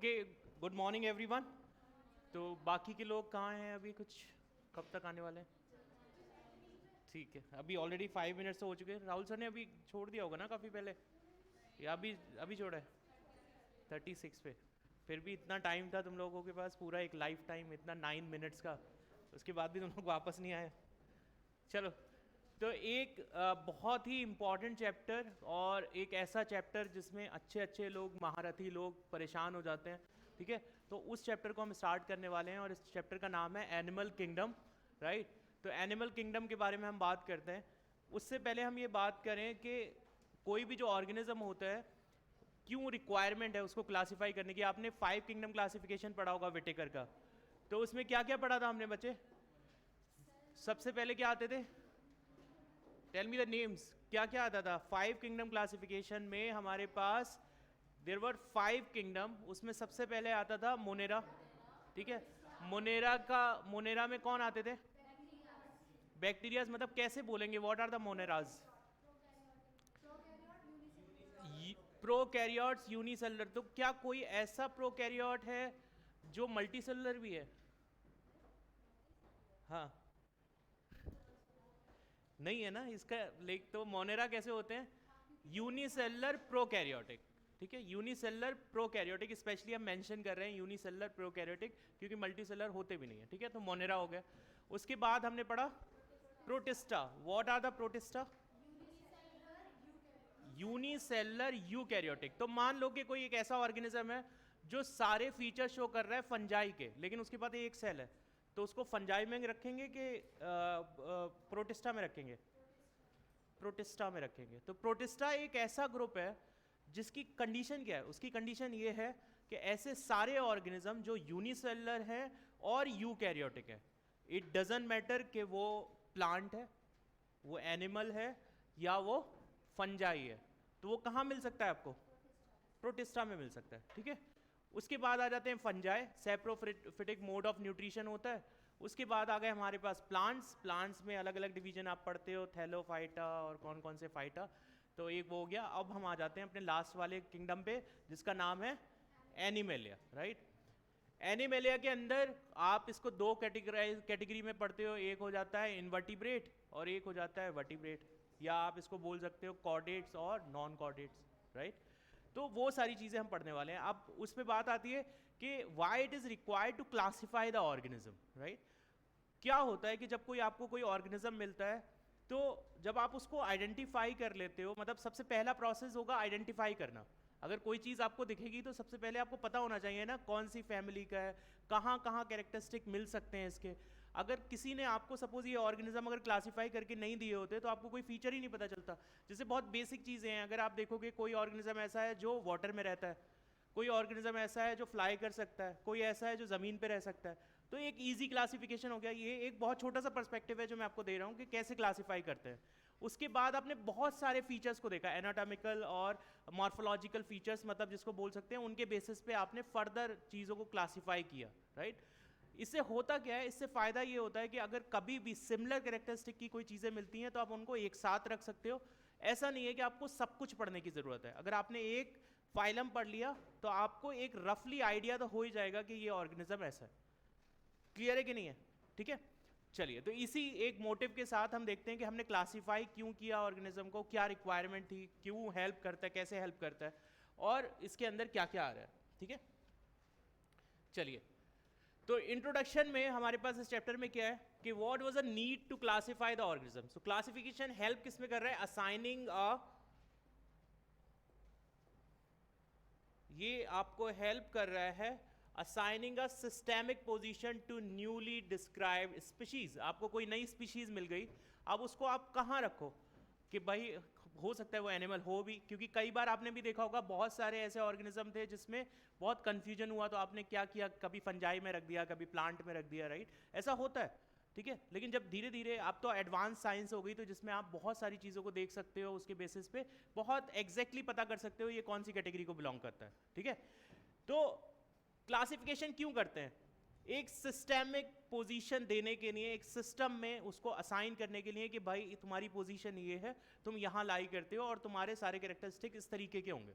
Okay, good morning everyone. तो बाकी के लोग कहाँ हैं अभी, कुछ कब तक आने वाले हैं? ठीक है, अभी ऑलरेडी 5 मिनट्स हो चुके हैं। राहुल सर ने अभी छोड़ दिया होगा ना काफ़ी पहले, या अभी अभी छोड़ा है 36 पे? फिर भी इतना टाइम था तुम लोगों के पास, पूरा एक लाइफ टाइम, इतना 9 मिनट्स का, उसके बाद भी तुम लोग वापस नहीं आए। चलो, तो एक बहुत ही इम्पॉर्टेंट चैप्टर, और एक ऐसा चैप्टर जिसमें अच्छे अच्छे लोग, महारथी लोग परेशान हो जाते हैं, ठीक है? तो उस चैप्टर को हम स्टार्ट करने वाले हैं, और इस चैप्टर का नाम है एनिमल किंगडम, राइट? तो एनिमल किंगडम के बारे में हम बात करते हैं। उससे पहले हम ये बात करें कि कोई भी जो ऑर्गेनिज्म होता है, क्यों रिक्वायरमेंट है उसको क्लासीफाई करने की। आपने 5 किंगडम क्लासिफिकेशन पढ़ा होगा विटेकर का, तो उसमें क्या क्या पढ़ा था हमने बच्चे? सबसे पहले क्या आते थे? Tell me the names. क्या क्या आता था 5 किंगडम क्लासिफिकेशन में? हमारे पास देयर वर 5 किंगडम, उसमें सबसे पहले आता था मोनेरा, ठीक है? मोनेरा में कौन आते थे? बैक्टीरियाज। मतलब कैसे बोलेंगे, what are the moneras? Prokaryotes, unicellular. तो क्या कोई ऐसा प्रोकैरियोट है जो मल्टीसेलुलर भी है? हाँ, नहीं है ना इसका। लेक तो मोनेरा कैसे होते हैं? यूनिसेलुलर प्रोकैरियोटिक, ठीक है? यूनिसेलुलर प्रोकैरियोटिक स्पेशली हम मेंशन कर रहे हैं, यूनिसेलुलर प्रोकैरियोटिक, क्योंकि मल्टीसेलुलर होते भी नहीं है, ठीक है? तो मोनेरा हो गया। उसके बाद हमने पढ़ा protista. What are the protista? Unicellular eukaryotic. तो मान लो कि कोई एक ऐसा ऑर्गेनिज्म है जो सारे फीचर शो कर रहा है फंजाई के, लेकिन उसके पास एक सेल है, तो उसको फंजाई में रखेंगे कि प्रोटिस्टा में रखेंगे? प्रोटिस्टा में रखेंगे। तो प्रोटिस्टा एक ऐसा ग्रुप है जिसकी कंडीशन क्या है? उसकी कंडीशन ये है कि ऐसे सारे ऑर्गेनिज्म जो यूनिसेलुलर है और यूकैरियोटिक है, इट डजंट मैटर कि वो प्लांट है, वो एनिमल है, या वो फंजाई है, तो वो कहाँ मिल सकता है आपको? प्रोटिस्टा में मिल सकता है, ठीक है? उसके बाद आ जाते हैं fungi, saprophytic mode of nutrition होता है। उसके बाद आ गए हमारे पास प्लांट्स। प्लांट्स में अलग अलग डिवीजन आप पढ़ते हो, थैलोफाइटा और कौन कौन से फाइटा। तो एक वो हो गया। अब हम आ जाते हैं अपने लास्ट वाले किंगडम पे, जिसका नाम है एनिमेलिया, राइट? एनिमेलिया के अंदर आप इसको दो कैटेगरी में पढ़ते हो, एक हो जाता है इनवर्टिब्रेट और एक हो जाता है वर्टिब्रेट, या आप इसको बोल सकते हो कॉर्डेट्स और नॉन कॉर्डेट्स, राइट? तो वो सारी चीज़ें हम पढ़ने वाले हैं। अब उसमें बात आती है कि why it is required to classify the organism, right? क्या होता है कि जब कोई आपको कोई ऑर्गेनिज्म मिलता है, तो जब आप उसको आइडेंटिफाई कर लेते हो, मतलब सबसे पहला प्रोसेस होगा आइडेंटिफाई करना। अगर कोई चीज़ आपको दिखेगी तो सबसे पहले आपको पता होना चाहिए ना कौन सी फैमिली का है, कहाँ कहाँ कैरेक्टरिस्टिक मिल सकते हैं इसके। अगर किसी ने आपको सपोज ये ऑर्गेनिज्म अगर क्लासीफाई करके नहीं दिए होते तो आपको कोई फीचर ही नहीं पता चलता। जैसे बहुत बेसिक चीज़ें हैं, अगर आप देखोगे कोई ऑर्गेनिज्म ऐसा है जो वाटर में रहता है, कोई ऑर्गेनिज्म ऐसा है जो फ्लाई कर सकता है, कोई ऐसा है जो ज़मीन पे रह सकता है, तो एक इजी क्लासिफिकेशन हो गया। ये एक बहुत छोटा सा पर्सपेक्टिव है जो मैं आपको दे रहा हूँ कि कैसे क्लासीफाई करते हैं। उसके बाद आपने बहुत सारे फीचर्स को देखा, एनाटॉमिकल और मॉर्फोलॉजिकल फीचर्स, मतलब जिसको बोल सकते हैं, उनके बेसिस पे आपने फर्दर चीज़ों को क्लासीफाई किया, राइट? इससे होता क्या है? इससे फ़ायदा ये होता है कि अगर कभी भी सिमिलर कैरेक्टरिस्टिक की कोई चीज़ें मिलती हैं तो आप उनको एक साथ रख सकते हो। ऐसा नहीं है कि आपको सब कुछ पढ़ने की ज़रूरत है। अगर आपने एक फाइलम पढ़ लिया तो आपको एक रफली आइडिया तो हो ही जाएगा कि ये ऑर्गेनिज्म ऐसा है। क्लियर है कि नहीं है? ठीक है, चलिए। तो इसी एक मोटिव के साथ हम देखते हैं कि हमने क्लासीफाई क्यों किया ऑर्गेनिज्म को, क्या रिक्वायरमेंट थी, क्यों हेल्प करता है, कैसे हेल्प करता है, और इसके अंदर क्या क्या आ रहा है, ठीक है? चलिए, तो इंट्रोडक्शन में हमारे पास इस चैप्टर में क्या है कि what was a need to classify the organism. So classification help किस में कर रहा है? असाइनिंग ये आपको हेल्प कर रहा है assigning a systemic position to newly describe species. आपको कोई नई स्पीशीज मिल गई, अब उसको आप कहाँ रखो कि भाई हो सकता है वो एनिमल हो भी, क्योंकि कई बार आपने भी देखा होगा बहुत सारे ऐसे ऑर्गेनिज्म थे जिसमें बहुत कंफ्यूजन हुआ, तो आपने क्या किया, कभी फंजाई में रख दिया, कभी प्लांट में रख दिया, राइट? ऐसा होता है, ठीक है? लेकिन जब धीरे धीरे आप तो एडवांस साइंस हो गई, तो जिसमें आप बहुत सारी चीज़ों को देख सकते हो, उसके बेसिस पे बहुत एग्जैक्टली पता कर सकते हो ये कौन सी कैटेगरी को बिलोंग करता है, ठीक है? तो क्लासिफिकेशन क्यों करते हैं? एक सिस्टेमिक पोजीशन देने के लिए, एक सिस्टम में उसको असाइन करने के लिए कि भाई तुम्हारी पोजीशन ये है, तुम यहाँ लाई करते हो और तुम्हारे सारे कैरेक्टरिस्टिक इस तरीके के होंगे,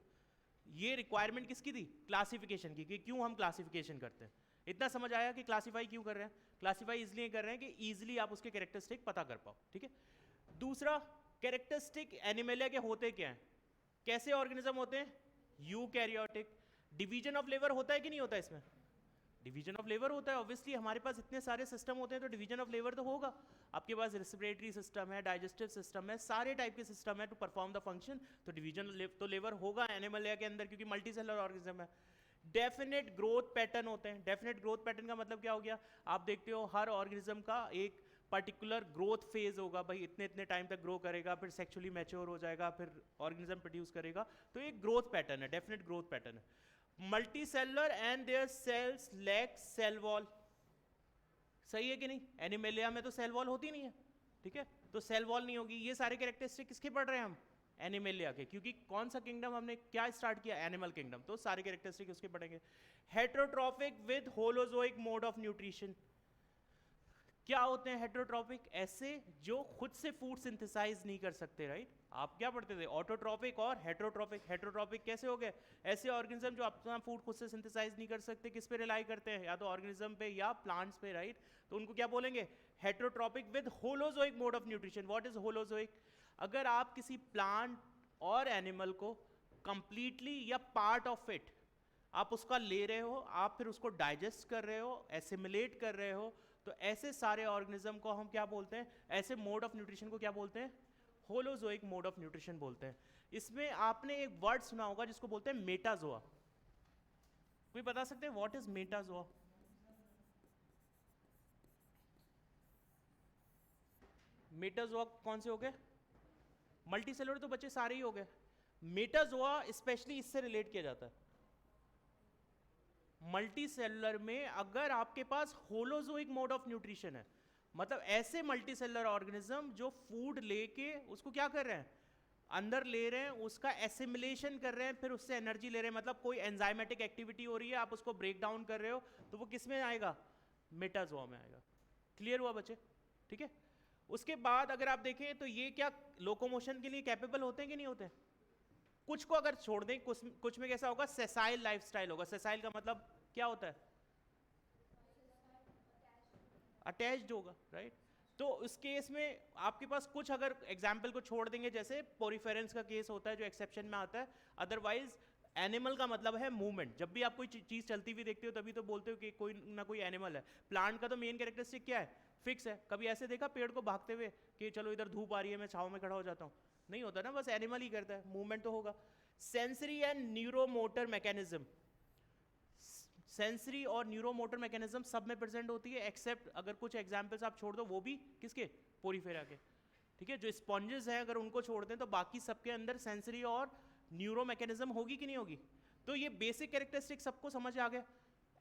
ये रिक्वायरमेंट किसकी थी? क्लासिफिकेशन की, कि क्यों हम क्लासिफिकेशन करते हैं। इतना समझ आया कि क्लासिफाई क्यों कर रहे हैं? क्लासिफाई इसलिए कर रहे हैं कि इजीली आप उसके कैरेक्टरिस्टिक पता कर पाओ, ठीक है। दूसरा, कैरेक्टरिस्टिक एनिमलिया के होते क्या हैं, कैसे ऑर्गेनिज्म होते हैं? यूकैरियोटिक। डिवीजन ऑफ लेबर होता है कि नहीं होता इसमें? डिवीजन ऑफ लेबर होता है ऑब्वियसली, हमारे पास इतने सारे सिस्टम होते हैं तो डिवीजन ऑफ लेबर तो होगा। आपके पास रेस्पिरेटरी सिस्टम है, डाइजेस्टिव सिस्टम है, सारे टाइप के सिस्टम है टू परफॉर्म द फंक्शन, तो डिवीजन तो लेबर होगा एनिमल के अंदर, क्योंकि मल्टी सेलुलर ऑर्गेनिज्म है। डेफिनेट ग्रोथ पैटर्न होते हैं। डेफिनेट ग्रोथ पैटर्न का मतलब क्या हो गया? आप देखते हो हर ऑर्गेनिज्म का एक पर्टिकुलर ग्रोथ फेज होगा, भाई इतने इतने टाइम तक ग्रो करेगा, फिर सेक्सुअली मैच्योर हो जाएगा, फिर ऑर्गेनिज्म प्रोड्यूस करेगा, तो एक ग्रोथ पैटर्न है, डेफिनेट ग्रोथ पैटर्न है। Multicellular and their cells lack cell wall, सही है कि नहीं? एनिमेलिया में तो सेल वॉल होती नहीं है, ठीक है, तो सेल वॉल नहीं होगी। ये सारे कैरेक्टरिस्टिक किसके पढ़ रहे हैं हम? एनिमेलिया के, क्योंकि कौन सा किंगडम हमने क्या स्टार्ट किया? एनिमल किंगडम, तो सारे कैरेक्टरिस्टिक उसके पढ़ेंगे। Heterotrophic with holozoic mode of nutrition, क्या होते हैं हेटेरोट्रॉफिक? ऐसे जो खुद से फूड सिंथेसाइज नहीं कर सकते, राइट? आप क्या पढ़ते थे? ऑटोट्रॉफिक और हेटेरोट्रॉफिक। हेटेरोट्रॉफिक कैसे हो गए? ऐसे ऑर्गेनिज्म जो अपना फूड खुद से सिंथेसाइज नहीं कर सकते, किस पे रिलाई करते हैं? या तो ऑर्गेनिज्म पे या प्लांट्स पे, राइट? तो उनको क्या बोलेंगे? Heterotrophic with holozoic mode of nutrition. What is holozoic? अगर आप किसी प्लांट और एनिमल को कंप्लीटली या पार्ट ऑफ इट आप उसका ले रहे हो, आप फिर उसको डाइजेस्ट कर रहे हो, एसिमिलेट कर रहे हो, तो ऐसे सारे ऑर्गेनिज्म को हम क्या बोलते हैं? ऐसे मोड ऑफ न्यूट्रिशन को क्या बोलते हैं? होलोजोइक मोड ऑफ न्यूट्रिशन बोलते हैं। इसमें आपने एक वर्ड सुना होगा जिसको बोलते हैं मेटाजोआ। कोई बता सकते हैं व्हाट इज मेटाजोआ? मेटाजोआ कौन से हो गए? मल्टीसेलुलर तो बच्चे सारे ही हो गए। मेटाजोआ स्पेशली इससे रिलेट किया जाता है। मल्टीसेलुलर में अगर आपके पास होलोजोइक मोड ऑफ न्यूट्रिशन है, मतलब ऐसे मल्टीसेलुलर ऑर्गेनिज्म जो फूड लेके उसको क्या कर रहे हैं? अंदर ले रहे हैं, उसका एसिमिलेशन कर रहे हैं, फिर उससे एनर्जी ले रहे हैं, मतलब कोई एंजाइमेटिक एक्टिविटी हो रही है, आप उसको ब्रेक डाउन कर रहे हो, तो वो किस में आएगा? मेटाजोआ में आएगा। क्लियर हुआ बच्चे? ठीक है। उसके बाद अगर आप देखें तो ये क्या लोकोमोशन के लिए कैपेबल होते हैं कि नहीं होते? कुछ को अगर छोड़ दें, कुछ में कैसा होगा? सेसाइल लाइफस्टाइल होगा। सेसाइल का मतलब क्या होता है? अटैच्ड होगा, राइट? तो उस केस में आपके पास कुछ अगर एग्जाम्पल को छोड़ देंगे, जैसे पोरिफेरेंस का केस होता है जो एक्सेप्शन में आता है, अदरवाइज एनिमल का मतलब है मूवमेंट। जब भी आप कोई चीज चलती हुई देखते हो तभी तो बोलते हो कि कोई ना कोई एनिमल है। प्लांट का तो मेन कैरेक्टरिस्टिक क्या है? फिक्स है। कभी ऐसे देखा पेड़ को भागते हुए कि चलो इधर धूप आ रही है मैं छांव में खड़ा हो जाता हूँ? नहीं होता ना, बस एनिमल ही करता है, मूवमेंट तो होगा। Sensory and neuromotor mechanism, sensory और न्यूरोमोटर मैकेनिज्म सब में प्रेजेंट होती है, एक्सेप्ट अगर कुछ एग्जांपल्स आप छोड़ दो, वो भी किसके? पोरिफेरा के, ठीक है। जो स्पॉन्जेस हैं अगर उनको छोड़ दें तो बाकी सबके अंदर सेंसरी और न्यूरो मैकेनिज्म होगी कि नहीं होगी? तो ये बेसिक कैरेक्टरिस्टिक सबको समझ आ गया।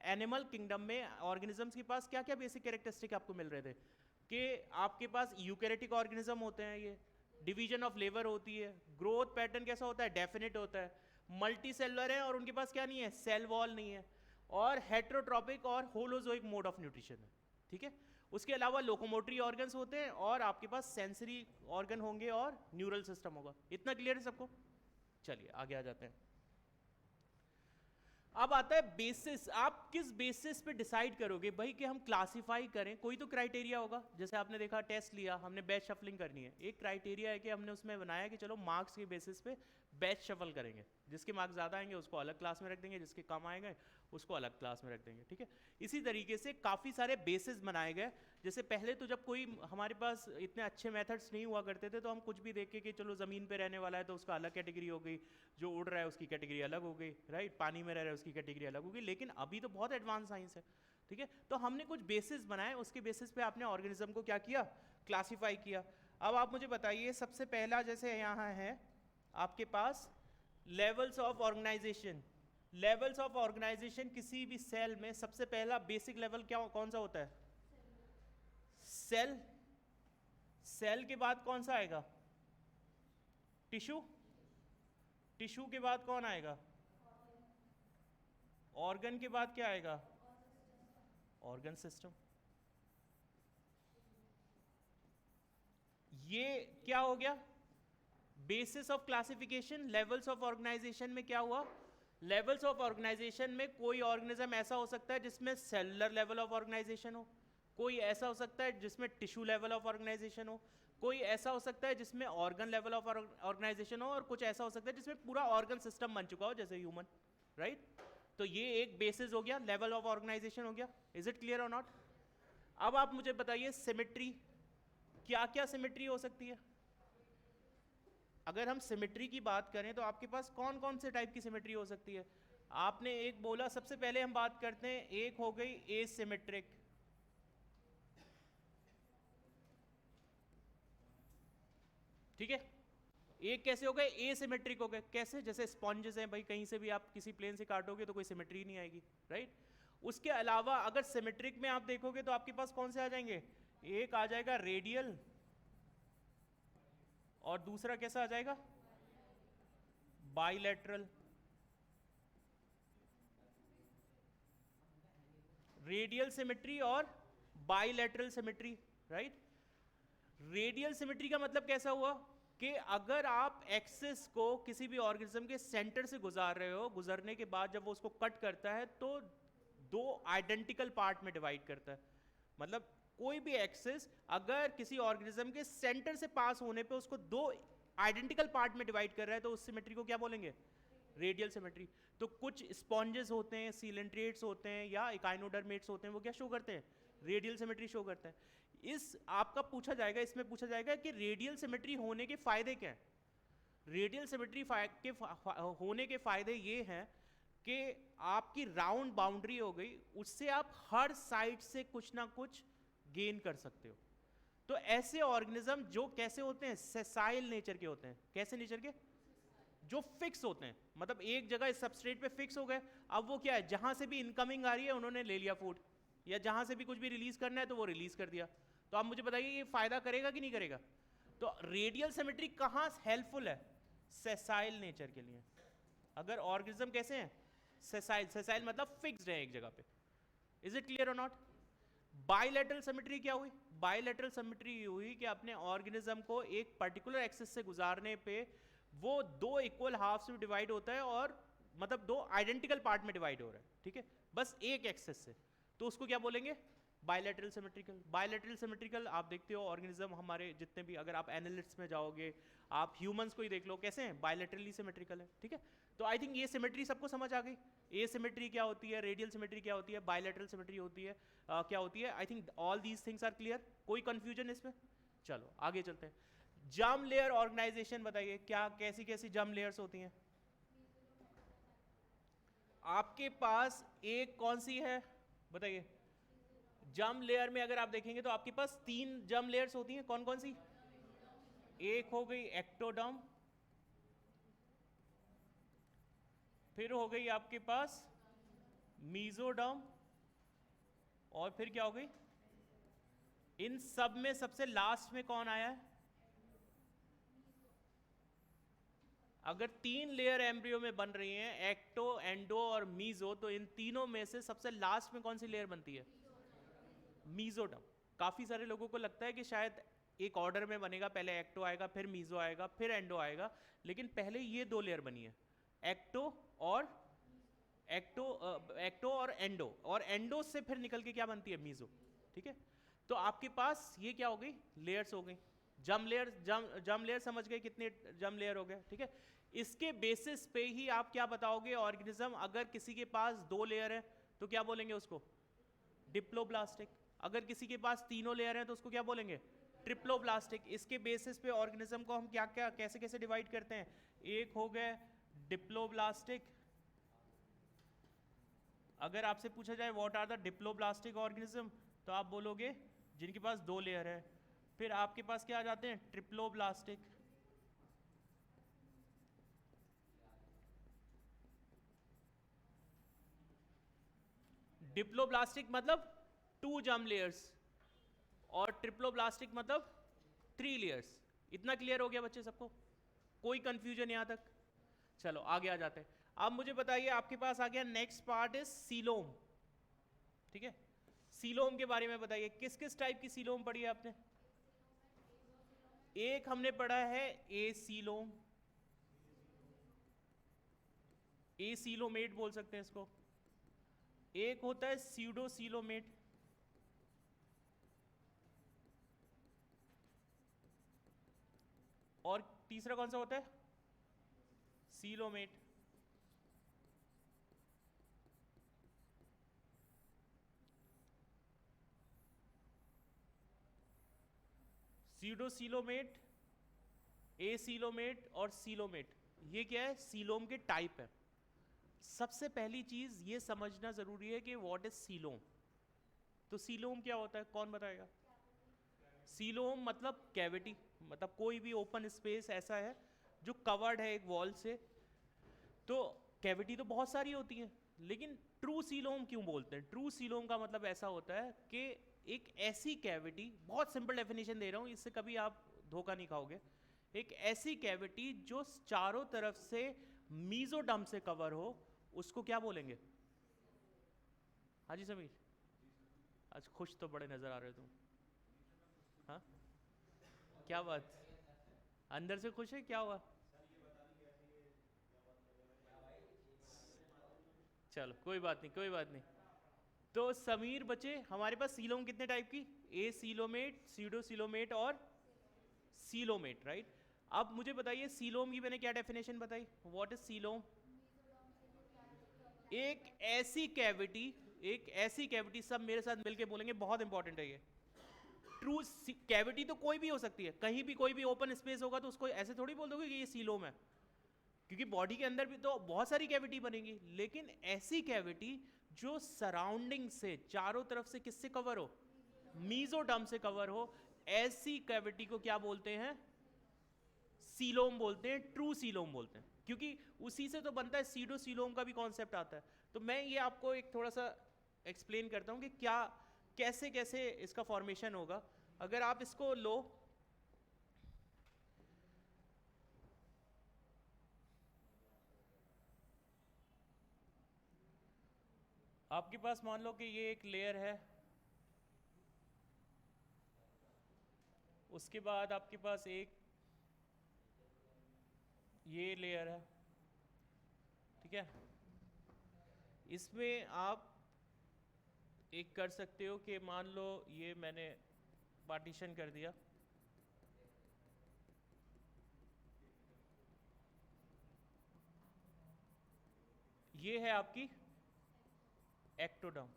एनिमल किंगडम में ऑर्गेनिजम्स के पास क्या क्या बेसिक कैरेक्टरिस्टिक आपको मिल रहे थे? कि आपके पास यूकैरियोटिक ऑर्गेनिज्म होते हैं, ये डिवीजन ऑफ लेबर होती है, ग्रोथ पैटर्न कैसा होता है? डेफिनेट होता है, मल्टी सेलुलर है और उनके पास क्या नहीं है? सेल वॉल नहीं है, और हेटेरोट्रॉपिक और होलोजोइक मोड ऑफ न्यूट्रिशन है, ठीक है। उसके अलावा लोकोमोटरी ऑर्गन्स होते हैं और आपके पास सेंसरी ऑर्गन होंगे और न्यूरल सिस्टम होगा। इतना क्लियर है सबको? चलिए आगे आ जाते हैं। अब आता है बेसिस। आप किस बेसिस पे डिसाइड करोगे भाई कि हम क्लासिफाई करें? कोई तो क्राइटेरिया होगा। जैसे आपने देखा टेस्ट लिया, हमने बैच शफलिंग करनी है, एक क्राइटेरिया है कि हमने उसमें बनाया कि चलो मार्क्स के बेसिस पे बैच शफल करेंगे, जिसके मार्क्स ज़्यादा आएंगे उसको अलग क्लास में रख देंगे, जिसके कम आएंगे उसको अलग क्लास में रख देंगे, ठीक है। इसी तरीके से काफ़ी सारे बेसिस बनाए गए। जैसे पहले तो जब कोई हमारे पास इतने अच्छे मेथड्स नहीं हुआ करते थे तो हम कुछ भी देख के कि चलो ज़मीन पे रहने वाला है तो उसका अलग कैटेगरी हो गई, जो उड़ रहा है उसकी कैटेगरी अलग हो गई, राइट, पानी में रह रहा है उसकी कैटेगरी अलग हो गई। लेकिन अभी तो बहुत एडवांस साइंस है, ठीक है। तो हमने कुछ बेसिस बनाए, उसके बेसिस पे आपने ऑर्गेनिज्म को क्या किया? क्लासीफाई किया। अब आप मुझे बताइए, सबसे पहला जैसे यहाँ है आपके पास levels of organization. Levels of organization किसी भी सेल में सबसे पहला बेसिक लेवल क्या कौन सा होता है? सेल। सेल के बाद कौन सा आएगा? टिश्यू। टिश्यू के बाद कौन आएगा? ऑर्गन के बाद क्या आएगा? Organ system. ये क्या हो गया? Basis of classification. Levels of organisation में क्या हुआ? लेवल्स ऑफ ऑर्गेनाइजेशन में कोई ऑर्गेनिज्म ऐसा हो सकता है जिसमें सेलुलर लेवल ऑफ ऑर्गेनाइजेशन हो, कोई ऐसा हो सकता है जिसमें टिश्यू लेवल ऑफ ऑर्गेनाइजेशन हो, कोई ऐसा हो सकता है जिसमें ऑर्गन लेवल ऑफ ऑर्गेनाइजेशन हो, और कुछ ऐसा हो सकता है जिसमें पूरा ऑर्गन सिस्टम बन चुका हो जैसे ह्यूमन, राइट? तो ये एक बेसिस हो गया, लेवल ऑफ ऑर्गेनाइजेशन हो गया। इज इट क्लियर और नॉट? अब आप मुझे बताइए सिमेट्री, क्या क्या सिमेट्री हो सकती है? अगर हम सिमेट्री की बात करें तो आपके पास कौन कौन से टाइप की सिमेट्री हो सकती है? आपने एक बोला, सबसे पहले हम बात करते हैं, एक हो गई एसिमेट्रिक, ठीक है? एक कैसे हो गए? एसिमेट्रिक हो गए। कैसे? जैसे स्पॉन्जेस हैं भाई, कहीं से भी आप किसी प्लेन से काटोगे तो कोई सिमेट्री नहीं आएगी, राइट? उसके अलावा अगर सिमेट्रिक में आप देखोगे तो आपके पास कौन से आ जाएंगे? एक आ जाएगा रेडियल, और दूसरा कैसा आ जाएगा? बाइलेटरल। रेडियल सिमेट्री और bilateral symmetry, right? Radial symmetry का मतलब कैसा हुआ कि अगर आप एक्सिस को किसी भी ऑर्गेनिज्म के सेंटर से गुजार रहे हो, गुजरने के बाद जब वो उसको कट करता है तो दो आइडेंटिकल पार्ट में डिवाइड करता है। मतलब कोई भी एक्सिस अगर किसी ऑर्गेनिज्म के सेंटर से पास होने पे उसको दो आइडेंटिकल पार्ट में डिवाइड कर रहा है तो उस सिमेट्री को क्या बोलेंगे? Radial symmetry. तो कुछ स्पॉन्जेस होते हैं, सीलेंट्रेट्स होते हैं या इकाइनोडर्मेट्स होते हैं, वो क्या शो करते हैं? रेडियल सिमेट्री शो करते हैं। इस आपका पूछा जाएगा, इसमें पूछा जाएगा कि रेडियल सिमेट्री होने के फायदे क्या हैं? रेडियल सिमेट्री के होने के फायदे ये हैं कि आपकी राउंड बाउंड्री हो गई, उससे आप हर साइड से कुछ ना कुछ गेन कर सकते हो। तो ऐसे ऑर्गेनिज्म जो कैसे होते हैं? सेसाइल नेचर के होते हैं। कैसे नेचर के? जो फिक्स होते हैं, मतलब एक जगह इस सबस्ट्रेट पे फिक्स हो गए। अब वो क्या है, जहां से भी इनकमिंग आ रही है उन्होंने ले लिया फूड, या जहां से भी कुछ भी रिलीज करना है तो वो रिलीज कर दिया। तो आप मुझे बताइए ये फायदा करेगा कि नहीं करेगा? तो रेडियल सिमेट्री कहां हेल्पफुल है? सेसाइल नेचर के लिए। अगर ऑर्गेनिज्म कैसे हैं? सेसाइल। सेसाइल मतलब फिक्स्ड है एक जगह पे। इज इट क्लियर और नॉट? बाइलेटरल सिमेट्री क्या हुई? बाइलेटरल सिमेट्री हुई कि अपने ऑर्गेनिज्म को एक पर्टिकुलर एक्सिस से गुजारने पे वो दो इक्वल हाफ्स में डिवाइड होता है, और मतलब दो आइडेंटिकल पार्ट में डिवाइड हो रहा है, ठीक है, बस एक एक्सिस से। तो उसको क्या बोलेंगे? Bilateral symmetrical. बायलैटरल सिमेट्रिकल आप देखते हो ऑर्गेनिज्म हमारे जितने भी, अगर आप एनालिस्ट में जाओगे, आप ह्यूमंस को ही देख लो कैसे हैं, बायलैटरली सिमेट्रिकल है, ठीक है? तो आई थिंक ये सिमेट्री सबको समझ आ गई। ए सिमेट्री क्या होती है, रेडियल सिमेट्री क्या होती है, बायलैटरल सिमेट्री होती है क्या होती है। I think all these things are clear. कोई कंफ्यूजन इसमें? चलो आगे चलते हैं। जर्म लेयर ऑर्गेनाइजेशन बताइए, क्या कैसी कैसी जर्म लेयर्स होती हैं? आपके पास एक कौन सी है बताइए? जर्म लेयर में अगर आप देखेंगे तो आपके पास 3 जर्म लेयर्स होती हैं। कौन कौन सी? एक हो गई एक्टोडर्म, फिर हो गई आपके पास मीजोडर्म, और फिर क्या हो गई? इन सब में सबसे लास्ट में कौन आया है? अगर 3 लेयर एम्ब्रियो में बन रही हैं, एक्टो, एंडो और मीजो, तो इन तीनों में से सबसे लास्ट में कौन सी लेयर बनती है? मीजोडर्म। काफी सारे लोगों को लगता है कि शायद एक ऑर्डर में बनेगा, पहले एक्टो आएगा, फिर मीजो आएगा, फिर एंडो आएगा, लेकिन पहले ये 2 लेयर बनी है, एक्टो और एंडो, और एंडो से फिर निकल के क्या बनती है? मीजो, ठीक है? तो आपके पास ये क्या हो गई? लेयर्स हो गई। जर्म लेयर समझ गए कितने जर्म लेयर हो गए, ठीक है? इसके बेसिस पे ही आप क्या बताओगे ऑर्गेनिज्म, अगर किसी के पास 2 लेयर है तो क्या बोलेंगे उसको? डिप्लोब्लास्टिक। अगर किसी के पास तीनों लेयर है तो उसको क्या बोलेंगे? ट्रिप्लोब्लास्टिक। इसके बेसिस पे ऑर्गेनिज्म को हम क्या क्या कैसे कैसे डिवाइड करते हैं? एक हो गए डिप्लोब्लास्टिक। अगर आपसे पूछा जाए what are the diploblastic organism, तो आप बोलोगे जिनके पास 2 लेयर है। फिर आपके पास क्या आ जाते हैं? ट्रिप्लोब्लास्टिक। डिप्लोब्लास्टिक मतलब 2 जर्म लेयर्स, और ट्रिप्लोब्लास्टिक मतलब 3 लेयर्स। इतना क्लियर हो गया बच्चे सबको? कोई कंफ्यूजन यहां तक? चलो आगे आ जाते हैं। अब मुझे बताइए, आपके पास आ गया नेक्स्ट पार्ट इज सीलोम, ठीक है? सीलोम के बारे में बताइए, किस किस टाइप की सीलोम पढ़ी है आपने? एक हमने पढ़ा है ए सीलोम, एसीलोमेट बोल सकते हैं इसको। एक होता है सीडोसीलोमेट, और तीसरा कौन सा होता है? सीलोमेट। सीडोसीलोमेट, एसीलोमेट और सीलोमेट, ये क्या है? सीलोम के टाइप है। सबसे पहली चीज ये समझना जरूरी है कि व्हाट इज सीलोम। तो सीलोम क्या होता है, कौन बताएगा? सीलोम मतलब कैविटी, मतलब कोई भी ओपन स्पेस ऐसा है जो कवर्ड है एक वॉल से। तो कैविटी तो बहुत सारी होती हैं, लेकिन ट्रू सीलोम क्यों बोलते हैं? ट्रू सीलोम का मतलब ऐसा होता है कि एक ऐसी कैविटी, बहुत सिंपल डेफिनेशन दे रहा हूँ, इससे कभी आप धोखा नहीं खाओगे। एक ऐसी कैविटी जो चारों तरफ से मीजोडर्म से कवर हो, उसको क्या बोलेंगे? हाँ जी समीर, आज खुश तो बड़े नजर आ रहे हो तुम। हाँ, क्या बात, अंदर से खुश है, क्या हुआ? चलो कोई बात नहीं, कोई बात नहीं। तो समीर बचे, हमारे पास सीलोम कितने टाइप की? ए सीलोमेट, सीडो सीलोमेट और सीलोमेट, राइट? अब मुझे बताइए सीलोम की मैंने क्या डेफिनेशन बताई, व्हाट इज सीलोम? एक ऐसी कैविटी, एक ऐसी कैविटी, सब मेरे साथ मिलके बोलेंगे, बहुत इंपॉर्टेंट है ये। ट्रू कैविटी तो कोई भी हो सकती है, कहीं भी कोई भी ओपन स्पेस होगा तो उसको ऐसे थोड़ी बोल दोगे कि ये सीलोम है, क्योंकि बॉडी के अंदर भी तो बहुत सारी कैविटी बनेगी। लेकिन ऐसी कैविटी जो सराउंडिंग से, चारों तरफ से किससे कवर हो? मीजोडर्म से कवर हो, ऐसी कैविटी को क्या बोलते हैं? सीलोम बोलते हैं, ट्रू सीलोम बोलते हैं, क्योंकि उसी से तो बनता है। सीडो सीलोम का भी कॉन्सेप्ट आता है। तो मैं ये आपको एक थोड़ा सा एक्सप्लेन करता हूँ कि क्या, कैसे कैसे इसका फॉर्मेशन होगा। अगर आप इसको लो, आपके पास मान लो कि ये एक लेयर है, उसके बाद आपके पास एक ये लेयर है, ठीक है? इसमें आप एक कर सकते हो कि मान लो ये मैंने पार्टीशन कर दिया, ये है आपकी एक्टोडर्म,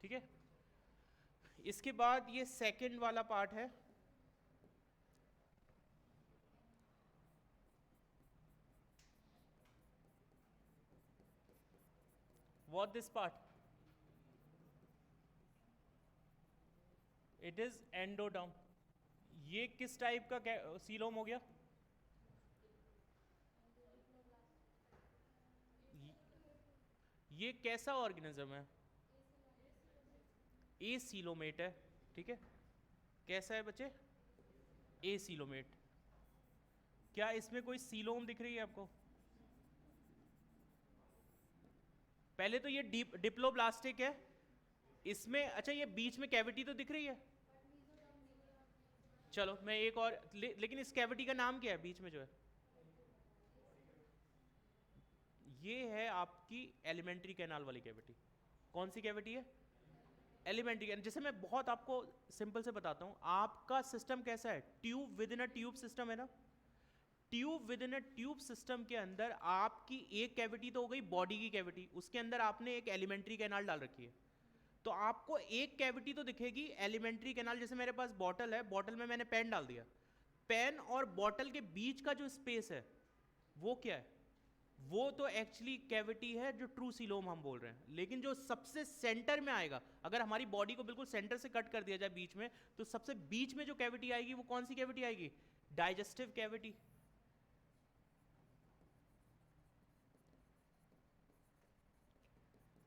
ठीक है? इसके बाद ये सेकंड वाला पार्ट है, what this part, it is endoderm। ये किस टाइप का सीलोम हो गया? ये कैसा ऑर्गेनिज्म है? ए सीलोमेट है, ठीक है? कैसा है बच्चे? ए सीलोमेट। क्या इसमें कोई सीलोम दिख रही है आपको? पहले तो ये डिप्लोब्लास्टिक है इसमें। अच्छा, ये बीच में कैविटी तो दिख रही है। चलो मैं एक और लेकिन इस कैविटी का नाम क्या है बीच में जो है? ये है आपकी एलिमेंट्री कैनाल वाली कैविटी। कौन सी कैविटी है? Alimentary canal. जैसे मैं बहुत आपको सिंपल से बताता हूँ, आपका सिस्टम कैसा है? Tube with in a tube system है ना? Tube with in a tube system के अंदर आपकी एक कैविटी तो हो गई बॉडी की कैविटी, उसके अंदर आपने एक एलिमेंट्री कैनाल डाल रखी है। तो आपको एक कैविटी तो दिखेगी एलिमेंट्री कैनाल। जैसे मेरे पास बॉटल है, बॉटल में मैंने पेन डाल दिया, पेन और बॉटल के बीच का जो स्पेस है वो क्या है? वो तो एक्चुअली कैविटी है जो ट्रू सीलोम हम बोल रहे हैं। लेकिन जो सबसे सेंटर में आएगा, अगर हमारी बॉडी को बिल्कुल सेंटर से कट कर दिया जाए बीच में, तो सबसे बीच में जो कैविटी आएगी वो कौन सी कैविटी आएगी? Digestive cavity.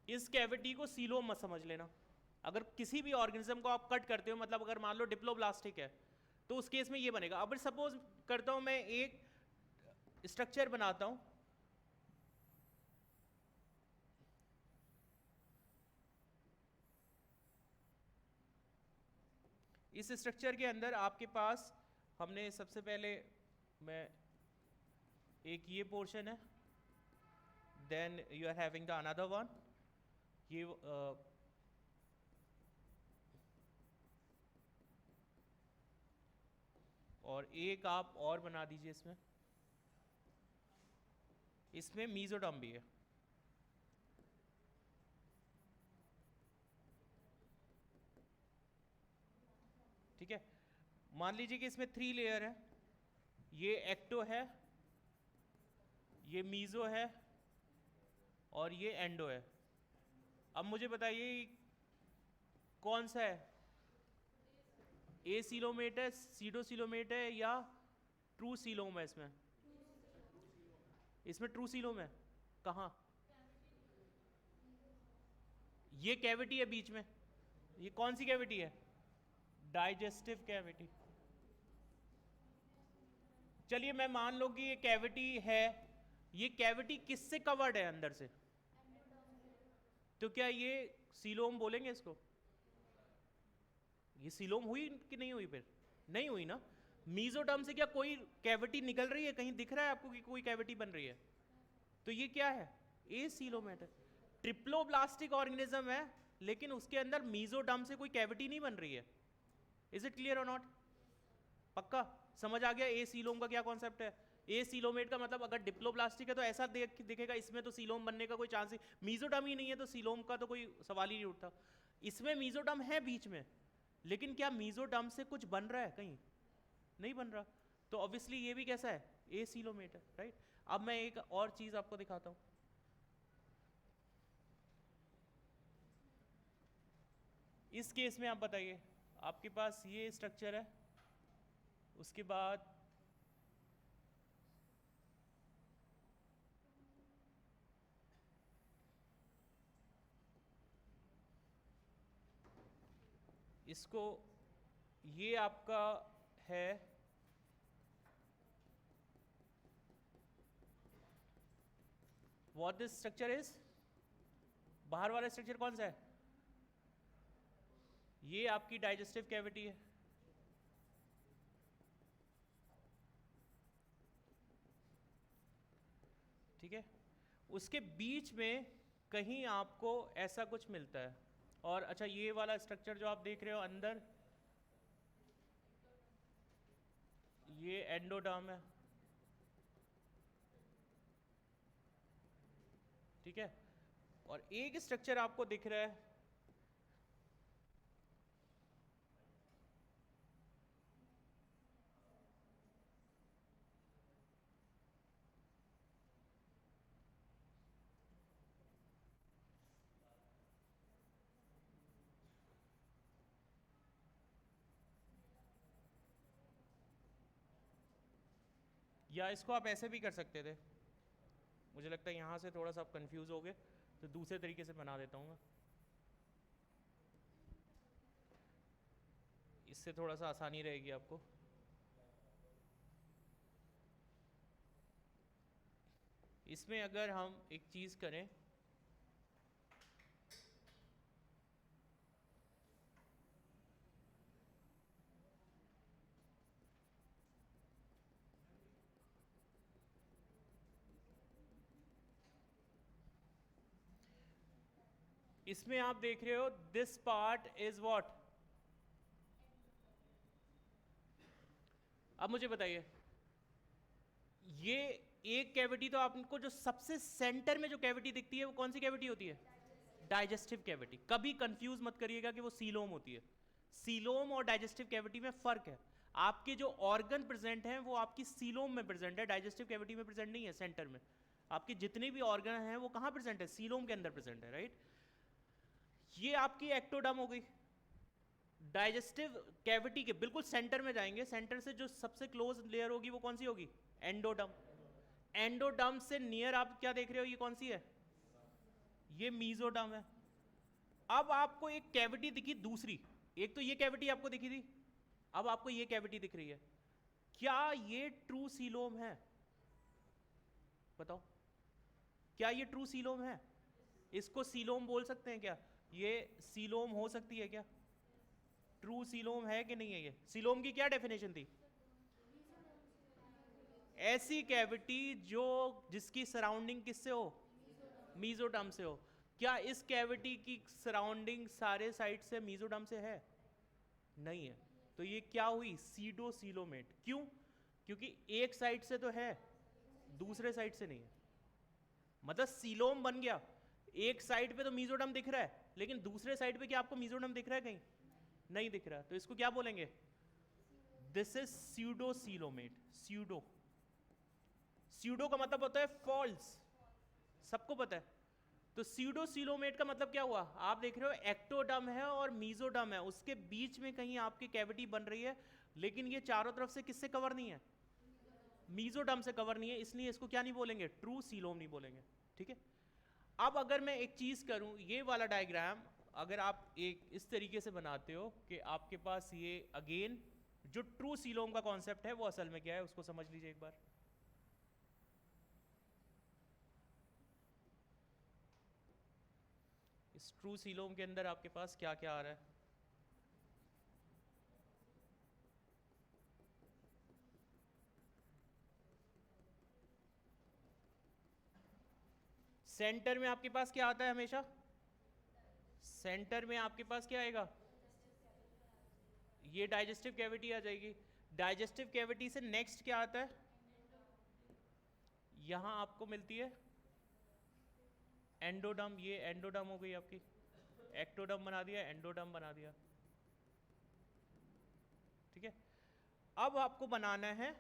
इस कैविटी को सीलोम मत समझ लेना। अगर किसी भी ऑर्गेनिज्म को आप कट करते हो, मतलब अगर मान लो डिप्लोब्लास्टिक है, तो उस केस में ये बनेगा। अब सपोज करता हूं मैं एक स्ट्रक्चर बनाता हूं, इस स्ट्रक्चर के अंदर आपके पास, हमने सबसे पहले, मैं एक ये पोर्शन है, then you are having the another one, ये और एक आप और बना दीजिए इसमें, इसमें मीजोडर्म भी है। ठीक है, मान लीजिए कि इसमें 3 लेयर है, ये एक्टो है, ये मीजो है और ये एंडो है। अब मुझे बताइए कौन सा है, ए सीलोमेट है, सीडो सीलोमेट है या ट्रू सीलोम है? इसमें ट्रू सीलोम है। कहाँ? ये कैविटी है बीच में, ये कौन सी कैविटी है? Digestive cavity. चलिए मैं मान लो कि ये कैविटी है, ये कैविटी किससे कवर्ड है अंदर से? तो क्या ये सीलोम बोलेंगे इसको? ये सीलोम हुई कि नहीं हुई? फिर नहीं हुई ना। मीजोडर्म से क्या कोई कैविटी निकल रही है? कहीं दिख रहा है आपको कि कोई कैविटी बन रही है? तो ये क्या है? ए सीलोमेट है, ट्रिप्लोब्लास्टिक ऑर्गेनिज्म है, लेकिन उसके अंदर मीजोडर्म से कोई कैविटी नहीं बन रही है। इज इट क्लियर और नॉट? पक्का समझ आ गया ए सीलोम का क्या कॉन्सेप्ट है? ए सीलोमेट का मतलब अगर डिप्लोब्लास्टिक है तो ऐसा दिखेगा, इसमें तो सीलोम बनने का कोई चांस ही, मीजोडर्म ही नहीं है तो सीलोम का तो कोई सवाल ही नहीं उठता। इसमें मीजोडर्म है बीच में, लेकिन क्या मीजोडर्म से कुछ बन रहा है? कहीं नहीं बन रहा, तो ऑब्वियसली ये भी कैसा है? ए सीलोमेट है, राइट। अब मैं एक और चीज आपको दिखाता हूं। इस केस में आप बताइए, आपके पास ये स्ट्रक्चर है, उसके बाद इसको, ये आपका है व्हाट दिस स्ट्रक्चर इज, बाहर वाला स्ट्रक्चर कौन सा है? ये आपकी डाइजेस्टिव कैविटी है। ठीक है, उसके बीच में कहीं आपको ऐसा कुछ मिलता है। और अच्छा, ये वाला स्ट्रक्चर जो आप देख रहे हो अंदर, ये एंडोडर्म है। ठीक है, और एक स्ट्रक्चर आपको दिख रहा है, या इसको आप ऐसे भी कर सकते थे। मुझे लगता है यहाँ से थोड़ा सा आप कंफ्यूज हो गए, तो दूसरे तरीके से बना देता हूँ मैं, इससे थोड़ा सा आसानी रहेगी आपको। इसमें अगर हम एक चीज़ करें, इसमें आप देख रहे हो दिस पार्ट इज व्हाट। अब मुझे बताइए, ये एक कैविटी तो आपको जो सबसे सेंटर में जो कैविटी दिखती है वो कौन सी कैविटी होती है? Digestive cavity. कभी कंफ्यूज मत करिएगा कि वो सीलोम होती है। सीलोम और डाइजेस्टिव कैविटी में फर्क है। आपके जो ऑर्गन प्रेजेंट हैं वो आपकी सीलोम में प्रेजेंट है, डाइजेस्टिव कैविटी में प्रेजेंट नहीं है। सेंटर में आपके जितने भी ऑर्गन हैं वो कहाँ प्रेजेंट है? सीलोम के अंदर प्रेजेंट है, राइट। ये आपकी एक्टोडर्म हो गई। डाइजेस्टिव कैविटी के बिल्कुल सेंटर में जाएंगे, सेंटर से जो सबसे क्लोज लेयर होगी वो कौन सी होगी? एंडोडर्म। एंडोडर्म से नियर आप क्या देख रहे हो, ये कौन सी है? ये मीजोडर्म है। अब आपको एक कैविटी दिखी दूसरी, एक तो ये कैविटी आपको दिखी थी, अब आपको ये कैविटी दिख रही है। क्या ये ट्रू सीलोम है? बताओ, क्या ये ट्रू सीलोम है? इसको सीलोम बोल सकते हैं क्या? ये सीलोम हो सकती है क्या? ट्रू सीलोम है कि नहीं है? ये सीलोम की क्या डेफिनेशन थी? ऐसी कैविटी जो जिसकी सराउंडिंग किससे हो, मीजोडर्म से हो। क्या इस कैविटी की सराउंडिंग सारे साइड से मीजोडर्म से है? नहीं है। तो ये क्या हुई, सीडोसीलोमेट। क्यों? क्योंकि एक साइड से तो है, दूसरे साइड से नहीं है। मतलब सीलोम बन गया, एक साइड पे तो मीजोडर्म दिख रहा है, लेकिन दूसरे साइड पे क्या आपको मीजोडर्म दिख रहा है? कहीं नहीं दिख रहा। तो इसको क्या बोलेंगे? This is pseudocoelomate. Pseudo, pseudo का मतलब होता है फॉल्स, सबको पता है। तो स्यूडोसीलोमेट का मतलब क्या हुआ? आप देख रहे हो एक्टोडर्म है और मीजोडर्म है, उसके बीच में कहीं आपकी कैविटी बन रही है, लेकिन ये चारों तरफ से किससे कवर नहीं है? मीजोडर्म से कवर नहीं है, इसलिए इसको क्या नहीं बोलेंगे? ट्रू सीलोम नहीं बोलेंगे। ठीक है। अब अगर मैं एक चीज करूं, ये वाला डायग्राम अगर आप एक इस तरीके से बनाते हो कि आपके पास ये अगेन जो ट्रू सीलोम का कॉन्सेप्ट है वो असल में क्या है उसको समझ लीजिए एक बार। इस ट्रू सीलोम के अंदर आपके पास क्या क्या आ रहा है? सेंटर में आपके पास क्या आता है हमेशा? सेंटर में आपके पास क्या आएगा? ये डाइजेस्टिव कैविटी आ जाएगी। डाइजेस्टिव कैविटी से नेक्स्ट क्या आता है? यहां आपको मिलती है एंडोडर्म। ये एंडोडर्म हो गई आपकी, एक्टोडर्म बना दिया, एंडोडर्म बना दिया। ठीक है। अब आपको बनाना है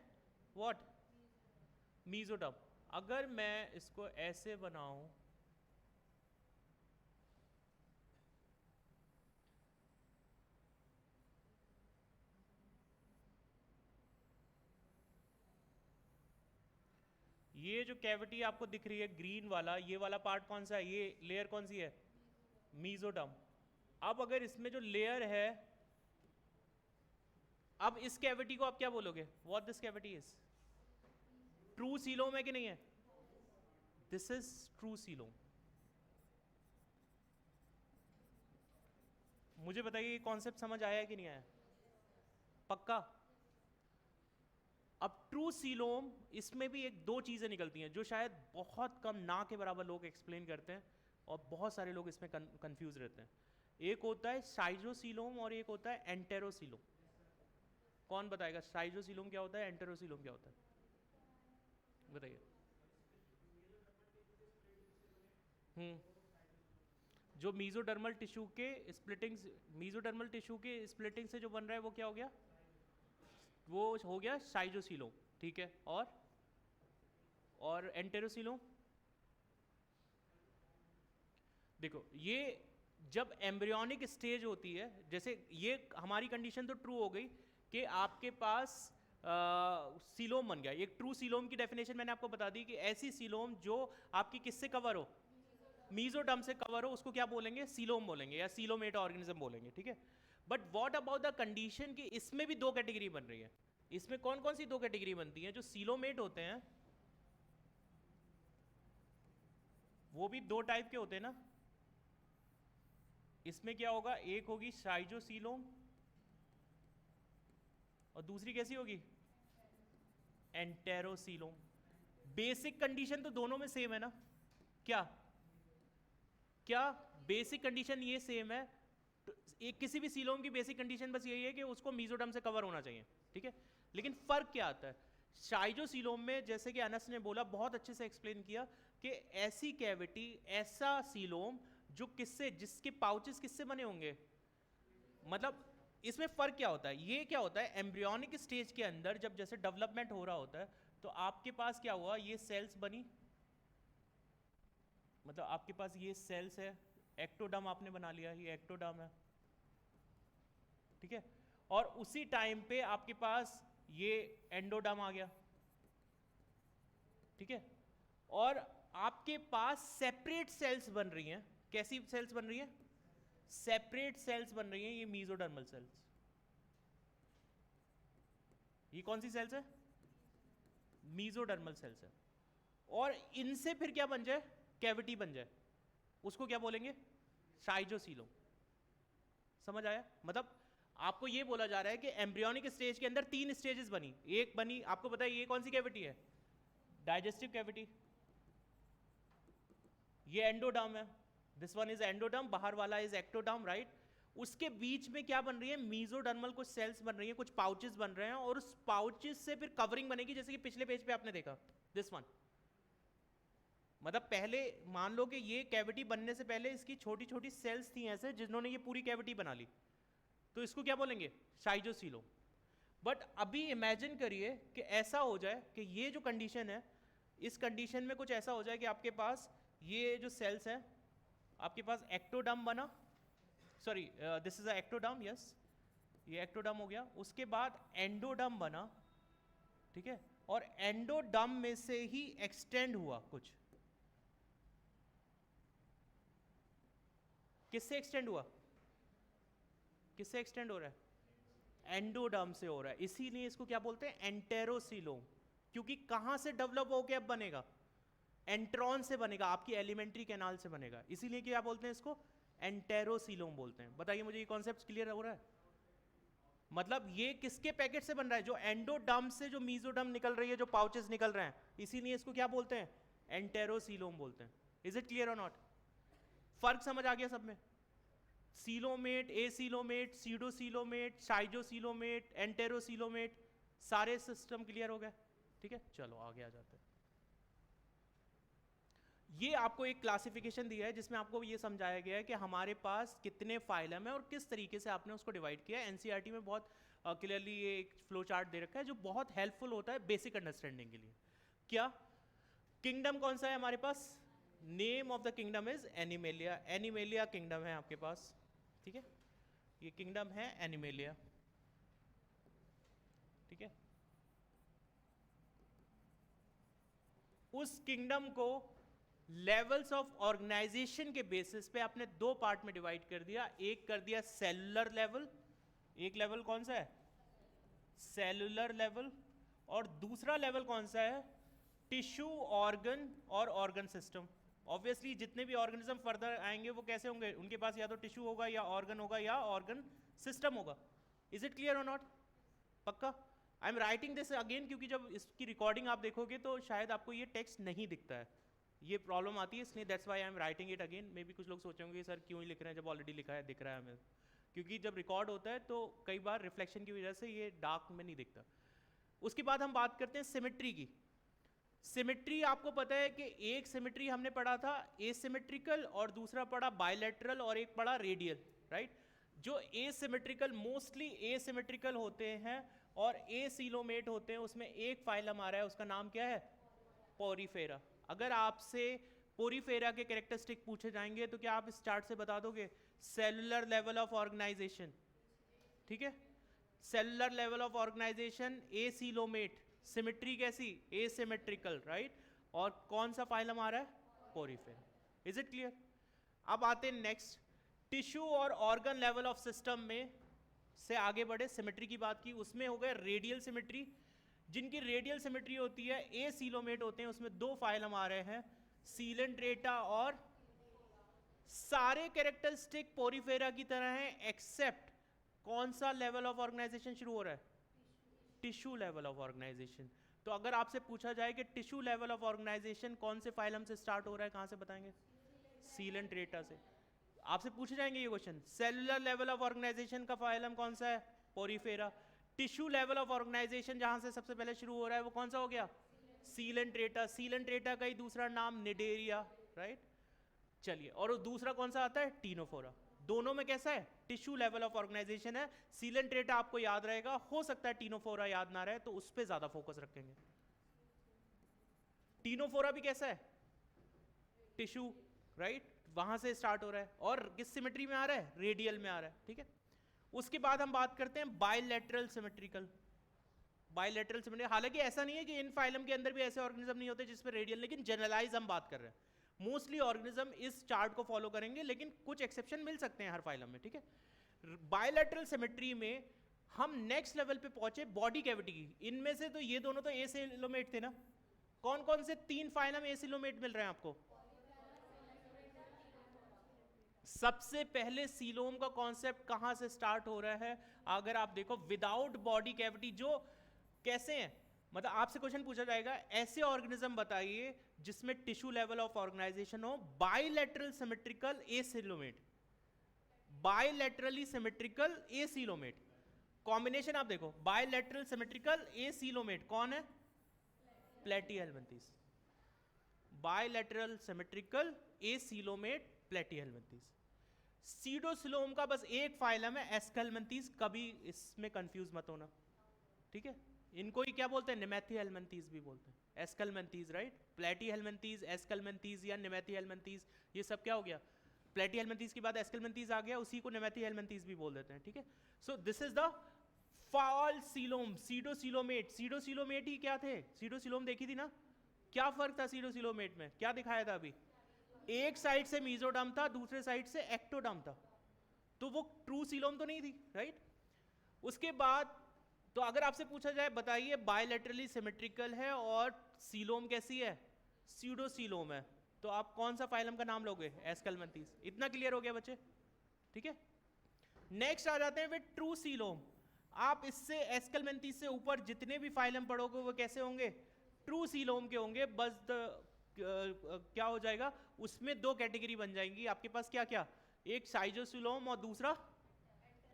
व्हाट? मीजोडर्म। अगर मैं इसको ऐसे बनाऊं, ये जो कैविटी आपको दिख रही है ग्रीन वाला, ये वाला पार्ट कौन सा है? ये लेयर कौन सी है? मीजोडर्म। अब अगर इसमें जो लेयर है, अब इस कैविटी को आप क्या बोलोगे? What this cavity is? True coelom है कि नहीं है? This is true coelom. मुझे बताइए ये कॉन्सेप्ट समझ आया है कि नहीं आया? पक्का? अब ट्रू सीलोम, इसमें भी एक दो चीजें निकलती हैं जो शायद बहुत कम, ना के बराबर लोग एक्सप्लेन करते हैं और बहुत सारे लोग इसमें कंफ्यूज रहते हैं। एक होता है साइजोसीलोम और एक होता है एंटेरोसीलोम। कौन बताएगा साइजोसीलोम क्या होता है, एंटेरोसीलोम क्या होता है? बताइए। जो मीजोडर्मल टिश्यू के स्प्लिटिंग, मीजोडर्मल टिश्यू के स्प्लिटिंग से जो बन रहा है वो क्या हो गया? वो हो गया साइजोसीलोम। ठीक है। और एंटेरोसीलोम, देखो ये जब एम्ब्रियोनिक स्टेज होती है, जैसे ये हमारी कंडीशन तो ट्रू हो गई कि आपके पास सीलोम बन गया। एक ट्रू सीलोम की डेफिनेशन मैंने आपको बता दी कि ऐसी सीलोम जो आपकी किससे कवर हो? मीजोडर्म से कवर हो, उसको क्या बोलेंगे? सीलोम बोलेंगे या सीलोमेट ऑर्गेनिज्म बोलेंगे। ठीक है। But what about the condition कि इसमें भी दो कैटेगरी बन रही है। इसमें कौन कौन सी दो कैटेगरी बनती हैं? जो सीलोमेट होते हैं वो भी दो टाइप के होते हैं ना। इसमें क्या होगा? एक होगी साइजोसीलोम और दूसरी कैसी होगी? एंटेरोसीलोम। बेसिक कंडीशन तो दोनों में सेम है ना? क्या क्या बेसिक कंडीशन ये सेम है। तो एक किसी भी सीलोम की बेसिक कंडीशन बस यही है कि उसको मीजोडर्म से कवर होना चाहिए। ठीक है। लेकिन फर्क क्या आता है? साइजोसीलोम में जैसे कि अनस ने बोला, बहुत अच्छे से एक्सप्लेन किया कि ऐसी कैविटी, ऐसा सीलोम जो किससे, जिसके पाउचेस किससे बने होंगे? मतलब इसमें फर्क क्या होता है? ये क्या होता है, एम्ब्रियोनिक स्टेज के अंदर जब जैसे डेवलपमेंट हो रहा होता है तो आपके पास क्या हुआ? ये सेल्स बनी, मतलब आपके पास ये सेल्स है, एक्टोडर्म आपने बना लिया, ये एक्टोडर्म है। ठीक है। और उसी टाइम पे आपके पास ये एंडोडर्म आ गया। ठीक है। और आपके पास सेपरेट सेल्स बन रही हैं। कैसी सेल्स बन रही हैं? सेपरेट सेल्स बन रही हैं, ये मीजोडर्मल सेल्स। ये कौन सी सेल्स है? मीजोडर्मल सेल्स है। और इनसे फिर क्या बन जाए? कैविटी बन जाए, उसको क्या बोलेंगे? साइजोसीलोम। समझ आया? मतलब आपको ये बोला जा रहा है कि एम्ब्रियोनिक स्टेज के अंदर 3 स्टेजेस बनी, एक बनी, आपको पता है ये कौन सी कैविटी है, डाइजेस्टिव कैविटी, ये एंडोडर्म है, दिस वन इज एंडोडर्म, बाहर वाला इज एक्टोडर्म, राइट। उसके बीच में क्या बन रही है, मीजोडर्मल कुछ सेल्स बन रही है, कुछ पाउचेस बन रहे हैं, और उस पाउचेस से फिर कवरिंग बनेगी, जैसे कि पिछले पेज पे आपने देखा, दिस वन। मतलब पहले मान लो कि ये कैविटी बनने से पहले इसकी छोटी छोटी सेल्स थी ऐसे, जिन्होंने ये पूरी कैविटी बना ली, तो इसको क्या बोलेंगे, साइजोसीलोम। बट अभी इमेजिन करिए कि ऐसा हो जाए कि ये जो कंडीशन है, इस कंडीशन में कुछ ऐसा हो जाए कि आपके पास ये जो सेल्स है, आपके पास एक्टोडर्म बना, sorry this is a ectoderm, yes, ये एक्टोडर्म हो गया, उसके बाद एंडोडर्म बना, ठीक है, और एंडोडर्म में से ही एक्सटेंड हुआ कुछ, किससे एक्सटेंड हुआ, किससे एक्सटेंड हो रहा है, एंडोडर्म से हो रहा है, इसीलिए इसको क्या बोलते हैं, एंटेरोसीलोम, क्योंकि कहां से डेवलप होके अब बनेगा, एंट्रॉन से बनेगा, आपकी एलिमेंट्री कैनाल से बनेगा, इसीलिए क्या बोलते हैं इसको, एंटेरोसीलोम बोलते हैं। बताइए मुझे ये कॉन्सेप्ट क्लियर हो रहा है, मतलब ये किसके पैकेट से बन रहा है, जो एंडोडर्म से जो मीजोडर्म निकल रही है, जो पाउचेस निकल रहे हैं, इसीलिए इसको क्या बोलते हैं, एंटेरोसीलोम बोलते हैं। इज इट क्लियर और नॉट, फर्क समझ आ गया सब में, सीलोमेट, एसीलोमेट, सीडोसीलोमेट, साइजोसीलोमेट, एंटेरोसीलोमेट, सारे सिस्टम क्लियर हो गए, ठीक है। चलो आगे आ जाते हैं। ये आपको एक क्लासिफिकेशन दिया है जिसमें आपको ये समझाया गया है कि हमारे पास कितने फाइलम है और किस तरीके से आपने उसको डिवाइड किया है। एनसीईआरटी में बहुत क्लियरली ये एक फ्लो चार्ट दे रखा है जो बहुत हेल्पफुल होता है बेसिक अंडरस्टैंडिंग के लिए। क्या किंगडम कौन सा है हमारे पास, name of the kingdom is Animalia, Animalia kingdom है आपके पास, ठीक है, ये किंगडम है एनिमेलिया, ठीक है। उस किंगडम को लेवल्स ऑफ ऑर्गेनाइजेशन के बेसिस पे आपने दो पार्ट में डिवाइड कर दिया, एक कर दिया सेलुलर लेवल, एक लेवल कौन सा है, सेलुलर लेवल, और दूसरा लेवल कौन सा है, टिश्यू, ऑर्गन और ऑर्गन सिस्टम। ऑब्वियसली जितने भी ऑर्गेनिज्म फर्दर आएंगे वो कैसे होंगे, उनके पास या तो टिश्यू होगा या ऑर्गन होगा या ऑर्गन सिस्टम होगा। इज इट क्लियर और नॉट, पक्का। I am writing this again क्योंकि जब इसकी रिकॉर्डिंग आप देखोगे तो शायद आपको ये टेक्स्ट नहीं दिखता है, ये प्रॉब्लम आती है, इसलिए that's why I am writing it again. May be कुछ लोग सोचेंगे सर क्यों ही लिख रहे हैं जब ऑलरेडी लिखा है, दिख रहा है हमें, क्योंकि जब रिकॉर्ड होता है तो कई बार रिफ्लेक्शन की वजह से ये डार्क में नहीं दिखता। उसके बाद हम बात करते हैं सिमेट्री की। सिमेट्री आपको पता है कि एक सिमेट्री हमने पढ़ा था एसिमेट्रिकल और दूसरा पढ़ा बायलैटरल और एक पढ़ा रेडियल, राइट। जो एसिमेट्रिकल मोस्टली एसिमेट्रिकल होते हैं और एसीलोमेट होते हैं, उसमें एक फाइलम आ रहा है, उसका नाम क्या है, पोरीफेरा। अगर आपसे पोरीफेरा के कैरेक्टरिस्टिक पूछे जाएंगे तो क्या आप इस चार्ट से बता दोगे, सेलुलर लेवल ऑफ ऑर्गेनाइजेशन, ठीक है, cellular level of organization acoelomate, symmetry कैसी, एसिमेट्रिकल, राइट, और कौन सा फाइलम आ रहा है, पोरीफेरा। Is it clear. अब आते हैं नेक्स्ट, टिश्यू और ऑर्गन लेवल ऑफ सिस्टम में से आगे बढ़े, सिमेट्री की बात की, उसमें हो गए रेडियल सिमेट्री। जिनकी रेडियल सिमेट्री होती है एसीलोमेट होते हैं, उसमें दो फाइलम आ रहे हैं, सीलेंट्रेटा और, सारे कैरेक्टरिस्टिक पोरीफेरा की तरह हैं एक्सेप्ट कौन सा लेवल ऑफ ऑर्गेनाइजेशन शुरू हो रहा है, टिश्यू लेवल ऑफ ऑर्गेनाइजेशन। तो अगर आपसे पूछा जाए कि टिश्यू लेवल ऑफ ऑर्गेनाइजेशन कौन से फाइलम से स्टार्ट हो रहा है, कहां से बताएंगे, सीलेंट्रेटा से। आपसे पूछे जाएंगे ये question, cellular level of organisation का फाइलम कौन सा है, porifera. Tissue level of organisation जहां से सबसे पहले शुरू हो रहा है वो कौन सा हो गया, सीलेंट्रेटा। सीलेंट्रेटा का ही दूसरा नाम निडेरिया, राइट। चलिए, और दूसरा कौन सा आता है, टीनोफोरा। दोनों में कैसा है, टिश्यू लेवल ऑफ ऑर्गेनाइजेशन है। सीलेंट्रेटा आपको याद रहेगा, हो सकता है टीनोफोरा याद ना रहे, तो उस पर ज्यादा फोकस रखेंगे। टीनोफोरा भी कैसा है, टिश्यू, राइट, वहां से स्टार्ट हो रहा है और किस सिमेट्री में आ रहा है, रेडियल में आ रहा है, ठीक है। उसके बाद हम बात करते हैं बायलैटरल सिमेट्रिकल। बायलैटरल सिमेट्री, हालांकि ऐसा नहीं है कि इन फाइलम के अंदर भी ऐसे ऑर्गेनिज्म नहीं होते जिसमें रेडियल, लेकिन जनरलाइज हम बात कर रहे हैं। मोस्टली ऑर्गेनिज्म इस चार्ट को फॉलो करेंगे, लेकिन कुछ एक्सेप्शन मिल सकते हैं हर फाइलम में, ठीक है। बायलैटरल सिमेट्री में हम नेक्स्ट लेवल पे पहुंचे बॉडी कैविटी की। इनमें से तो ये दोनों तो एसिलोमेट थे ना, कौन कौन से तीन फाइलम एसिलोमेट मिल रहे हैं आपको, सबसे पहले सीलोम का कॉन्सेप्ट कहां से स्टार्ट हो रहा है? अगर आप देखो विदाउट बॉडी कैविटी, जो कैसे हैं, मतलब आपसे क्वेश्चन पूछा जाएगा ऐसे ऑर्गेनिज्म बताइए जिसमें टिश्यू लेवल ऑफ ऑर्गेनाइजेशन हो, bilateral symmetrical acoelomate, bilaterally symmetrical acoelomate combination. आप देखो बाइलेटरल सिमेट्रिकल एसिलोमेट कौन है? Platyhelminthes. Bilateral symmetrical acoelomate Platyhelminthes. Pseudocoelom का बस एक फाइलम है एस्केल्मिन्थीस, कभी इसमें कंफ्यूज मत होना, ठीक है? इनको ही क्या बोलते हैं? निमेथीहेल्मिन्थीस भी बोलते हैं, एस्केल्मिन्थीस, राइट? प्लेटीहेल्मिन्थीस, एस्केल्मिन्थीस या निमेथीहेल्मिन्थीस, ये सब क्या हो गया? प्लेटीहेल्मिन्थीस के बाद एस्केल्मिन्थीस आ गया, उसी को निमेथीहेल्मिन्थीस भी बोल देते हैं, ठीक है? So this is the false coelom, pseudocoelomate. Pseudocoelomate ही क्या थे? सीडोसिलोम देखी थी ना, क्या फर्क था सीडोसिलोमेट में? क्या दिखाया था अभी? एक साइड से मीजोडर्म था, दूसरे साइड से एक्टोडर्म था, तो वो ट्रू सीलोम तो नहीं थी, राइट? उसके बाद तो अगर आपसे पूछा जाए बताइए बायलैटरली सिमेट्रिकल है और सीलोम कैसी है? सीडोसीलोम है, तो आप कौन सा फाइलम का नाम लोगे? एस्केल्मिन्थीस। इतना क्लियर हो गया बच्चे, ठीक है? नेक्स्ट आ जाते हैं विद ट्रू सीलोम। आप इससे एस्केल्मिन्थीस से ऊपर जितने भी फाइलम पढ़ोगे वो कैसे होंगे? ट्रू सीलोम के होंगे। बस क्या हो जाएगा उसमें? दो कैटेगरी बन जाएंगी आपके पास, क्या क्या? एक साइजोसीलोम और दूसरा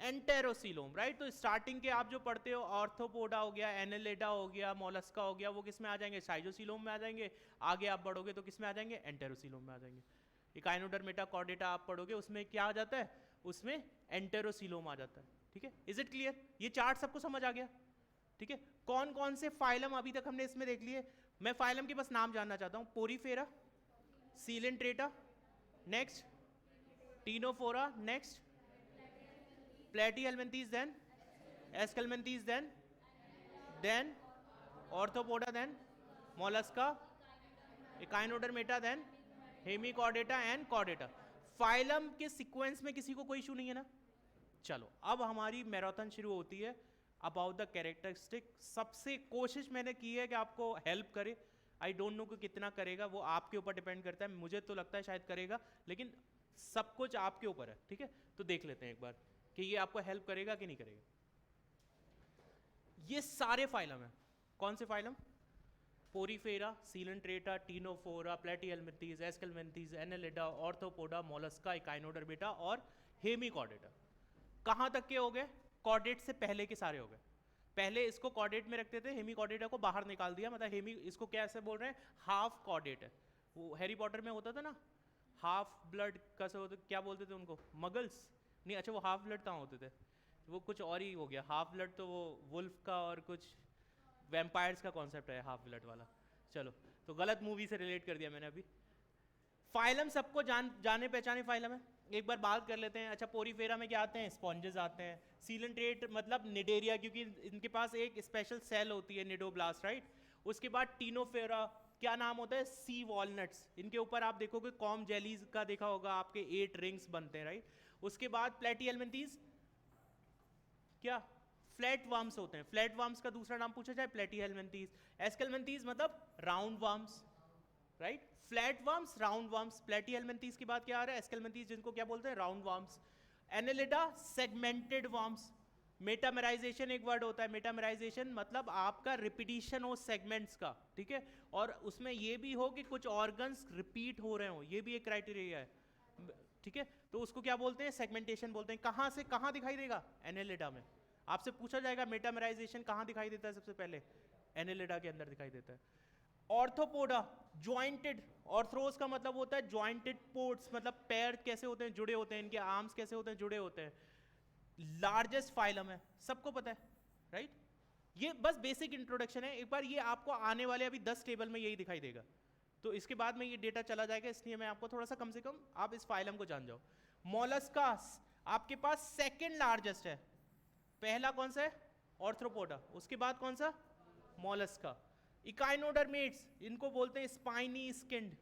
एंटेरोसीलोम, राइट? तो स्टार्टिंग के आप जो पढ़ते हो ऑर्थोपोडा हो गया, एनेलिडा हो गया, मोलस्का हो गया, वो किस में आ जाएंगे? साइजोसीलोम में आ जाएंगे। आगे आप बढ़ोगे तो किस में आ जाएंगे? एंटेरोसीलोम में आ जाएंगे। इकाइनोडर्मेटा कॉर्डेटा आप पढ़ोगे उसमें क्या आ जाता है? उसमें एंटेरोसीलोम आ जाता है, ठीक है? Is it clear? ये चार्ट सबको समझ आ गया, ठीक है? कौन कौन से फाइलम अभी तक हमने इसमें देख लिए? मैं फाइलम के बस नाम जानना चाहता हूँ। Porifera, Coelenterata, next Ctenophora, next Platyhelminthes, then Aschelminthes, then Arthropoda, then Mollusca, Echinodermata, then Hemichordata and Chordata. Phylum के सीक्वेंस में किसी को कोई इशू नहीं है ना? चलो अब हमारी मैराथन शुरू होती है अबाउट द कैरेक्टरिस्टिक। सबसे कोशिश मैंने की है कि आपको हेल्प करे। आई डोंट नो कि कितना करेगा, वो आपके ऊपर डिपेंड करता है। मुझे तो लगता है शायद करेगा, लेकिन सब कुछ आपके ऊपर है, ठीक है? तो देख लेते हैं एक बार कि ये आपको हेल्प करेगा कि नहीं करेगा। ये सारे फाइलम हैं। कौन से phylum? Porifera, Coelenterata, Ctenophora, Platyhelminthes, Aschelminthes, Annelida, Arthropoda, Mollusca, Echinodermata और हेमिकॉर्डेटा। कहाँ तक के हो गए? कॉर्डेट से पहले के सारे हो गए। पहले इसको कॉर्डेट में रखते थे, हेमिकॉर्डेटा को बाहर निकाल दिया, मतलब हेमी इसको कैसे बोल रहे हैं? हाफ कॉर्डेट है। वो हैरी पॉटर में होता था ना, हाफ ब्लड कैसे होते, क्या बोलते थे उनको? मगल्स नहीं, अच्छा वो हाफ ब्लड कहाँ होते थे? वो कुछ और ही हो गया। हाफ ब्लड तो वो वुल्फ का और कुछ वैम्पायर्स का कॉन्सेप्ट है हाफ ब्लड वाला। चलो, तो गलत मूवी से रिलेट कर दिया मैंने अभी। फाइलम सबको जाने पहचाने फाइलम है। एक बार बात कर लेते हैं। अच्छा, पोरीफेरा में क्या आते हैं? स्पॉन्जेस आते हैं। सीलेंट्रेट मतलब निडेरिया, क्योंकि इनके पास एक स्पेशल सेल होती है निडोब्लास्ट, राइट? उसके बाद टीनोफेरा, क्या नाम होता है? सी वॉलनट्स। इनके ऊपर आप देखोगे कॉम जेलीज का देखा होगा, आपके 8 रिंग्स बनते हैं, राइट? उसके बाद प्लेटीहेल्मिन्थीस क्या? फ्लैट वर्म्स होते हैं। फ्लैट वर्म्स का दूसरा नाम पूछा जाए प्लेटीहेल्मिन्थीस। एस्केल्मिन्थीस मतलब round worms, right? Flat worms, round worms. Platyhelminthes के बाद क्या आ रहा है? एस्केल्मिन्थीस, जिनको क्या बोलते हैं? Round worms. Annelida segmented worms. Metamerization एक वर्ड होता है। मेटामेराइजेशन मतलब आपका रिपीटिशन हो सेगमेंट्स का, ठीक है? और उसमें ये भी हो कि कुछ ऑर्गन्स रिपीट हो रहे हो, ये भी एक क्राइटेरिया है, ठीक है? तो उसको क्या बोलते हैं? सेगमेंटेशन बोलते हैं। कहाँ से कहाँ दिखाई देगा? एनेलिडा में। आपसे पूछा जाएगा मेटामेराइजेशन कहाँ दिखाई देता है? सबसे पहले एनेलिडा के अंदर दिखाई देता है। ऑर्थोपोडा जॉइंटेड, ऑर्थ्रोस का मतलब होता है जॉइंटेड पोर्ट्स, मतलब पैर कैसे होते हैं? जुड़े होते हैं। इनके आर्म्स कैसे होते हैं? जुड़े होते हैं। लार्जेस्ट फाइलम है, सबको पता है, राइट? ये बस बेसिक इंट्रोडक्शन है। एक बार ये आपको आने वाले अभी 10 टेबल में यही दिखाई देगा, तो इसके बाद में ये डेटा चला जाएगा, इसलिए मैं आपको थोड़ा सा कम से कम आप इस फाइलम को जान जाओ। मोलस्कास आपके पास सेकंड लार्जेस्ट है। पहला कौन सा है? ऑर्थ्रोपोडा। उसके बाद कौन सा? मोलस्का। इकाइनोडर्मेट्स, इनको बोलते हैं स्पाइनी स्किन्ड,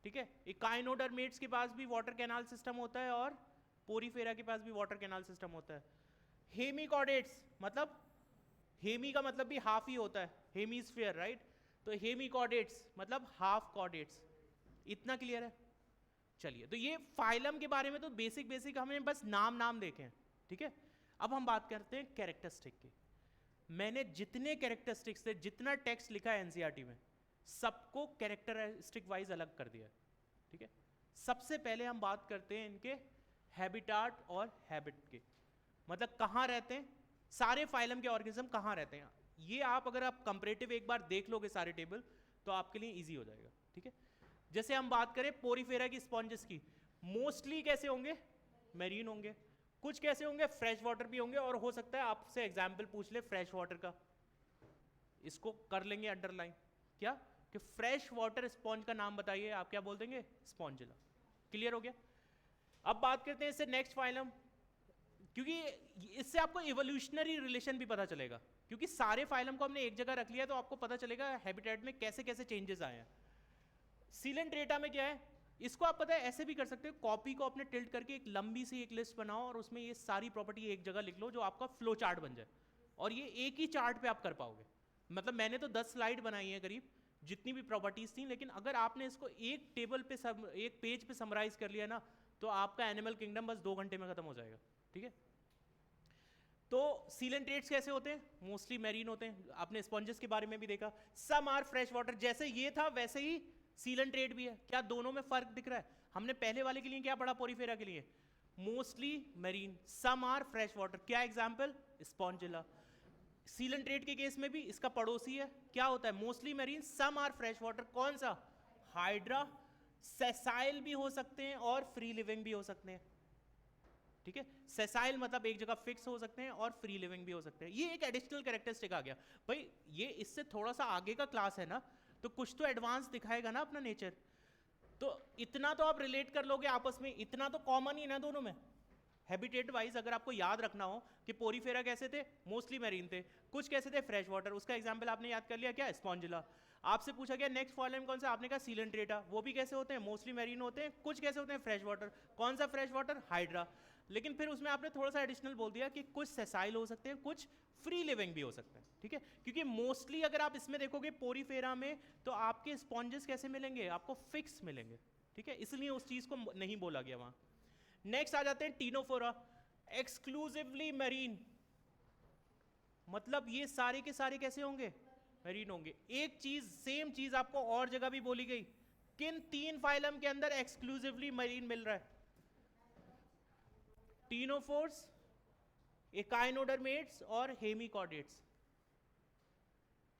ठीक है? इकाइनोडर्मेट्स के पास भी वाटर कैनाल सिस्टम होता है और पोरीफेरा के पास भी वाटर कैनाल सिस्टम होता है। हेमिकॉर्डेट्स मतलब हेमी का मतलब भी हाफ ही होता है, हेमीस्फीयर, राइट? तो हेमिकॉर्डेट्स मतलब हाफ कॉर्डेट्स। इतना क्लियर है? चलिए, तो ये फाइलम के बारे में तो बेसिक हमने बस नाम देखे हैं, ठीक है। अब हम बात करते हैं कैरेक्टरिस्टिक की। मैंने जितने कैरेक्टरिस्टिक्स थे, जितना टेक्स्ट लिखा है एनसीईआरटी में, सबको कैरेक्टरिस्टिक वाइज अलग कर दिया है, ठीक है। सबसे पहले हम बात करते हैं इनके हैबिटाट और हैबिट के, मतलब कहाँ रहते हैं सारे फाइलम के ऑर्गेनिज्म, कहाँ रहते हैं। ये अगर आप कंपैरेटिव एक बार देख लोगे सारे टेबल, तो आपके लिए इजी हो जाएगा, ठीक है। जैसे हम बात करें पोरीफेरा की स्पॉन्जेस की, मोस्टली कैसे होंगे, मैरीन होंगे, कुछ कैसे होंगे, फ्रेश वाटर भी होंगे, और हो सकता है आपसे एग्जाम्पल पूछ ले फ्रेश वाटर का, इसको कर लेंगे अंडरलाइन, क्या कि फ्रेश वाटर स्पॉन्ज का नाम बताइए, आप क्या बोल देंगे, स्पॉन्जिला। क्लियर हो गया। अब बात करते हैं इससे नेक्स्ट फाइलम, क्योंकि इससे आपको इवोल्यूशनरी रिलेशन भी पता चलेगा, क्योंकि सारे फाइलम को हमने एक जगह रख लिया, तो आपको पता चलेगा हैबिटेट में कैसे कैसे चेंजेस आए हैं। सीलेंट्रेटा में क्या है, इसको आप पता है ऐसे भी कर सकते हो, कॉपी को अपने टिल्ट करके एक लंबी सी एक लिस्ट बनाओ और उसमें ये सारी प्रॉपर्टी एक जगह लिख लो, जो आपका फ्लो चार्ट बन जाए, और ये एक ही चार्ट पे आप कर पाओगे। मतलब मैंने तो 10 स्लाइड बनाई है करीब, जितनी भी प्रॉपर्टीज थी, लेकिन अगर आपने इसको एक टेबल पे एक पेज पे समराइज कर लिया ना, तो आपका एनिमल किंगडम बस 2 घंटे में खत्म हो जाएगा, ठीक है। तो सीलेंट्रेट्स कैसे होते हैं, मोस्टली मैरीन होते हैं, आपने स्पॉन्जेस के बारे में भी देखा। सम आर फ्रेश वाटर, जैसे ये था वैसे ही सीलेंट्रेट भी है। क्या दोनों में फर्क दिख रहा है, हमने पहले वाले के लिए क्या पढ़ा, पोरीफेरा के लिए mostly marine, some are fresh water, क्या एग्जाम्पल, स्पॉन्जिला। सीलेंट्रेट के केस में भी इसका पड़ोसी है, क्या होता है, mostly marine, some are fresh water, कौन सा, हाइड्रा। सेसाइल भी हो सकते हैं और फ्री लिविंग भी हो सकते हैं, ठीक है। सेसाइल मतलब एक जगह फिक्स हो सकते हैं, और फ्री लिविंग भी हो सकते हैं। ये एक एडिशनल कैरेक्टरिस्टिक आ गया भाई, ये इससे थोड़ा सा आगे का क्लास है ना, तो कुछ तो एडवांस दिखाएगा ना अपना नेचर, तो इतना तो आप रिलेट कर लोगे आपस में, इतना तो कॉमन ही ना दोनों में। हैबिटेट वाइज अगर आपको याद रखना हो कि पोरीफेरा कैसे थे, मोस्टली मैरीन थे, कुछ कैसे थे, फ्रेश वाटर, उसका एग्जांपल आपने याद कर लिया, क्या, स्पॉन्जिला। आपसे पूछा गया नेक्स्ट फाइलम कौन सा, आपने कहा सीलेंट्रेटा, वो भी कैसे होते हैं, मोस्टली मैरीन होते हैं, कुछ कैसे होते हैं, फ्रेश वाटर, कौन सा फ्रेश वाटर, हाइड्रा। लेकिन फिर उसमें आपने थोड़ा सा एडिशनल बोल दिया कि कुछ सेसाइल हो सकते हैं, कुछ फ्री लिविंग भी हो सकते हैं, ठीक है। क्योंकि मोस्टली अगर आप इसमें देखोगे पोरीफेरा में, तो आपके स्पॉन्जेस कैसे मिलेंगे, आपको फिक्स मिलेंगे, ठीक है, इसलिए उस चीज को नहीं बोला गया वहां। नेक्स्ट आ जाते हैं टीनोफोरा, एक्सक्लूसिवली मैरीन, मतलब ये सारे के सारे कैसे होंगे, मैरीन होंगे। एक चीज, सेम चीज आपको और जगह भी बोली गई, किन 3 फाइलम के अंदर एक्सक्लूसिवली मैरीन मिल रहा है, टीनोफोर्स, एकाइनोडर्मेट्स और हेमिकॉर्डेट्स।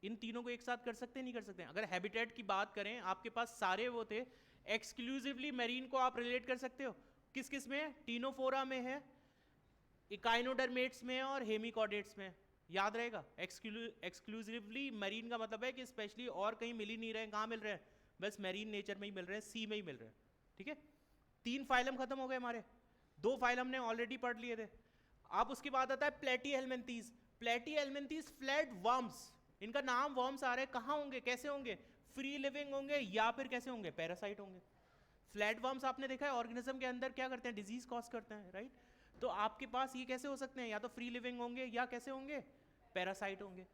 इन तीनों को एक साथ कर सकते हैं, नहीं कर सकते हैं। अगर हैबिटेट की बात करें, आपके पास सारे वो थे, एक्सक्लूसिवली मैरीन को आप रिलेट कर सकते हो किस किस में, टीनोफोरा में है, एकाइनोडर्मेट्स में और हेमिकॉर्डेट्स में। याद रहेगा, एक्सक्लूसिवली मैरीन का मतलब है कि स्पेशली और कहीं मिल ही नहीं रहे, कहाँ मिल रहे हैं, बस मैरीन नेचर में ही मिल रहे हैं, सी में ही मिल रहे हैं, ठीक है। 3 फाइलम खत्म हो गए हमारे, 2 फाइलम हमने ऑलरेडी पढ़ लिए थे। अब उसके बाद आता है प्लेटीहेल्मिन्थीज। प्लेटीहेल्मिन्थीज फ्लैट वर्म्स, इनका नाम वर्म्स आ रहे हैं, कहाँ होंगे, कैसे होंगे, फ्री लिविंग होंगे या फिर कैसे होंगे, पैरासाइट होंगे। फ्लैट वर्म्स आपने देखा है ऑर्गेनिज्म के अंदर क्या करते हैं, डिजीज कॉज करते हैं, राइट। तो आपके पास ये कैसे हो सकते हैं, या तो फ्री लिविंग होंगे या कैसे होंगे, पैरासाइट होंगे।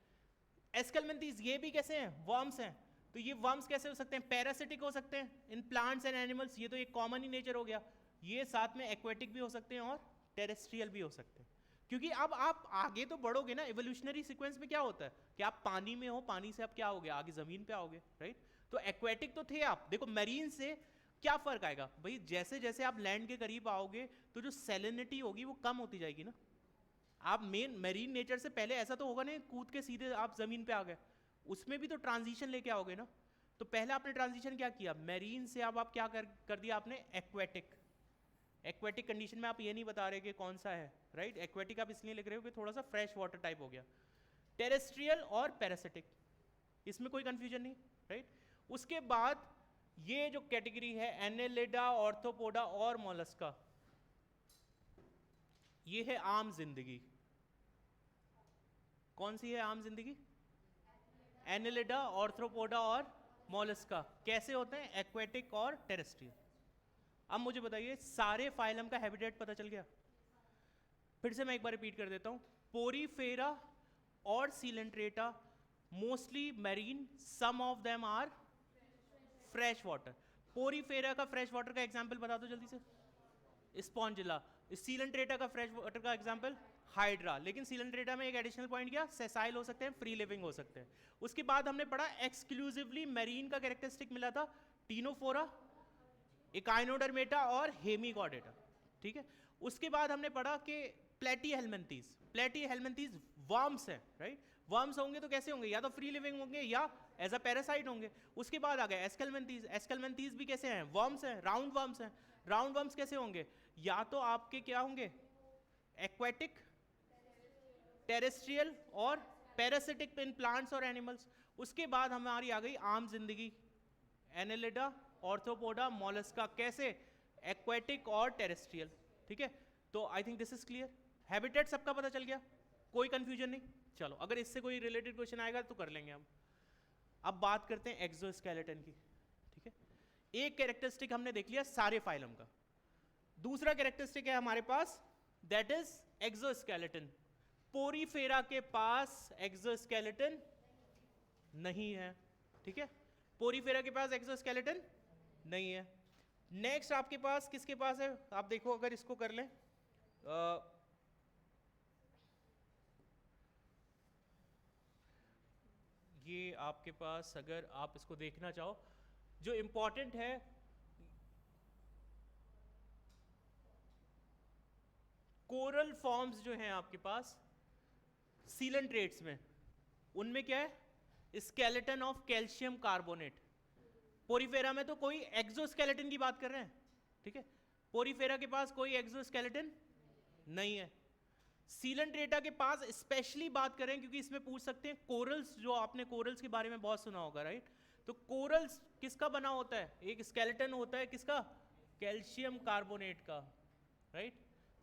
एस्केल्मिन्थीज ये भी कैसे हैं, वर्म्स हैं, तो ये वर्म्स कैसे हो सकते हैं, पैरासिटिक हो सकते हैं इन प्लांट्स एंड एनिमल्स, ये तो एक कॉमन ही नेचर हो गया। ये साथ में एक्वेटिक भी हो सकते हैं और टेरेस्ट्रियल भी हो सकते हैं। क्योंकि अब आप आगे तो बढ़ोगे ना, इवोल्यूशनरी सीक्वेंस में क्या होता है कि आप पानी में हो, पानी से आप क्या होगे, आगे जमीन पे आओगे, राइट। तो एक्वेटिक तो थे आप, देखो मैरीन से क्या फर्क आएगा भाई, जैसे जैसे आप लैंड के करीब आओगे तो जो सैलिनिटी होगी वो कम होती जाएगी ना। आप मेन मैरीन नेचर से पहले ऐसा तो होगा नहीं कूद के सीधे आप जमीन पे आ गए, उसमें भी तो ट्रांजिशन लेके आओगे ना। तो पहले आपने ट्रांजिशन क्या किया, मैरीन से अब आप क्या कर दिया आपने, एक्वेटिक। एक्वेटिक कंडीशन में आप ये नहीं बता रहे कि कौन सा है, राइट। एक्वेटिक आप इसलिए लिख रहे हो कि थोड़ा सा फ्रेश वाटर टाइप हो गया। टेरेस्ट्रियल और पैरासिटिक, इसमें कोई कंफ्यूजन नहीं, राइट। उसके बाद ये जो कैटेगरी है एनेलिडा, ऑर्थोपोडा और मोलस्का, ये है आम जिंदगी। कौन सी है आम जिंदगी, एनेलिडा, ऑर्थोपोडा और मोलस्का। कैसे होते हैं, एक्वेटिक और टेरेस्ट्रियल। अब मुझे बताइए सारे फाइलम का हैबिटेट पता चल गया। फिर से मैं एक बार रिपीट कर देता हूं, पोरीफेरा और coelenterata mostly marine, some of them are fresh water. Porifera का फ्रेश वाटर का एग्जाम्पल बता दो जल्दी से। स्पॉन्जिला। सीलेंट्रेटा का फ्रेश वाटर का एग्जाम्पल हाइड्रा। लेकिन सीलेंट्रेटा में एक एडिशनल पॉइंट क्या, सेसाइल हो सकते हैं, फ्री लिविंग हो सकते हैं। उसके बाद हमने पढ़ा एक्सक्लूसिवली मैरीन का कैरेक्टरिस्टिक मिला था टिनोफोरा, इकाइनोडर्मेटा और हेमीगॉडेटा, ठीक है। उसके बाद हमने पढ़ा कि प्लेटीहेल्मिन्थीज वर्म्स हैं, राइट। वर्म्स होंगे तो कैसे होंगे, या तो फ्री लिविंग होंगे या एज अ पैरासाइट होंगे। उसके बाद आ गए एस्केलमेंथीज। एस्केलमेंथीज भी कैसे हैं, वर्म्स हैं, राउंड वर्म्स हैं। राउंड वर्म्स कैसे होंगे, या तो आपके क्या होंगे, एक्वेटिक, टेरेस्ट्रियल और पैरासिटिक इन प्लांट्स और एनिमल्स। उसके बाद हमारी आ गई आम जिंदगी, एनेलिडा, ऑर्थोपोडा, मोलस्का, कैसे, एक्वेटिक और टेरेस्ट्रियल, ठीक है। तो I think this is clear. Habitat सबका पता चल गया, कोई कंफ्यूजन नहीं। चलो अगर इससे कोई रिलेटेड क्वेश्चन आएगा तो कर लेंगे हम। अब बात करते हैं एक्सोस्केलेटन की, ठीक है। एक कैरेक्टरिस्टिक हमने देख लिया सारे फाइलम का। दूसरा कैरेक्टरिस्टिक है हमारे पास, दैट इज एक्सोस्केलेटन। पोरीफेरा के पास एक्सोस्केलेटन नहीं है, ठीक है। पोरीफेरा के पास एक्सोस्केलेटन नहीं है। नेक्स्ट आपके पास किसके पास है, आप देखो अगर इसको कर लें, ये आपके पास अगर आप इसको देखना चाहो, जो इंपॉर्टेंट है कोरल फॉर्म्स जो हैं आपके पास सीलेंट्रेट्स में, उनमें क्या है, skeleton of calcium carbonate. Porifera में तो कोई एक्सोस्केलेटन की बात कर रहे हैं, ठीक है। पोरीफेरा के पास कोई एक्सोस्केलेटन नहीं है। सीलेंट्रेटा के पास स्पेशली बात करें क्योंकि इसमें पूछ सकते हैं कोरल्स, जो आपने कोरल्स के बारे में बहुत सुना होगा, राइट। तो कोरल्स किसका बना होता है, एक स्केलेटन होता है किसका, कैल्शियम कार्बोनेट का, राइट।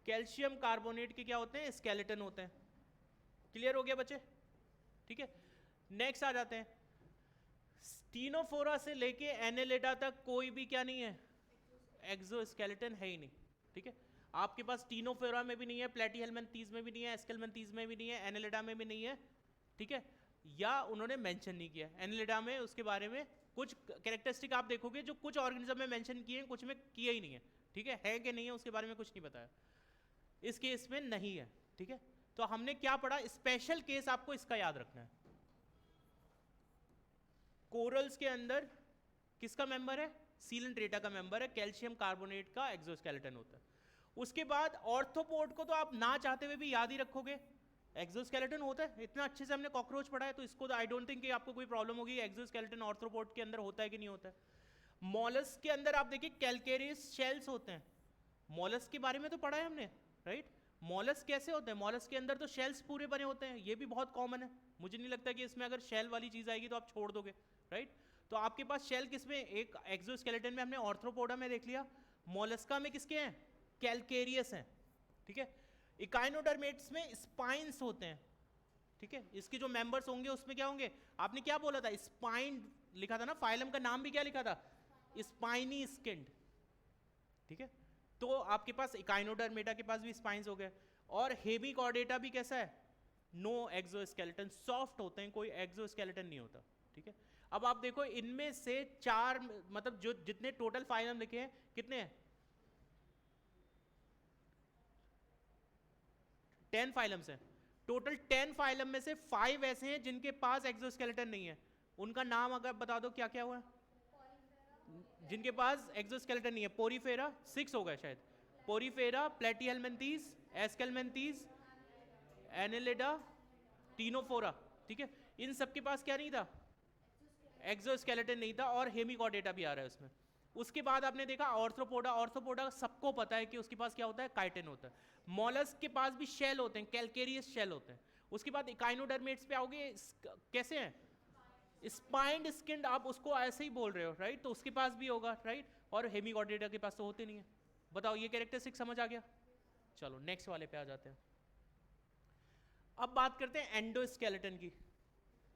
कैल्शियम कार्बोनेट के क्या होते हैं, स्केलेटन होते हैं। क्लियर हो गया बच्चे, ठीक है। नेक्स्ट आ जाते हैं, स्टीनोफोरा से लेके एनेलिडा तक कोई भी क्या नहीं है, एक्सोस्केलेटन है ही नहीं, ठीक है। आपके पास टीनोफोरा में भी नहीं है, प्लेटीहेल्मिन्थीज में भी नहीं है, एस्केलमेंथीज में भी नहीं है, एनेलिडा में भी नहीं है, ठीक है। या उन्होंने मेंशन नहीं किया एनेलिडा में, उसके बारे में कुछ कैरेक्टरिस्टिक आप देखोगे जो कुछ ऑर्गेनिज्म में मेंशन किए हैं, कुछ में किया ही नहीं है, ठीक है कि नहीं है उसके बारे में कुछ नहीं बताया। इस केस में नहीं है, ठीक है। तो हमने क्या पढ़ा, स्पेशल केस आपको इसका याद रखना है। कोरल्स के अंदर किसका मेंबर है, सीलेंट्रेटा का मेंबर है, कैल्शियम कार्बोनेट का एक्सोस्केलेटन होता है। उसके बाद ऑर्थोपोड को तो आप ना चाहते हुए भी याद ही रखोगे, एक्सोस्केलेटन होता है। इतना अच्छे से हमने कॉकरोच पढ़ा है तो इसको तो आई डोंट थिंक कि आपको कोई प्रॉब्लम होगी, एक्सोस्केलेटन ऑर्थोपोड के अंदर होता है कि नहीं होता है। मॉलस्क के अंदर आप देखिए कैल्केरियस शेल्स होते हैं, मॉलस्क के बारे में तो पढ़ा है हमने, राइट। मॉलस्क कैसे होते हैं, मॉलस्क के अंदर तो शेल्स पूरे बने होते हैं, ये भी बहुत कॉमन है। मुझे नहीं लगता कि इसमें अगर शेल वाली चीज आएगी तो आप छोड़ दोगे, राइट। तो आपके पास शेल किसमें, एक एक्सोस्केलेटन में हमने ऑर्थ्रोपोडा में देख लिया, मॉलस्का में किसके हैं, कैल्केरियस हैं, ठीक है। इकाइनोडर्मेट्स में स्पाइन्स होते हैं, ठीक है। इसके जो मेंबर्स होंगे उसमें क्या होंगे, आपने क्या बोला था, स्पाइन लिखा था ना, फाइलम का नाम भी क्या लिखा था, स्पाइनी स्किन्ड, ठीक है। तो आपके पास इकाइनोडर्मेटा के पास भी स्पाइन्स हो गए। और हेमीकॉर्डेटा भी कैसा है, नो एक्सोस्केलेटन, सॉफ्ट होते हैं, कोई एक्सोस्केलेटन नहीं होता, ठीक है। अब आप देखो इनमें से 4, मतलब जो जितने टोटल फाइलम लिखे हैं कितने हैं, 10 फाइलम्स हैं टोटल। 10 फाइलम में से 5 ऐसे हैं जिनके पास एक्सोस्केलेटन नहीं है। उनका नाम अगर बता दो क्या क्या हुआ है जिनके पास एक्सोस्केलेटन नहीं है। पोरीफेरा 6 होगा शायद, Porifera, Platyhelminthes, Aschelminthes, Annelida, Ctenophora, ठीक है। इन सब के पास क्या नहीं था, एक्सोस्केलेटन नहीं था, और हेमीकॉर्डेटा भी आ रहा है उसमें। उसके बाद आपने देखा ऑर्थ्रोपोडा, ऑर्थ्रोपोडा सबको पता है कि उसके पास क्या होता है, काइटिन होता है। मॉलस्क के पास भी शेल होते हैं, कैल्केरियस शेल होते हैं। उसके बाद इकाइनोडर्मेट्स पे आओगे, कैसे हैं, स्पाइन्ड स्किन्ड, आप उसको ऐसे ही बोल रहे हो, राइट। तो उसके पास भी होगा, राइट। और हेमीकॉर्डेटा के पास तो होते नहीं है। बताओ ये कैरेक्टरिस्टिक समझ आ गया। चलो नेक्स्ट वाले पे आ जाते हैं। अब बात करते हैं एंडोस्केलेटन की।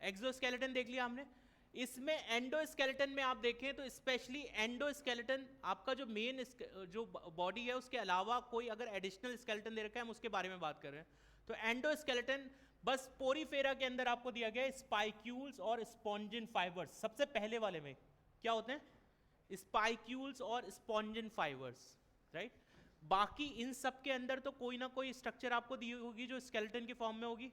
एक्सोस्केलेटन देख लिया हमने, इसमें एंडोस्केलेटन में आप देखें तो स्पेशली एंडोस्केलेटन आपका जो मेन जो बॉडी है उसके अलावा कोई अगर एडिशनल स्केलेटन दे रखा है, हम उसके बारे में बात कर रहे हैं। तो एंडोस्केलेटन बस पोरीफेरा के अंदर आपको दिया गया है स्पाइक्यूल्स और स्पॉन्जिन फाइबर्स। सबसे पहले वाले में क्या होते हैं, स्पाइक्यूल्स और स्पॉन्जिन फाइबर्स, राइट। बाकी इन सब के अंदर तो कोई ना कोई स्ट्रक्चर आपको दी होगी जो स्केलेटन के फॉर्म में होगी।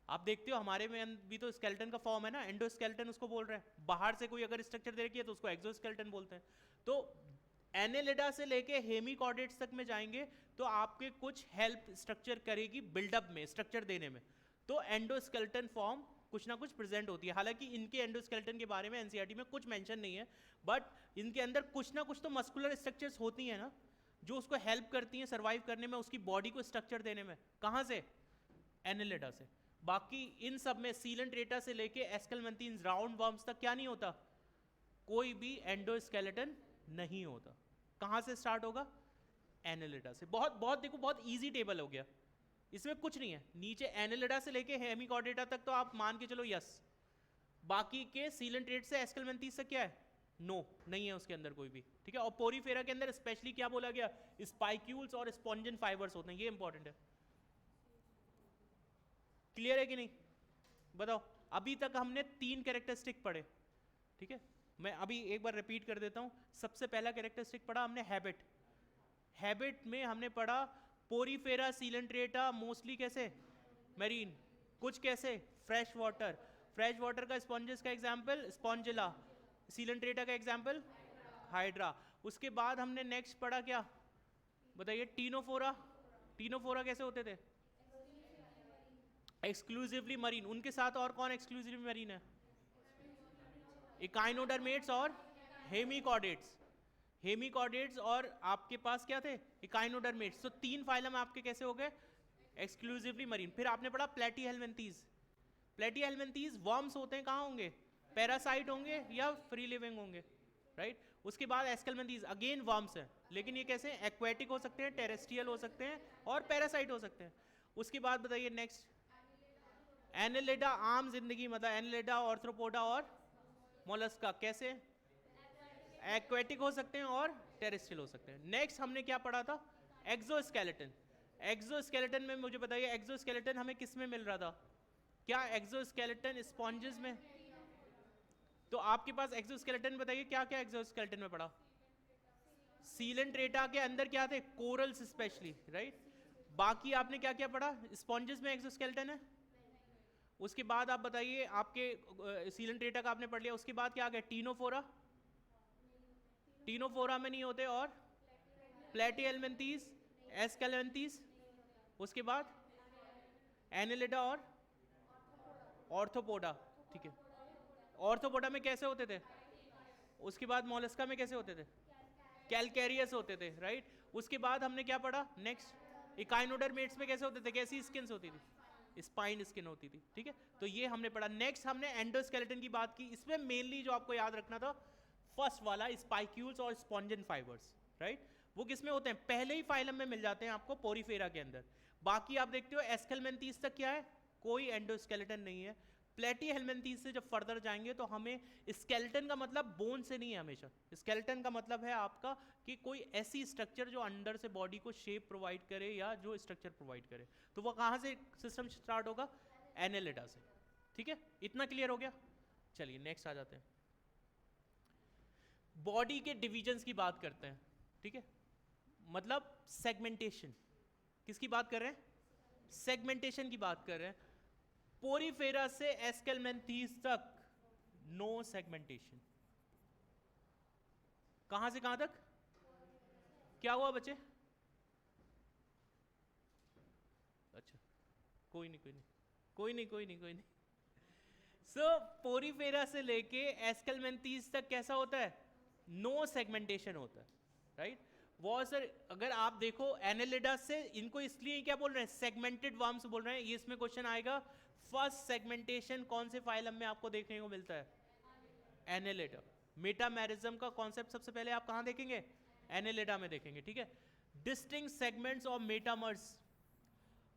आप देखते हो हमारे में भी तो स्केलेटन का फॉर्म है ना, एंडोस्केलेटन उसको बोल रहे हैं। बाहर से कोई अगर स्ट्रक्चर दे रखी है तो उसको एक्सोस्केलेटन बोलते हैं। तो एनेलिडा से लेके हेमिकॉर्डेट्स तक में जाएंगे तो आपके कुछ हेल्प स्ट्रक्चर करेगी बिल्डअप में, स्ट्रक्चर देने में। तो एंडोस्केलेटन फॉर्म कुछ ना कुछ प्रेजेंट होती है। हालांकि इनके एंडोस्केलेटन के बारे में एनसीईआरटी में कुछ मेंशन नहीं है, बट इनके अंदर कुछ ना कुछ तो मस्कुलर स्ट्रक्चर्स होती हैं ना, जो उसको हेल्प करती हैं सर्वाइव करने में, उसकी बॉडी को स्ट्रक्चर देने में। कहाँ से? एनेलिडा से। बाकी इन सब में सीलेंट्रेटा से लेके एस्केलमेंथीन्स, राउंड वर्म्स तक क्या नहीं होता, कोई भी एंडोस्केलेटन नहीं होता। कहाँ से स्टार्ट होगा? एनेलिडा से। बहुत बहुत देखो, बहुत इजी टेबल हो गया, इसमें कुछ नहीं है। नीचे एनेलिडा से लेके हेमिकॉर्डेटा तक तो आप मान के चलो यस। बाकी के सीलेंट्रेट से एस्केलमेंथीस तक क्या है? नो, नहीं है उसके अंदर कोई भी, ठीक है। और पोरीफेरा के अंदर स्पेशली क्या बोला गया? स्पाइक्यूल्स और स्पॉन्जिन फाइबर्स होते हैं, ये इंपॉर्टेंट है। क्लियर है कि नहीं? बताओ। अभी तक हमने 3 कैरेक्टरिस्टिक पढ़े, ठीक है। मैं अभी एक बार रिपीट कर देता हूं। सबसे पहला कैरेक्टरिस्टिक पढ़ा हमने हैबिट। हैबिट में हमने पढ़ा पोरीफेरा सीलेंट्रेटा मोस्टली कैसे? मैरीन। कुछ कैसे? Fresh water. फ्रेश वाटर का स्पॉन्जेस का एग्जाम्पल स्पॉन्जिला, सीलेंट्रेटा का एग्जाम्पल हाइड्रा। उसके बाद हमने नेक्स्ट पढ़ा क्या, बताइए? टीनोफोरा। टीनोफोरा कैसे होते थे? Exclusively marine. उनके साथ और कौन एक्सक्लूसिवली मरीन है? इकाइनोडर्मेट्स और हेमिकॉर्डेट्स। हेमिकॉर्डेट्स और आपके पास क्या थे? इकाइनोडर्मेट्स। तो 3 फाइलम आपके कैसे हो गए? Exclusively marine. फिर आपने पढ़ा प्लेटीहेल्मिन्थीज। प्लेटीहेल्मिन्थीज वर्म्स होते हैं, कहाँ होंगे? पैरासाइट होंगे या फ्री लिविंग होंगे, राइट। उसके बाद एस्केलमेंथीज अगेन वर्म्स हैं, लेकिन ये कैसे? एक्वेटिक हो सकते हैं, टेरेस्ट्रियल हो सकते हैं और पैरासाइट हो सकते हैं। उसके बाद बताइए नेक्स्ट, एनेलिडा आम जिंदगी, मतलब एनेलिडा, ऑर्थ्रोपोडा और मोलस्का कैसे? एक्वेटिक हो सकते हैं और टेरेस्ट्रियल हो सकते हैं। नेक्स्ट हमने क्या पढ़ा था? एक्सोस्केलेटन। एक्सोस्केलेटन में मुझे बताइए, एक्सोस्केलेटन हमें किस में मिल रहा था? क्या एक्सोस्केलेटन स्पॉन्जेस में? तो आपके पास एक्सोस्केलेटन बताइए क्या क्या एक्सोस्केलेटन में पढ़ा? सीलेंट्रेटा के अंदर क्या थे? Corals specially, right. बाकी आपने क्या क्या पढ़ा? स्पॉन्जेस में एक्सोस्केलेटन है। उसके बाद आप बताइए, आपके सीलेंट्रेटा का आपने पढ़ लिया। उसके बाद क्या आ गया? टीनोफोरा। टीनोफोरा में नहीं होते। और प्लेटीहेल्मिन्थीज, एस्केलेंथीज। उसके बाद एनेलिडा और ऑर्थोपोडा, ठीक है। ऑर्थोपोडा में कैसे होते थे? उसके बाद मोलस्का में कैसे होते थे? कैलकेरियस होते थे, राइट। उसके बाद हमने क्या पढ़ा नेक्स्ट? इकाइनोडर्मेट्स में कैसे होते थे? कैसी स्किन्स होती थी? स्पाइन स्किन होती थी, ठीक है। तो ये हमने पढ़ा। नेक्स्ट हमने एंडोस्केलेटन की बात की। इसमें मेनली जो आपको याद रखना था, फर्स्ट वाला स्पाइक्यूल्स और स्पॉन्जिन फाइबर्स, राइट। वो किस में होते हैं? पहले ही फाइलम में मिल जाते हैं आपको, पोरीफेरा के अंदर। बाकी आप देखते हो एस्केलमेंथीज तक क्या है? कोई एंडोस्केलेटन नहीं है। प्लेटीहेल्मिन्थीज से जब फर्दर जाएंगे तो हमें स्केलेटन का मतलब बोन से नहीं है हमेशा। स्केलेटन का मतलब है आपका कि कोई ऐसी स्ट्रक्चर जो अंदर से बॉडी को शेप प्रोवाइड करे या जो स्ट्रक्चर प्रोवाइड करे। तो वो कहाँ से सिस्टम स्टार्ट होगा? एनेलिडा से, ठीक है। इतना क्लियर हो गया? चलिए नेक्स्ट आ जाते हैं। बॉडी के डिविजन्स की बात करते हैं, ठीक है। मतलब सेगमेंटेशन। किसकी बात कर रहे हैं? सेगमेंटेशन की बात कर रहे हैं। पोरीफेरा से एस्केलमेंथीज तक नो सेगमेंटेशन। कहां से कहां तक? क्या हुआ बच्चे? अच्छा, कोई नहीं कोई नहीं कोई नहीं कोई नहीं कोई नहीं। सो पोरीफेरा से लेके एस्केलमेंथीज तक कैसा होता है? नो सेगमेंटेशन होता है, राइट। वो सर अगर आप देखो एनेलिडा से, इनको इसलिए क्या बोल रहे हैं? सेगमेंटेड वर्म्स बोल रहे हैं। ये इसमें क्वेश्चन आएगा। फर्स्ट सेगमेंटेशन कौन से फाइलम में आपको देखने को मिलता है? एनेलिडा। मेटामेरिज्म का कॉन्सेप्ट सबसे पहले आप कहां देखेंगे? एनेलिडा में देखेंगे, ठीक है। Distinct segments of metamers.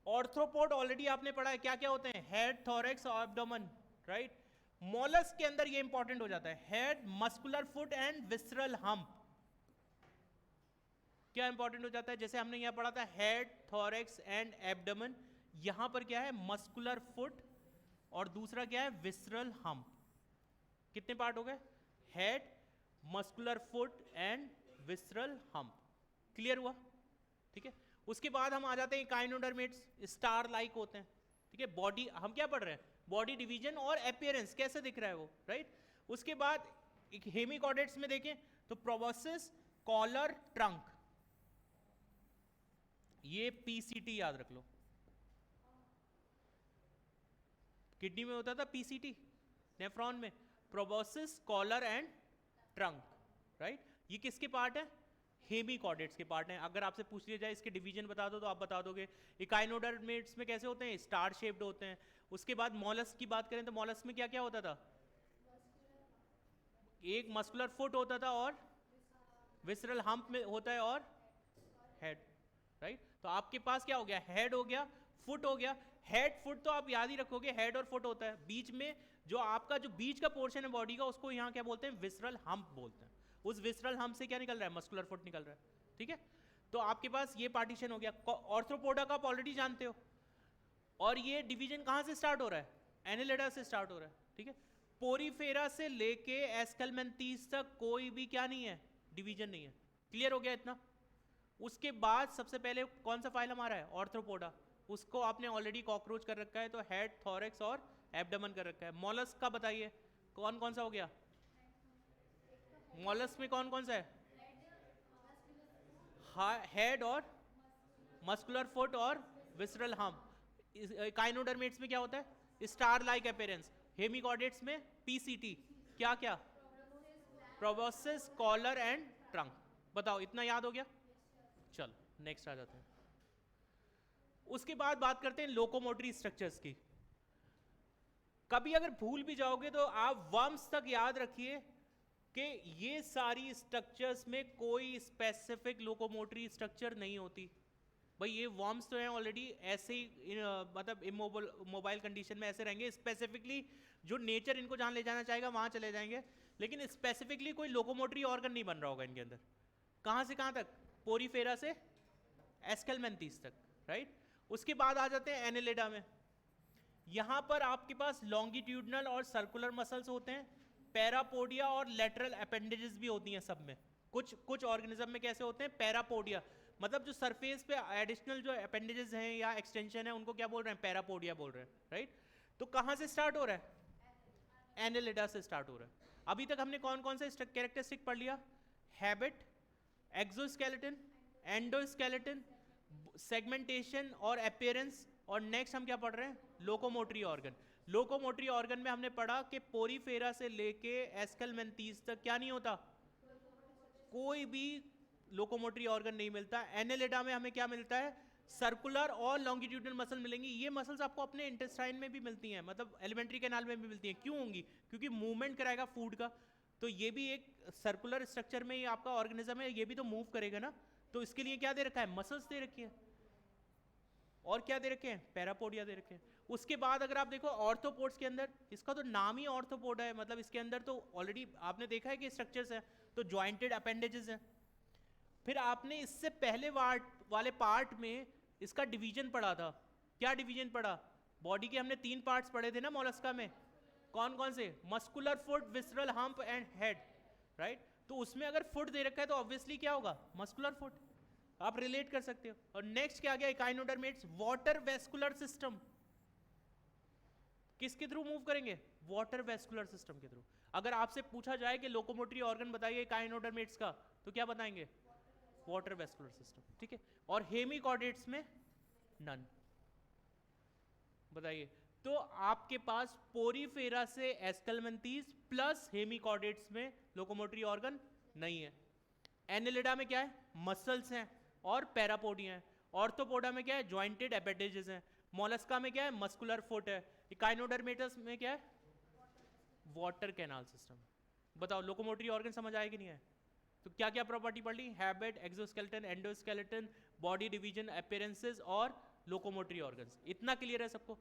Arthropod already आपने पढ़ा है, क्या क्या होते हैं? हेड, थोरैक्स और एब्डोमेन, राइट। मोलस्क के अंदर ये इंपॉर्टेंट हो जाता है, head, muscular foot and visceral hump. क्या इंपॉर्टेंट हो जाता है? जैसे हमने यहां पढ़ा था हेड, थोरैक्स एंड एब्डोमेन। यहां पर क्या है? मस्कुलर फुट और दूसरा क्या है? Visceral hump. कितने पार्ट हो गए? Head, muscular foot and visceral hump. Clear हुआ? ठीक है। उसके बाद हम आ जाते हैं इकाइनोडर्मेट्स, स्टार लाइक होते हैं। ठीक है, बॉडी हम क्या पढ़ रहे हैं, बॉडी डिवीजन और अपीयरेंस कैसे दिख रहा है वो, राइट। उसके बाद हेमिकॉर्डेट्स में देखें तो प्रोबोसिस, कॉलर, ट्रंक, ये पीसीटी याद रख लो। किडनी में होता था पीसीटी, नेफ्रॉन में proboscis, collar and trunk, right. ये किसके पार्ट है, हेमिकॉर्डेट्स के पार्ट हैं। अगर आपसे पूछ लिया जाए इसके डिवीजन बता दो तो आप बता दोगे। इकाइनोडर्मेट्स में कैसे होते हैं, स्टार शेप्ड होते हैं। उसके बाद मॉलस्क की बात करें तो मॉलस्क में क्या क्या होता था, एक मस्कुलर फुट होता था और विसरल हम्प में होता है और हेड, राइट। तो आपके पास क्या हो गया, हेड हो गया, फुट हो गया। हेड फुट तो आप याद ही रखोगे, हेड और फुट होता है। बीच में जो आपका जो बीच का पोर्शन है बॉडी का, उसको यहाँ क्या बोलते हैं, विसरल हम्प बोलते हैं। उस विसरल हम्प से क्या निकल रहा है, मस्कुलर फुट निकल रहा है। ठीक है, तो आपके पास ये पार्टीशन हो गया। ऑर्थ्रोपोडा का आप ऑलरेडी जानते हो, और ये डिवीजन कहाँ से स्टार्ट हो रहा है, एनेलिडा से स्टार्ट हो रहा है। ठीक है, पोरीफेरा से लेके एस्केलमेंथीज तक कोई भी क्या नहीं है, डिवीजन नहीं है। क्लियर हो गया इतना? उसके बाद सबसे पहले कौन सा फाइलम आ रहा है, ऑर्थ्रोपोडा। उसको आपने ऑलरेडी कॉकरोच कर रखा है, तो हेड, थोरैक्स और एब्डोमेन कर रखा है। मॉलस्क का बताइए कौन कौन सा हो गया, मॉलस्क में कौन कौन सा है, हेड और मस्कुलर फुट और विसरल हम्प। काइनोडर्मेट्स में क्या होता है, स्टार लाइक अपीयरेंस। हेमिकॉर्डेट्स में पीसीटी, क्या क्या, प्रोबोसिस, कॉलर एंड ट्रंक। बताओ इतना याद हो गया? चलो नेक्स्ट आ जाते हैं। उसके बाद बात करते हैं लोकोमोटरी स्ट्रक्चर्स की। कभी अगर भूल भी जाओगे तो आप वर्म्स तक याद रखिए कि ये सारी स्ट्रक्चर्स में कोई स्पेसिफिक लोकोमोटरी स्ट्रक्चर नहीं होती। भाई ये वर्म्स तो हैं ऑलरेडी ऐसे ही मतलब मोबाइल कंडीशन में ऐसे रहेंगे। स्पेसिफिकली जो नेचर इनको जहाँ ले जाना चाहेगा वहाँ चले जाएंगे, लेकिन स्पेसिफिकली कोई लोकोमोटरी ऑर्गन नहीं बन रहा होगा इनके अंदर। कहाँ से कहाँ तक, पोरीफेरा से एस्केलमेंथीज तक, राइट। उसके बाद आ जाते हैं एनेलिडा में। यहाँ पर आपके पास लॉन्गिट्यूडनल और सर्कुलर मसल्स होते हैं, पैरापोडिया और लेटरल अपेंडेजेस भी होती हैं सब में। कुछ ऑर्गेनिज्म में कैसे होते हैं, पैरापोडिया, मतलब जो सरफेस पे एडिशनल जो अपेंडेजेस हैं या एक्सटेंशन है उनको क्या बोल रहे हैं, पैरापोडिया बोल रहे हैं, राइट। तो कहाँ से स्टार्ट हो रहा है, एनेलिडा से स्टार्ट हो रहा है। अभी तक हमने कौन कौन से कैरेक्टरिस्टिक पढ़ लिया, हैबिट, एक्सोस्केलेटन, एंडोस्केलेटन, सेगमेंटेशन और अपीयरेंस। और नेक्स्ट हम क्या पढ़ रहे हैं, लोकोमोटरी ऑर्गन। लोकोमोटरी ऑर्गन में हमने पढ़ा कि पोरीफेरा से लेके एस्केलमेंथीज तक क्या नहीं होता, कोई भी लोकोमोटरी ऑर्गन नहीं मिलता। एनेलिडा में हमें क्या मिलता है, सर्कुलर और लॉन्गिट्यूडनल मसल मिलेंगी। ये मसल्स आपको अपने इंटेस्टाइन में भी मिलती हैं, मतलब एलिमेंट्री कैनाल में भी मिलती हैं। क्यों होंगी, क्योंकि मूवमेंट कराएगा फूड का। तो ये भी एक सर्कुलर स्ट्रक्चर में ही आपका ऑर्गेनिज्म है, ये भी तो मूव करेगा ना। तो इसके लिए क्या दे रखा है, मसल्स दे रखी है, और क्या दे रखे हैं, पैरापोडिया दे रखे हैं। उसके बाद अगर आप देखो ऑर्थोपोड्स के अंदर, इसका तो नाम ही ऑर्थोपोडा है, मतलब इसके अंदर तो ऑलरेडी आपने देखा है कि स्ट्रक्चर्स हैं, तो जॉइंटेड अपेंडेजेस हैं। फिर आपने इससे पहले वाले पार्ट में इसका डिवीजन पढ़ा था। क्या डिवीजन पढ़ा, बॉडी के हमने 3 पार्ट्स पढ़े थे ना मोलस्का में, कौन कौन से, muscular foot, visceral hump and head, right. तो उसमें अगर फुट दे रखा है तो ऑब्वियसली क्या होगा, मस्कुलर फुट, आप रिलेट कर सकते हो। और नेक्स्ट क्या आ गया, इकाइनोडर्मेट्स, वाटर वेस्कुलर सिस्टम। किसके थ्रू मूव करेंगे, वाटर वेस्कुलर सिस्टम के थ्रू। अगर आपसे पूछा जाए कि लोकोमोटरी ऑर्गन बताइए इकाइनोडर्मेट्स का, तो क्या बताएंगे, वाटर वेस्कुलर सिस्टम, ठीक है। और हेमिकॉर्डेट्स में नन। बताइए, तो आपके पास पोरीफेरा से एस्केलमेंथीज प्लस हेमिकॉर्डेट्स में लोकोमोटरी ऑर्गन नहीं है। एनेलिडा में क्या है, मसल्स हैं और पैरापोडिया हैं। ऑर्थोपोडा में क्या है, जॉइंटेड एपेंडेजेस हैं। मोलस्का में क्या है, मस्कुलर फुट है। इकाइनोडर्मेटस में क्या है, वाटर कैनाल सिस्टम। बताओ लोकोमोटरी ऑर्गन समझ आए कि नहीं आए? तो क्या क्या प्रॉपर्टी पढ़ ली, habit, exoskeleton, endoskeleton, body division, appearances और लोकोमोटरी ऑर्गन्स। इतना क्लियर है सबको?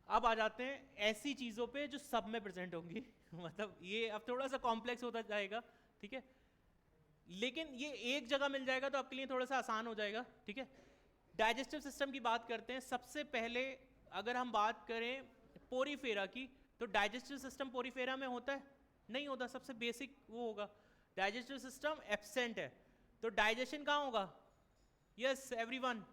अब आ जाते हैं ऐसी चीजों पे जो सब में प्रेजेंट होंगी मतलब ये अब थोड़ा सा कॉम्प्लेक्स होता जाएगा, ठीक है, लेकिन ये एक जगह मिल जाएगा तो आपके लिए थोड़ा सा आसान हो जाएगा, ठीक है। डाइजेस्टिव सिस्टम की बात करते हैं। सबसे पहले अगर हम बात करें पोरीफेरा की, तो डाइजेस्टिव सिस्टम पोरीफेरा में होता है? नहीं होता, सबसे बेसिक वो होगा, डाइजेस्टिव सिस्टम एब्सेंट है, तो डाइजेशन कहाँ होगा? यस एवरीवन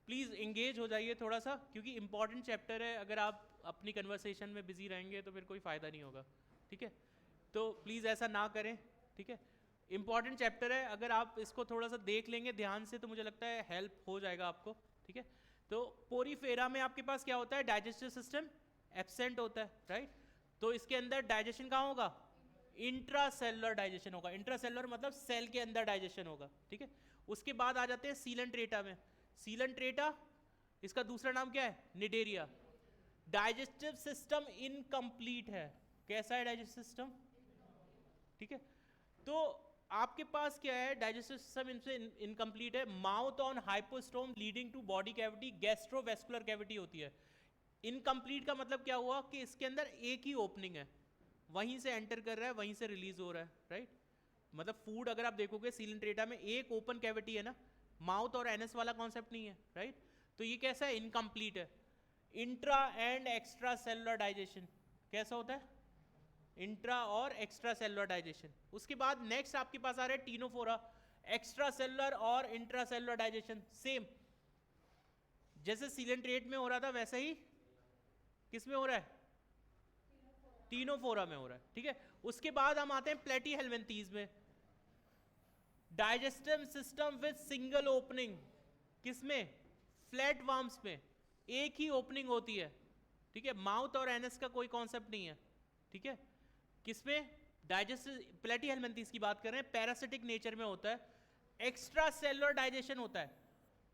प्लीज एंगेज हो जाइए थोड़ा सा, क्योंकि इंपॉर्टेंट चैप्टर है, अगर आप अपनी कन्वर्सेशन में बिजी रहेंगे तो फिर कोई फायदा नहीं होगा, ठीक है? तो प्लीज ऐसा ना करें, ठीक है? इंपॉर्टेंट चैप्टर है, अगर आप इसको थोड़ा सा देख लेंगे ध्यान से तो मुझे लगता है हेल्प हो जाएगा आपको, ठीक है? तो पोरीफेरा में आपके पास क्या होता है? डाइजेस्टिव सिस्टम एब्सेंट होता है, राइट? तो इसके अंदर डाइजेशन कहाँ होगा? इंट्रासेलुलर डाइजेशन होगा, इंट्रासेलुलर मतलब सेल के अंदर डाइजेशन होगा, ठीक है? उसके बाद आ जाते हैं सीलेंट्रेटा में। सीलेंट्रेटा, इसका दूसरा नाम क्या है? निडेरिया। डाइजेस्टिव सिस्टम इनकम्प्लीट है, कैसा है डाइजेस्टिव सिस्टम? ठीक है, तो आपके पास क्या है? डाइजेस्टिव सिस्टम इनसे इनकम्प्लीट है। Mouth on hypostome leading to body cavity, gastrovascular cavity होती है। इनकम्प्लीट का मतलब क्या हुआ कि इसके अंदर एक ही ओपनिंग है, वहीं से एंटर कर रहा है, वहीं से रिलीज हो रहा है, राइट? मतलब फूड अगर आप देखोगे सीलेंट्रेटा में एक ओपन कैविटी है ना, माउथ और एनस वाला कॉन्सेप्ट नहीं है, राइट? तो ये कैसा है? इनकम्प्लीट है। Intra and extra cellular digestion कैसा होता है? इंट्रा और एक्स्ट्रा सेलुलर डाइजेशन। उसके बाद नेक्स्ट आपके पास आ रहा है टीनोफोरा, एक्स्ट्रा सेलुलर और इंट्रा सेलुलर डाइजेशन। सेम जैसे सीलेंट्रेट में हो रहा था वैसे ही किस में हो रहा है? टीनोफोरा में हो रहा है, ठीक है? उसके बाद हम आते हैं प्लेटीहेल्मिन्थीज में। Digestive system with single opening, किसमें? फ्लैट वर्म्स में एक ही ओपनिंग होती है, ठीक है? माउथ और एनस का कोई कॉन्सेप्ट नहीं है, ठीक है? किसमें? डाइजेस्टिव प्लेटीहेल्मिन्थीज की बात कर रहे हैं, पैरासिटिक नेचर में होता है। एक्स्ट्रा सेलुलर डाइजेशन होता है,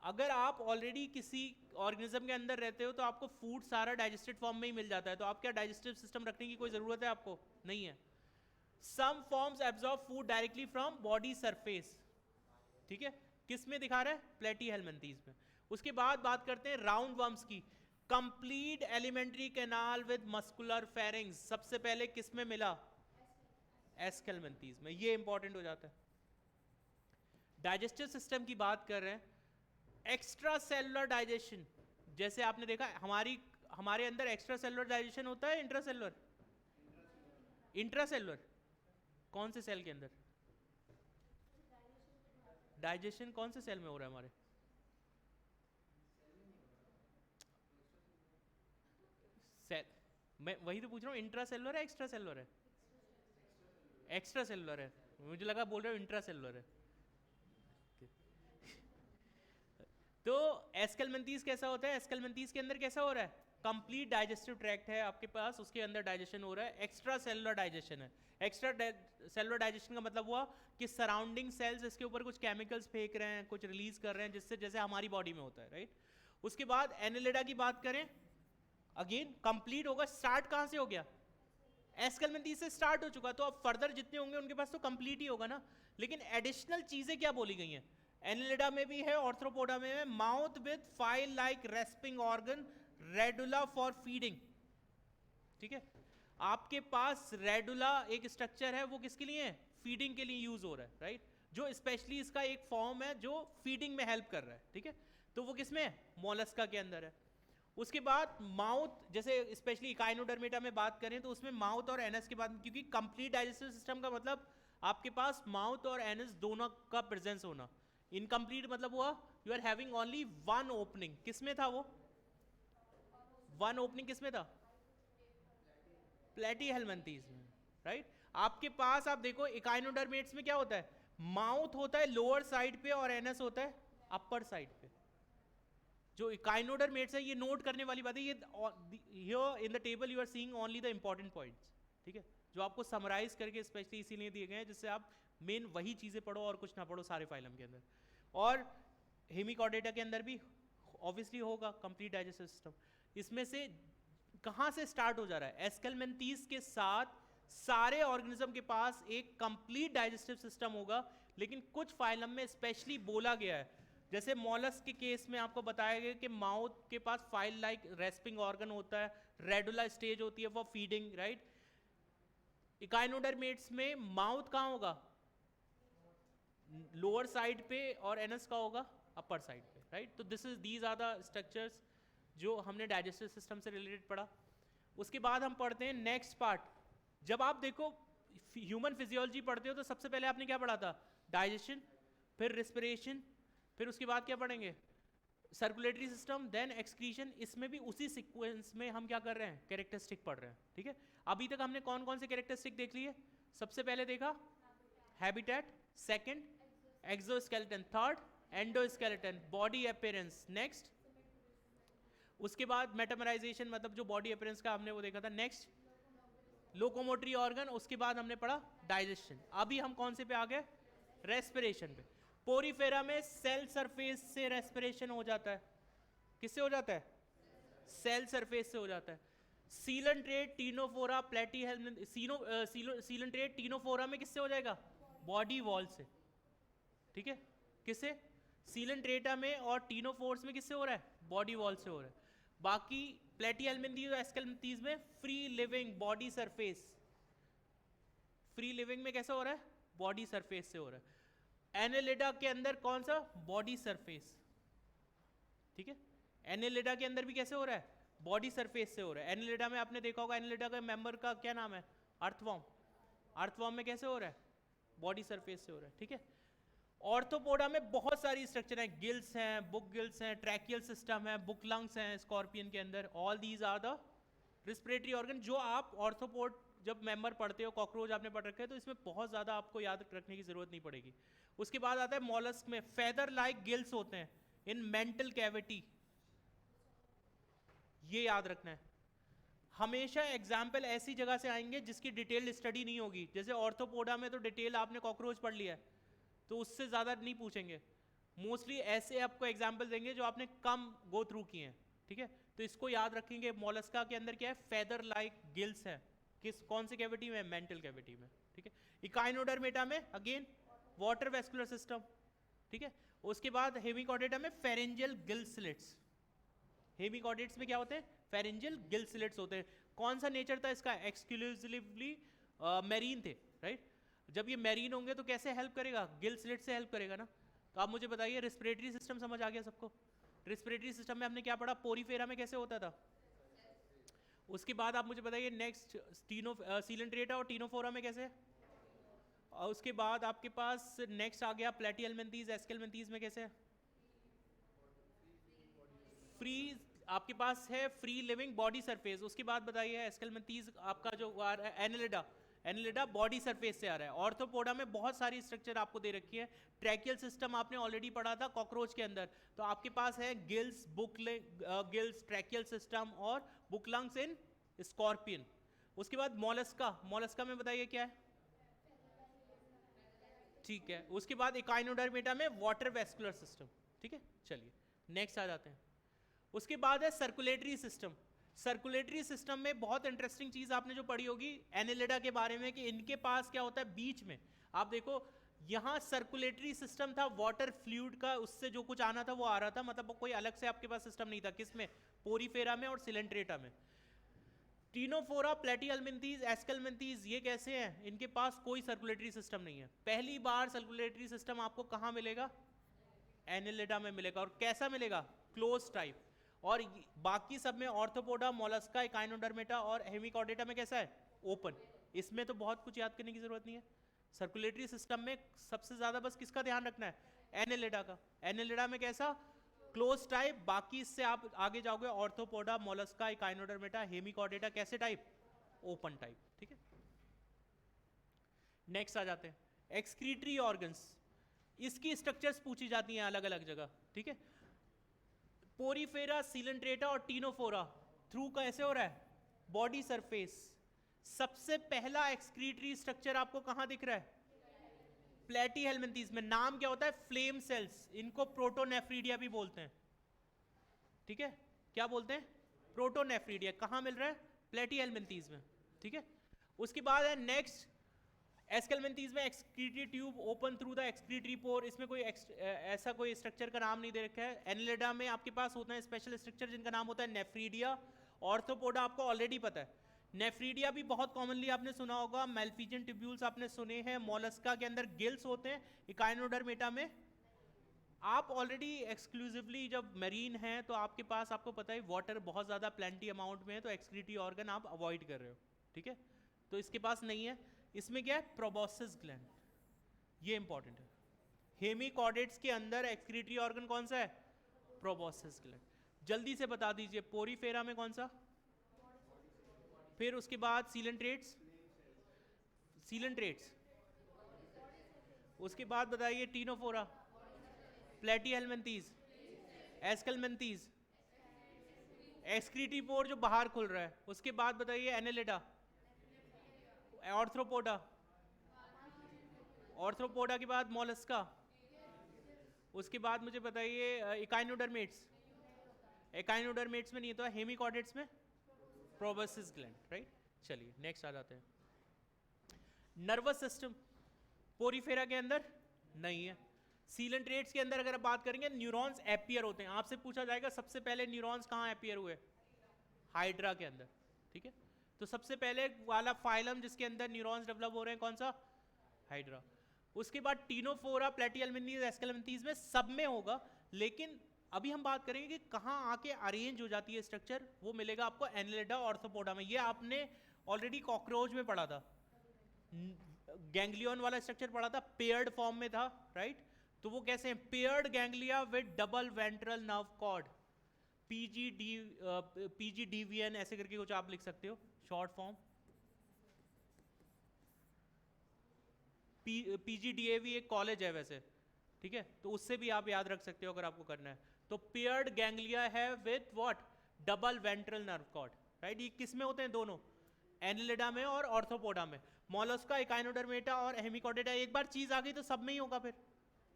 अगर आप ऑलरेडी किसी ऑर्गेनिज्म के अंदर रहते हो तो आपको फूड सारा डाइजेस्टेड फॉर्म में ही मिल जाता है, तो आप क्या डाइजेस्टिव सिस्टम रखने की कोई जरूरत है आपको? नहीं है। Some forms absorb food directly from body surface, ठीक है? किस में दिखा रहा है? प्लेटीहेल्मिन्थीज में। उसके बाद बात करते हैं राउंड वर्म्स की। Complete alimentary canal with muscular pharynx सबसे पहले किस में मिला? एस्केल्मेंथीज में। ये इंपॉर्टेंट हो जाता है। डाइजेस्टिव सिस्टम की बात कर रहे हैं, एक्स्ट्रा सेलुलर डाइजेशन, जैसे आपने देखा हमारे अंदर एक्स्ट्रा सेलुलर डाइजेशन होता है, इंट्रा सेलुलर? इंट्रा सेलुलर कौन से सेल के अंदर? डाइजेशन कौन से सेल में हो रहा है हमारे? सेल, मैं वही तो पूछ रहा हूँ, इंट्रा सेलुलर है एक्स्ट्रा सेलुलर है? एक्स्ट्रा सेलुलर है, मुझे लगा बोल रहे हो इंट्रा सेलुलर है। तो एस्केल्मेंथीज कैसा होता है? एस्केल्मेंथीज के अंदर कैसा हो रहा है? कंप्लीट डाइजेस्टिव ट्रैक्ट है आपके पास, उसके अंदर डाइजेशन हो रहा है, एक्स्ट्रा सेलुलर डाइजेशन है। एक्स्ट्रा सेलुलर डाइजेशन का मतलब हुआ कि सराउंडिंग सेल्स इसके ऊपर कुछ केमिकल्स फेंक रहे हैं, कुछ रिलीज कर रहे हैं, जिससे जैसे हमारी बॉडी में होता है, राइट? उसके बाद एनेलिडा की बात करें, अगेन कंप्लीट होगा। स्टार्ट कहां से हो गया? एस्केल्मेंथीज से स्टार्ट हो चुका, तो अब फर्दर जितने होंगे उनके पास तो कंप्लीट ही होगा ना। लेकिन एडिशनल चीजें क्या बोली गई हैं? एनेलिडा में भी है, ऑर्थ्रोपोडा में है। Mouth with file like respiring organ, radula for feeding, ठीक है? आपके पास रेडुला एक स्ट्रक्चर है, वो किसके लिए है? फीडिंग के लिए यूज हो रहा है, राइट? जो स्पेशली इसका एक फॉर्म है जो फीडिंग में हेल्प कर रहा है, ठीक है? तो वो किसमें है? मोलस्का के अंदर है। उसके बाद माउथ, जैसे स्पेशली इकाइनोडर्मेटा में बात करें तो उसमें माउथ और एनस के बाद, क्योंकि कंप्लीट डाइजेस्टिव सिस्टम का मतलब आपके पास माउथ और एनस दोनों का प्रेजेंस होना। इनकम्प्लीट मतलब हुआ you are having only one opening. किसमें था वो वन ओपनिंग? किसमें था? प्लेटीहेल्मिन्थीज में, राइट? आपके पास आप देखो इकाइनोडर्मेट्स में क्या होता है? माउथ होता है लोअर साइड पे और एनस होता है अपर साइड पे। जो इकाइनोडर्मेट्स है, ये नोट करने वाली बात है, ये here in the table you are seeing only the important points, ठीक है? जो आपको समराइज करके स्पेशली इसीलिए दिए गए हैं जिससे आप मेन वही चीजें पढ़ो और कुछ ना पढ़ो सारे फाइलम के अंदर। और हेमिकॉर्डेटा के अंदर भी ऑब्वियसली होगा कंप्लीट डाइजेस्टिव सिस्टम। इसमें से कहां से स्टार्ट हो जा रहा है? एस्केल्मेंथीज के साथ सारे ऑर्गेनिज्म के पास एक कंप्लीट डाइजेस्टिव सिस्टम होगा, लेकिन कुछ फाइलम में स्पेशली बोला गया है, जैसे मॉलस्क के केस में आपको बताया गया कि माउथ के पास फाइल लाइक रेस्पिंग ऑर्गन होता है, रेडुला स्टेज होती है फॉर फीडिंग, राइट? इकाइनोडर्मेट्स में माउथ कहां होगा? लोअर साइड पे, और एनस का होगा अपर साइड पे, राइट? तो दीज आर द स्ट्रक्चर्स जो हमने डाइजेस्टिव सिस्टम से रिलेटेड पढ़ा। उसके बाद हम पढ़ते हैं नेक्स्ट पार्ट। जब आप देखो ह्यूमन फिजियोलॉजी पढ़ते हो तो सबसे पहले आपने क्या पढ़ा था? डाइजेशन, फिर रिस्पिरेशन, फिर उसके बाद क्या पढ़ेंगे? Circulatory system, then excretion. इसमें भी उसी सीक्वेंस में हम क्या कर रहे हैं? कैरेक्टरिस्टिक पढ़ रहे हैं, ठीक है। अभी तक हमने कौन कौन से कैरेक्टरिस्टिक देख लिए? सबसे पहले देखा habitat, second exoskeleton, third endoskeleton, body appearance, next उसके बाद मेटामराइजेशन, मतलब जो बॉडी अपीयरेंस का हमने वो देखा था, नेक्स्ट लोकोमोटरी ऑर्गन, उसके बाद हमने पढ़ा डाइजेशन। अभी हम कौन से पे आ गए? रेस्पिरेशन पे। पोरीफेरा में सेल सरफेस से रेस्पिरेशन हो जाता है। किससे हो जाता है? सेल सरफेस से हो जाता है। सीलेंट्रेट, टीनोफोरा, प्लेटीहेल्मिन, सीलेंट्रेट टीनोफोरा में किससे हो जाएगा? बॉडी वॉल से, ठीक है। किससे? सीलेंट्रेटा में और टीनोफोर्स में किससे हो रहा है? बॉडी वॉल से हो रहा है। बाकी प्लेटीहेल्मिन्थीज और एस्केल्मिन्थीज में free living body surface. Free living में कैसा हो रहा है? बॉडी सरफेस से हो रहा है। एनेलिडा के अंदर कौन सा? बॉडी सरफेस, ठीक है। एनेलिडा के अंदर भी कैसे हो रहा है? बॉडी सरफेस से हो रहा है। एनेलिडा में आपने देखा होगा, एनेलिडा का मेंबर का क्या नाम है? अर्थवॉर्म। अर्थवॉर्म में कैसे हो रहा है? बॉडी सरफेस से हो रहा है, ठीक है। ऑर्थोपोडा में बहुत सारी स्ट्रक्चर हैं, गिल्स हैं, बुक गिल्स हैं, ट्रैकियल सिस्टम है, बुक लंग्स हैं स्कॉर्पियन के अंदर। All these are the respiratory organ. जो आप ऑर्थोपोड जब मेंबर पढ़ते हो, कॉकरोच आपने पढ़ रखे हैं, तो इसमें बहुत ज़्यादा आपको याद रखने की जरूरत नहीं पड़ेगी। उसके बाद आता है मॉलस्क में फेदर लाइक गिल्स होते हैं इन मेंटल कैविटी, ये याद रखना है। हमेशा एग्जाम्पल ऐसी जगह से आएंगे जिसकी डिटेल्ड स्टडी नहीं होगी। जैसे ऑर्थोपोडा में तो डिटेल आपने कॉकरोच पढ़ लिया है, तो उससे ज़्यादा नहीं पूछेंगे। मोस्टली ऐसे आपको एग्जाम्पल देंगे जो आपने कम गो थ्रू किए हैं, ठीक है। तो इसको याद रखेंगे। मोलस्का के अंदर क्या है? फेदर लाइक गिल्स है। किस कौन से कैविटी में? मेंटल कैविटी में, ठीक है। इकाइनोडर्मेटा में अगेन वाटर वेस्कुलर सिस्टम, ठीक है। उसके बाद हेमिकॉर्डेटा में फेरेंजियल गिल स्लिट्स। हेमिकॉर्डेट्स में क्या होते हैं? फेरेंजियल गिल स्लिट्स होते हैं। कौन सा नेचर था इसका? एक्सक्लूसिवली मैरीन थे, राइट। जब ये मैरीन होंगे तो कैसे हेल्प करेगा? गिल स्लिट से हेल्प करेगा ना। तो आप मुझे बताइए, रिस्पिरेटरी सिस्टम समझ आ गया सबको? रिस्पिरेटरी सिस्टम में हमने क्या पढ़ा? पोरीफेरा में कैसे होता था। उसके बाद आप मुझे बताइए नेक्स्ट सीलेंट्रेटा और टीनोफोरा में कैसे। और उसके बाद आपके पास नेक्स्ट आ गया प्लेटीहेल्मिन्थीज, एस्केल्मिन्थीज में कैसे? फ्री, आपके पास है फ्री लिविंग बॉडी सरफेस। उसके बाद बताइए एस्केल्मिन्थीज आपका जो एनेलिडा, एनेलिडा बॉडी सरफेस से आ रहा है। ऑर्थोपोडा में बहुत सारी स्ट्रक्चर आपको दे रखी है। ट्रैकियल सिस्टम आपने ऑलरेडी पढ़ा था कॉकरोच के अंदर। तो आपके पास है गिल्स, गिल्स, ट्रैकियल सिस्टम और बुक लंग्स इन स्कॉर्पियन। उसके बाद मॉलस्का, मॉलस्का में बताइए क्या है? ठीक है। उसके बाद इकाइनोडर्मेटा में वाटर वेस्कुलर सिस्टम, ठीक है। चलिए नेक्स्ट आ जाते हैं। उसके बाद है सर्कुलेटरी सिस्टम। सर्कुलेटरी सिस्टम में बहुत इंटरेस्टिंग चीज आपने जो पढ़ी होगी एनेलिडा के बारे में, कि इनके पास क्या होता है बीच में। आप देखो यहाँ सर्कुलेटरी सिस्टम था वाटर फ्लूइड का, उससे जो कुछ आना था वो आ रहा था, मतलब कोई अलग से आपके पास सिस्टम नहीं था। किसमें? पोरीफेरा में और सिलेंट्रेटा में। टीनोफोरा, प्लेटीहेल्मिन्थीज, एस्केल्मिन्थीज ये कैसे हैं? इनके पास कोई सर्कुलेटरी सिस्टम नहीं है। पहली बार सर्कुलेटरी सिस्टम आपको कहाँ मिलेगा? एनेलिडा में मिलेगा। और कैसा मिलेगा? Close type. और बाकी सब में ऑर्थोपोडा, मोलस्का, इकाइनोडर्मेटा और हेमिकॉर्डेटा में कैसा है? ओपन। इसमें तो बहुत कुछ याद करने की जरूरत नहीं है। सर्कुलेटरी सिस्टम में सबसे ज्यादा बस किसका ध्यान रखना है? एनेलिडा का। एनेलिडा में कैसा? Close type. बाकी इससे आप आगे जाओगे ऑर्थोपोडा, मोलस्का, इकाइनोडर्मेटा, हेमिकॉर्डेटा कैसे टाइप? ओपन टाइप, ठीक है। नेक्स्ट आ जाते हैं एक्सक्रीटरी ऑर्गन्स। इसकी स्ट्रक्चर्स पूछी जाती हैं अलग अलग जगह, ठीक है। पोरीफेरा, सीलेंट्रेटा और टीनोफोरा थ्रू कैसे हो रहा है? Body surface. सबसे पहला एक्सक्रीटरी स्ट्रक्चर आपको कहां दिख रहा है? प्लेटीहेल्मिन्थीज में। नाम क्या होता है? Flame cells. इनको प्रोटोनेफ्रीडिया भी बोलते हैं, ठीक है। क्या बोलते हैं? प्रोटोनेफ्रीडिया। कहां मिल रहा है? प्लेटीहेल्मिन्थीज में, ठीक है। उसके बाद है नेक्स्ट एस्केल्मिन्थीज में excretory tube open through the excretory पोर। इसमें कोई ऐसा कोई स्ट्रक्चर का नाम नहीं दे रखा है। एनेलिडा में आपके पास होता है स्पेशल स्ट्रक्चर जिनका नाम होता है नेफ्रीडिया। ऑर्थोपोडा आपको ऑलरेडी पता है। नेफ्रीडिया भी बहुत कॉमनली आपने सुना होगा। मैल्फिजियन ट्यूब्यूल्स आपने सुने हैं। मोलस्का के अंदर गिल्स होते हैं। इकाइनोडर्मेटा में आप ऑलरेडी एक्सक्लूसिवली जब मरीन हैं तो आपके पास, आपको पता है वाटर बहुत ज़्यादा प्लेंटी अमाउंट में है, तो एक्सक्रीटरी ऑर्गन आप अवॉइड कर रहे हो, ठीक है। तो इसके पास नहीं है। इसमें क्या है, प्रोबोसिस ग्लैंड, ये इंपॉर्टेंट है। हेमिकॉर्डेट्स के अंदर एक्सक्रीटरी ऑर्गन कौन सा है, प्रोबोसिस ग्लैंड। जल्दी से बता दीजिए, पोरीफेरा में कौन सा, फिर उसके बाद सीलेंट्रेट्स, सीलेंट्रेट्स, उसके बाद बताइए टीनोफोरा, प्लेटीहेलमिन्थीज, एस्केलमिन्थीज, एक्सक्रीटरी पोर जो बाहर खुल रहा है, उसके बाद बताइए एनेलिडा, ऑर्थ्रोपोडा, ऑर्थ्रोपोडा के बाद मोलस्का, उसके बाद मुझे बताइए इकाइनोडर्मेट्स, इकाइनोडर्मेट्स में नहीं तो हेमिकॉर्डेट्स में प्रोबोसिस ग्लैंड, राइट। चलिए नेक्स्ट आ जाते हैं। नर्वस सिस्टम पोरीफेरा के अंदर नहीं है। सीलेंट्रेट्स के अंदर अगर आप बात करेंगे, न्यूरॉन्स एपियर होते हैं। आपसे पूछा जाएगा सबसे पहले न्यूरॉन्स कहाँ एपियर हुए, हाइड्रा के अंदर, ठीक है। तो सबसे पहले वाला फाइलम जिसके अंदर न्यूरॉन्स डेवलप हो रहे हैं कौन सा, हाइड्रा। उसके बाद टीनोफोरा, प्लेटीहेलमिन्थीज, एस्केलमिन्थीज में सब में होगा, लेकिन अभी हम बात करेंगे कि कहाँ आके अरेंज हो जाती है स्ट्रक्चर, वो मिलेगा आपको एनेलिडा, ऑर्थोपोडा में। ये आपने ऑलरेडी कॉकरोच में पढ़ा था, गैंग्लियन वाला स्ट्रक्चर पढ़ा था, पेयर्ड फॉर्म में था, राइट। तो वो कैसे हैं, paired ganglia with double ventral nerve cord, PGDVN ऐसे करके कुछ आप लिख सकते हो शॉर्ट फॉर्म। पीजीडीएवी एक कॉलेज है वैसे, ठीक है, तो उससे भी आप याद रख सकते हो अगर आपको करना है। तो पेयर्ड गैंग्लिया है with what, double ventral nerve cord, right. ये किस में होते हैं दोनों, एनेलिडा में और ऑर्थोपोडा में। मोलस्का, इकाइनोडर्मेटा और हेमिकॉर्डेटा, एक बार चीज आ गई तो सब में ही होगा फिर।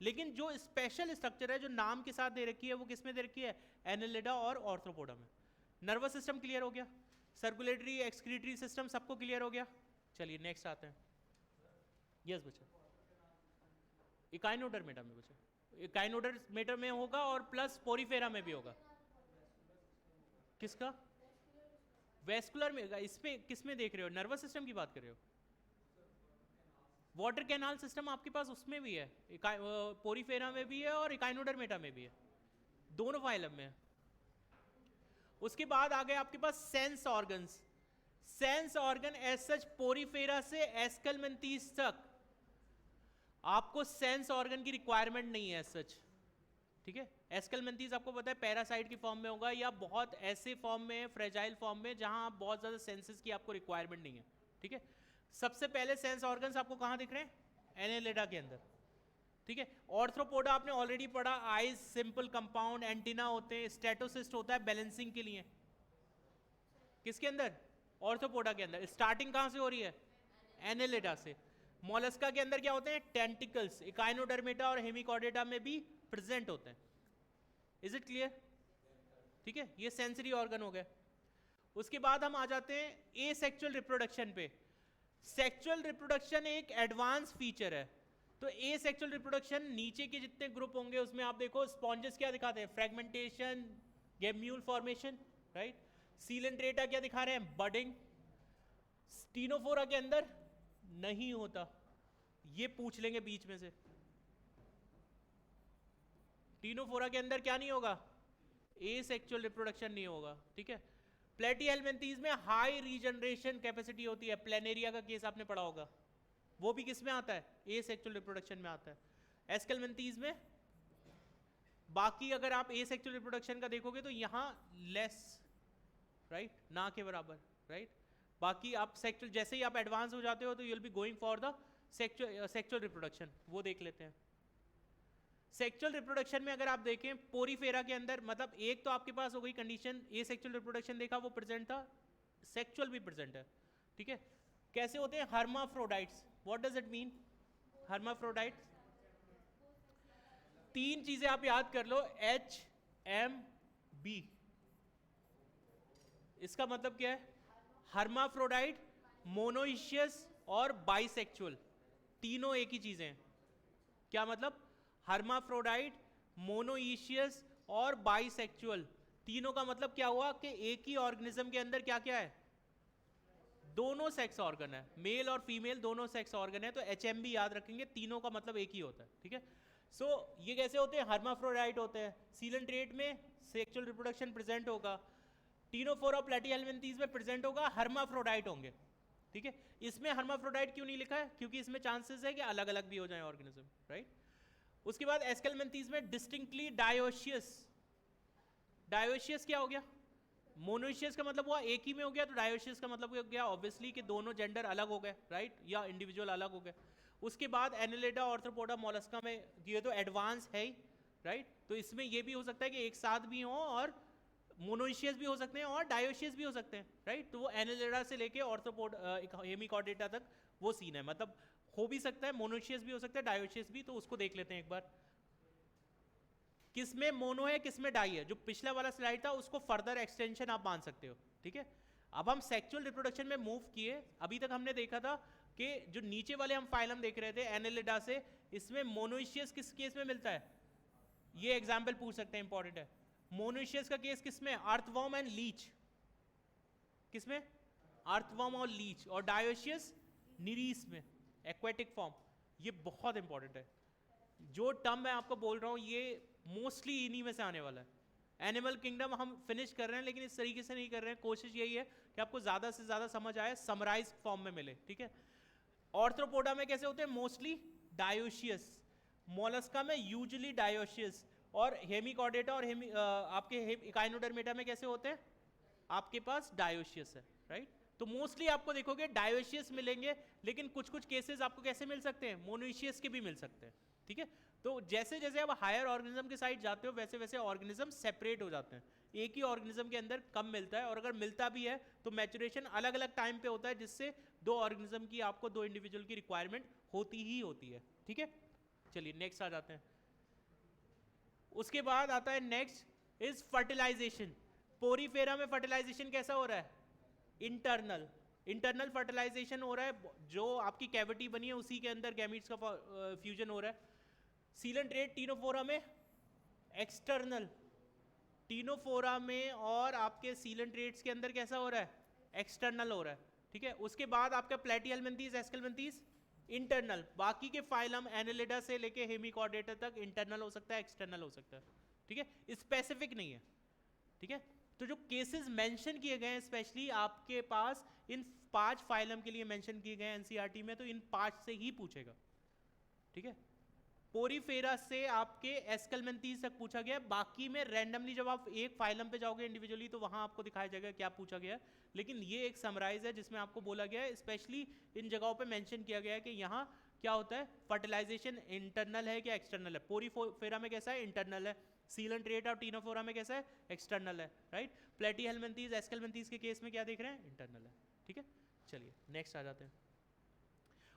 लेकिन जो स्पेशल स्ट्रक्चर है जो नाम के साथ दे रखी है वो किस में दे रखी है, एनेलिडा और ऑर्थोपोडा में। नर्वस सिस्टम क्लियर हो गया, सर्कुलेटरी एक्सक्रीटरी सिस्टम सबको क्लियर हो गया। चलिए नेक्स्ट आते हैं। यस बच्चा, इकाइनोडर्मेटा में बच्चा, इकाइनोडर्मेटा में होगा और प्लस पोरीफेरा में भी होगा। किसका, वेस्कुलर में, इसमें किस में देख रहे हो, नर्वस सिस्टम की बात कर रहे हो। वाटर कैनाल सिस्टम आपके पास उसमें भी है, पोरीफेरा में भी है और इकाइनोडर्मेटा में भी है, दोनों फाइलम में है। उसके बाद आ गए आपके पास sense organs. Sense organ as such Porifera से एस्केलमिन्थीज तक आपको सेंस ऑर्गन की रिक्वायरमेंट नहीं है एज सच, ठीक है। एस्केलमिन्थीज आपको पता है पैरासाइट की फॉर्म में होगा या बहुत ऐसे फॉर्म में, फ्रेजाइल फॉर्म में, जहां आप बहुत ज्यादा सेंसेस की आपको रिक्वायरमेंट नहीं है, ठीक है। सबसे पहले सेंस ऑर्गन्स आपको कहां दिख रहे हैं, एनेलिडा के अंदर, ठीक है। ऑर्थ्रोपोडा आपने ऑलरेडी पढ़ा, आईज सिंपल कंपाउंड, एंटीना होते हैं, स्टेटोसिस्ट होता है बैलेंसिंग के लिए। किसके अंदर, ऑर्थ्रोपोडा के अंदर। स्टार्टिंग कहां से हो रही है, एनेलिडा से। मोलस्का के अंदर क्या होते हैं, टेंटिकल्स, इकाइनोडर्मेटा और हेमिकॉर्डेटा में भी प्रेजेंट होते हैं। इज इट क्लियर, ठीक है। ये सेंसरी ऑर्गन हो गए। उसके बाद हम आ जाते हैं एसेक्सुअल रिप्रोडक्शन पे। सेक्सुअल रिप्रोडक्शन एक एडवांस फीचर है। तो एसेक्सुअल रिप्रोडक्शन नीचे के जितने ग्रुप होंगे उसमें आप देखो स्पॉन्जेस क्या दिखाते हैं, फ्रेगमेंटेशन, गैम्यूल फॉर्मेशन, राइट। सीलेंट्रेटा क्या दिखा रहे हैं, बडिंग। स्टीनोफोरा के अंदर नहीं होता, ये पूछ लेंगे बीच में से। टीनोफोरा के अंदर क्या नहीं होगा, एसेक्सुअल रिप्रोडक्शन नहीं होगा, ठीक है। प्लेटीहेलमिन्थीज में हाई रीजनरेशन कैपेसिटी होती है, प्लेनेरिया का केस आपने पढ़ा होगा, वो भी किस में आता है, एसेक्सुअल रिप्रोडक्शन में आता है। एस्केलमिन्थीज में, बाकी अगर आप एसेक्सुअल रिप्रोडक्शन का देखोगे तो यहां लेस, राइट, ना के बराबर, राइट। बाकी आप सेक्सुअल, जैसे ही आप एडवांस हो जाते हो तो you will be going for the sexual reproduction, वो देख लेते हैं। सेक्सुअल रिप्रोडक्शन में अगर आप देखें पोरीफेरा के अंदर, मतलब एक तो आपके पास हो गई कंडीशन, एसेक्सुअल रिप्रोडक्शन देखा वो प्रेजेंट था, सेक्सुअल भी प्रेजेंट है, ठीक है। कैसे होते हैं, हर्माफ्रोडाइट्स। व्हाट डज इट मीन, हर्माफ्रोडाइट्स, तीन चीजें आप याद कर लो, HMB। इसका मतलब क्या है, हर्माफ्रोडाइट, मोनोइशियस और बाइसेक्सुअल, तीनों एक ही चीजें हैं। क्या मतलब, हर्माफ्रोडाइट, मोनोइशियस और बाइसेक्सुअल, तीनों का मतलब क्या हुआ कि एक ही ऑर्गेनिज्म के अंदर क्या क्या है, दोनों सेक्स ऑर्गन है, मेल और फीमेल दोनों सेक्स ऑर्गन है। तो HMB याद रखेंगे, तीनों का मतलब एक ही होता है, ठीक है। सो ये कैसे होते हैं, हर्माफ्रोडाइट होते हैं। सीलेंट्रेट में सेक्सुअल रिप्रोडक्शन प्रेजेंट होगा, टीनोफोरा प्लेटीहेल्मिन्थीज में प्रेजेंट होगा, हर्माफ्रोडाइट होंगे। ठीक है, इसमें हर्माफ्रोडाइट क्यों नहीं लिखा है, क्योंकि इसमें चांसेस है कि अलग अलग भी हो जाए ऑर्गेनिज्म, राइट। उसके बाद एस्केलमेंथीज में डिस्टिंक्टली डायोशियस। डायोशियस क्या हो गया, मोनोशियस का मतलब हुआ एक ही में हो गया, तो डायोशियस का मतलब हो गया ऑब्वियसली कि दोनों जेंडर अलग हो गए, राइट, या इंडिविजुअल अलग हो गए। उसके बाद एनिलिडा, ऑर्थ्रोपोडा, मोलस्का में ये तो एडवांस है ही, राइट। तो इसमें ये भी हो सकता है कि एक साथ भी हो, और मोनोशियस भी हो सकते हैं और डायोशियस भी हो सकते हैं, राइट। तो वो एनिलिडा से लेके ऑर्थ्रोपोड हेमिकॉर्डेटा तक वो सीन है, मतलब हो भी सकता है, मोनोशियस भी हो सकता है, डायोशियस भी। तो उसको देख लेते हैं एक बार, किसमें मोनो है किसमें डाई है। जो पिछला वाला स्लाइड था उसको फर्दर एक्सटेंशन आप मान सकते हो, ठीक है। अब हम सेक्सुअल रिप्रोडक्शन में मूव किए। अभी तक हमने देखा था कि जो नीचे वाले हम फाइलम देख रहे थे एनिलिडा से, इसमें मोनोशियस किस केस में मिलता है, ये एग्जाम्पल पूछ सकते हैं, इंपॉर्टेंट है। मोनोशियस का केस किसमें, अर्थवर्म एंड लीच, किसमें, अर्थवर्म और लीच। और डायोशियस निरीस में, एक्वेटिक फॉर्म। ये बहुत इंपॉर्टेंट है, जो टर्म मैं आपको बोल रहा हूं ये मोस्टली इन्हीं में से आने वाला है। एनिमल किंगडम हम फिनिश कर रहे हैं, लेकिन इस तरीके से नहीं कर रहे हैं, कोशिश यही है कि आपको ज्यादा से ज्यादा समझ आए, समराइज फॉर्म में मिले, ठीक है। ऑर्थ्रोपोडा में कैसे होते हैं, मोस्टली डायोशियस। मोलस्का में यूजुअली डायोशियस। और हेमिकॉर्डेटा और आपके इकाइनोडर्मेटा में कैसे होते हैं, आपके पास डायोशियस है, राइट। तो मोस्टली आपको देखोगे डायोशियस मिलेंगे, लेकिन कुछ कुछ केसेस आपको कैसे मिल सकते हैं, मोनोशियस के भी मिल सकते हैं, ठीक है। तो जैसे जैसे आप हायर ऑर्गेनिज्म के साइड जाते हो, वैसे वैसे ऑर्गेनिज्म सेपरेट हो जाते हैं। एक ही ऑर्गेनिज्म के अंदर कम मिलता है, और अगर मिलता भी है तो मैचुरेशन अलग अलग टाइम पे होता है, जिससे दो ऑर्गेनिज्म की, आपको दो इंडिविजुअल की रिक्वायरमेंट होती ही होती है, ठीक है। चलिए नेक्स्ट आ जाते हैं। उसके बाद आता है नेक्स्ट इज फर्टिलाइजेशन। पोरीफेरा में फर्टिलाइजेशन कैसा हो रहा है, इंटरनल। इंटरनल फर्टिलाइजेशन हो रहा है, जो आपकी कैविटी बनी है उसी के अंदर गैमीट्स का फ्यूजन हो रहा है। सीलेंट्रेट टीनोफोरा में एक्सटर्नल, टीनोफोरा में और आपके सीलेंट्रेट्स के अंदर कैसा हो रहा है, एक्सटर्नल हो रहा है, ठीक है। उसके बाद आपका प्लेटीहेल्मिन्थीज, एस्केलमेंथीज इंटरनल। बाकी के फाइलम एनिलिडा से लेके हेमिकॉर्डेटा तक इंटरनल हो सकता है, एक्सटर्नल हो सकता है, ठीक है, स्पेसिफिक नहीं है, ठीक है। तो जो केसेस मेंशन किए गए हैं स्पेशली आपके पास इन 5 फाइलम के लिए मेंशन किए गए हैं एनसीईआरटी में, तो इन 5 से ही पूछेगा, ठीक है। पोरीफेरा से आपके एस्केलमेंथीज तक पूछा गया। बाकी में रैंडमली जब आप एक फाइलम पे जाओगे इंडिविजुअली, तो वहां आपको दिखाया जाएगा क्या पूछा गया है। लेकिन ये एक समराइज है जिसमें आपको बोला गया है, स्पेशली इन जगहों पे मेंशन किया गया है कि यहाँ क्या होता है, फर्टिलाइजेशन इंटरनल है क्या एक्सटर्नल है। पोरीफेरा में कैसा है, इंटरनल है। सीलेंट्रेटा और टीनोफोरा में कैसा है, एक्सटर्नल है, राइट। प्लेटीहेल्मिन्थीज, एस्केलमेंथीज के केस में क्या देख रहे हैं, इंटरनल है, ठीक है। चलिए नेक्स्ट आ जाते हैं।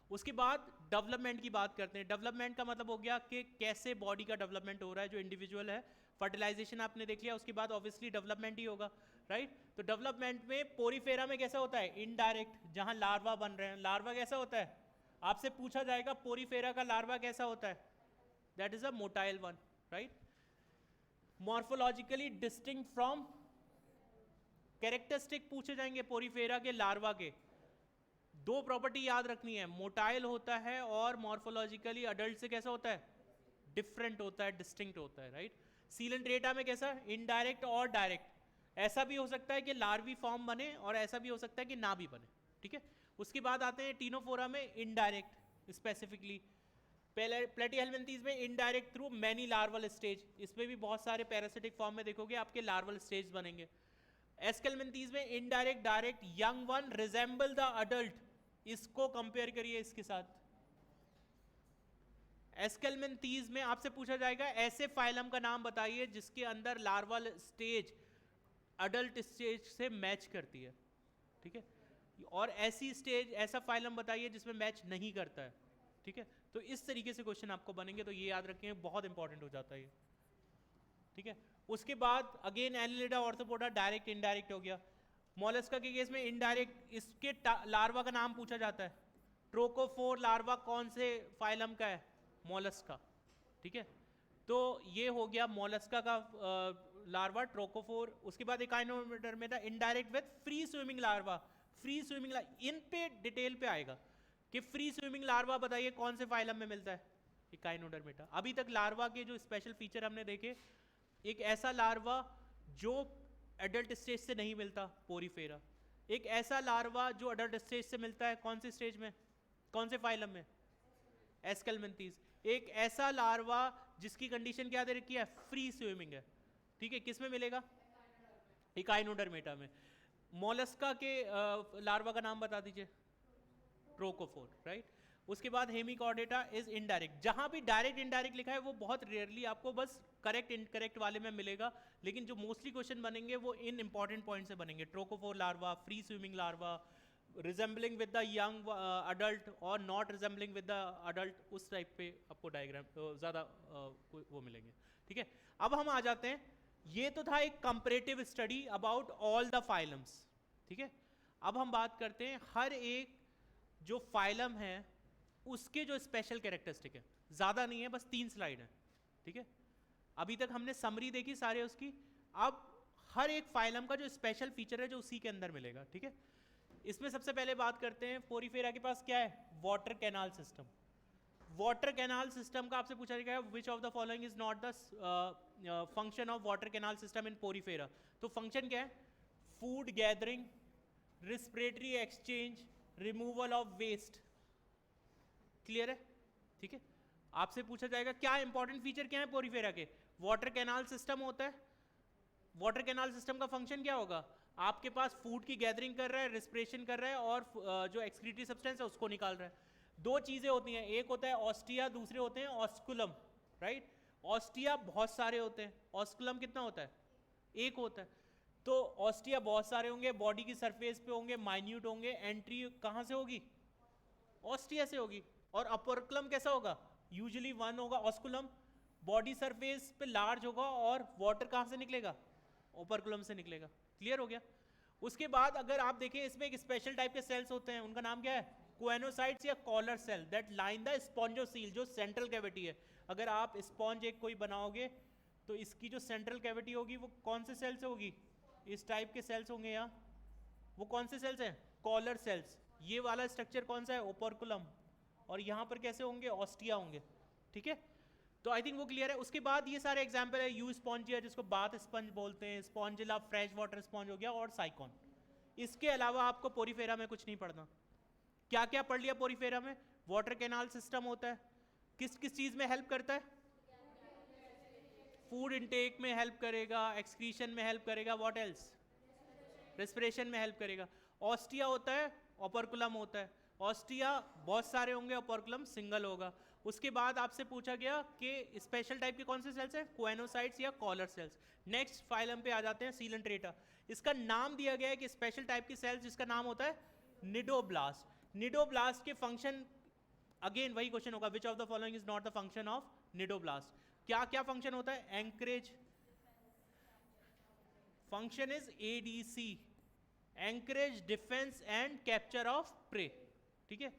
उसके बाद डेवलपमेंट की बात करते हैं। डेवलपमेंट का मतलब हो गया कि कैसे बॉडी का डेवलपमेंट हो रहा है, जो इंडिविजुअल है। फर्टिलाइजेशन आपने देख लिया, उसके बाद ऑब्वियसली डेवलपमेंट ही होगा, राइट। तो डेवलपमेंट में पोरीफेरा में कैसा होता है, इनडायरेक्ट, जहां लार्वा बन रहे हैं। लार्वा कैसा होता है, आपसे पूछा जाएगा पोरीफेरा का लार्वा कैसा होता है, that is a motile one, right. Morphologically distinct from, characteristic पूछे जाएंगे पोरीफेरा के लार्वा के। दो प्रॉपर्टी याद रखनी है, मोटाइल होता है और मॉर्फोलॉजिकली अडल्ट से कैसा होता है, डिफरेंट होता है, डिस्टिंक्ट होता है, राइट। सीलेंट्रेटा में कैसा, इनडायरेक्ट और डायरेक्ट। ऐसा भी हो सकता है कि लार्वी फॉर्म बने और ऐसा भी हो सकता है कि ना भी बने, ठीक है। उसके बाद आते हैं टीनोफोरा में इनडायरेक्ट स्पेसिफिकली। प्लेटीहेल्मिन्थीज में indirect through many larval stage. इसमें भी बहुत सारे पैरासिटिक फॉर्म में देखोगे आपके लार्वल स्टेज बनेंगे। एस्केलमेंथीज में indirect, direct, young one resemble the adult. इसको कंपेयर करिए इसके साथ। एस्केलमेंथीज में आपसे पूछा जाएगा ऐसे फाइलम का नाम बताइए जिसके अंदर लार्वल स्टेज अडल्ट स्टेज से मैच करती है, ठीक है। और ऐसी स्टेज, ऐसा फाइलम बताइए जिसमें मैच नहीं करता है, ठीक है। तो इस तरीके से क्वेश्चन आपको बनेंगे, तो ये याद रखें, बहुत इंपॉर्टेंट हो जाता है ये, ठीक है। उसके बाद again Annelida, Arthropoda, direct indirect हो गया। मोलस्का के केस में इनडायरेक्ट, इसके लार्वा का नाम पूछा जाता है। ट्रोकोफोर लार्वा कौन से फाइलम का है, मोलस्का, ठीक है। तो ये हो गया मोलस्का का लार्वा, ट्रोकोफोर। उसके बाद इकाइनोडर्मेटा में था indirect with free swimming larva. Free swimming, इन पे डिटेल पे आएगा कि फ्री स्विमिंग लार्वा बताइए कौन से फाइलम में मिलता है, इकाइनोडर्मेटा। अभी तक लार्वा के जो स्पेशल फीचर हमने देखे, एक ऐसा लार्वा जो एडल्ट स्टेज से नहीं मिलता, पोरीफेरा। एक ऐसा लार्वा जो एडल्ट स्टेज से मिलता है, कौन से स्टेज में, कौन से फाइलम में, एस्केलमेंथीज। एक ऐसा लार्वा जिसकी कंडीशन क्या दे रखी है, फ्री स्विमिंग है, ठीक है, किस में मिलेगा, इकाइनोडर्मेटा में। मोलस्का के लार्वा का नाम बता दीजिए, ट्रोकोफोर, राइट। उसके बाद हेमिकॉर्डेटा इज इनडायरेक्ट। जहां भी डायरेक्ट इनडायरेक्ट लिखा है वो बहुत रेयरली आपको बस करेक्ट इनकरेक्ट वाले में मिलेगा, लेकिन जो मोस्टली क्वेश्चन बनेंगे वो इन इंपॉर्टेंट पॉइंट से बनेंगे। Trochophore larva, free swimming larva, resembling with the young adult और not resembling with the adult, उस टाइप पे आपको डायग्राम ज़्यादा वो मिलेंगे, ठीक है। अब हम आ जाते हैं, ये तो था एक comparative study about all the phylums, ठीक है। अब हम बात करते हैं हर एक जो फाइलम है उसके जो स्पेशल कैरेक्टरिस्टिक है। ज़्यादा नहीं है, बस 3 स्लाइड है, ठीक है। अभी तक हमने समरी देखी सारे उसकी, अब हर एक फाइलम का जो स्पेशल फीचर है जो उसी के अंदर मिलेगा, ठीक है। इसमें सबसे पहले बात करते हैं, पोरीफेरा के पास क्या है, water canal system. Water canal system का आपसे पूछा गया है which of the following is not the function of water canal system in porifera. तो फंक्शन क्या है, food gathering, respiratory exchange, removal of waste. Clear है, ठीक है। आपसे पूछा जाएगा क्या इंपॉर्टेंट फीचर क्या है पोरीफेरा के, वाटर कैनाल सिस्टम होता है। वाटर कैनाल सिस्टम का फंक्शन क्या होगा, आपके पास फूड की गैदरिंग कर रहा है, रिस्पिरेशन कर रहा है और जो एक्सक्रीटरी सब्सटेंस है उसको निकाल रहा है। 2 चीजें होती हैं, एक होता है ऑस्टिया, दूसरे होते हैं ऑस्कुलम, राइट। ऑस्टिया बहुत सारे होते हैं, ऑस्कुलम कितना होता है, एक होता है। तो ऑस्टिया बहुत सारे होंगे, बॉडी की सरफेस पे होंगे, माइन्यूट होंगे, एंट्री कहाँ से होगी, ऑस्टिया से होगी। और अपोरकुलम कैसा होगा, यूजुअली 1 होगा ऑस्कुलम, बॉडी सरफेस पे लार्ज होगा और वाटर कहाँ से निकलेगा, ओपरकुलम से निकलेगा। क्लियर हो गया। उसके बाद अगर आप देखें इसमें एक स्पेशल टाइप के सेल्स होते हैं, उनका नाम क्या है, कोएनोसाइट्स या collar cell that line the spongocoel, जो सेंट्रल कैविटी है। अगर आप स्पॉन्ज एक कोई बनाओगे तो इसकी जो सेंट्रल कैविटी होगी वो कौन से सेल से होगी, इस टाइप के सेल्स होंगे यहाँ, वो कौन से सेल्स हैं, कॉलर सेल्स। ये वाला स्ट्रक्चर कौन सा है, ओपरकुलम, और यहाँ पर कैसे होंगे, ऑस्टिया होंगे, ठीक है। तो आई थिंक वो क्लियर है। उसके बाद ये सारे एग्जाम्पल है, यू स्पॉन्जिया जिसको बाथ स्पंज बोलते हैं, स्पॉन्जिला फ्रेश वाटर स्पॉन्ज हो गया, और साइकॉन। इसके अलावा आपको पोरीफेरा में कुछ नहीं पढ़ना। क्या क्या पढ़ लिया पोरीफेरा में, वाटर कैनाल सिस्टम होता है, किस किस चीज में हेल्प करता है, फूड इनटेक में हेल्प करेगा, एक्सक्रीशन में हेल्प करेगा, व्हाट एल्स, रेस्पिरेशन में हेल्प करेगा। ऑस्टिया होता है, ओपरकुलम होता है, ऑस्टिया बहुत सारे होंगे, ओपरकुलम सिंगल होगा। उसके बाद आपसे पूछा गया कि स्पेशल टाइप के कौन से सेल्स हैं, कोएनोसाइट्स या कॉलर सेल्स। नेक्स्ट फाइलम पे आ जाते हैं, सीलेंट्रेटा। इसका नाम दिया गया है कि स्पेशल टाइप की सेल्स जिसका नाम होता है निडोब्लास्ट। निडोब्लास्ट के फंक्शन, अगेन वही क्वेश्चन होगा, which of the following is not the function of cnidoblast. क्या क्या फंक्शन होता है, anchorage, function is ADC, anchorage, defence and capture of prey, ठीक है।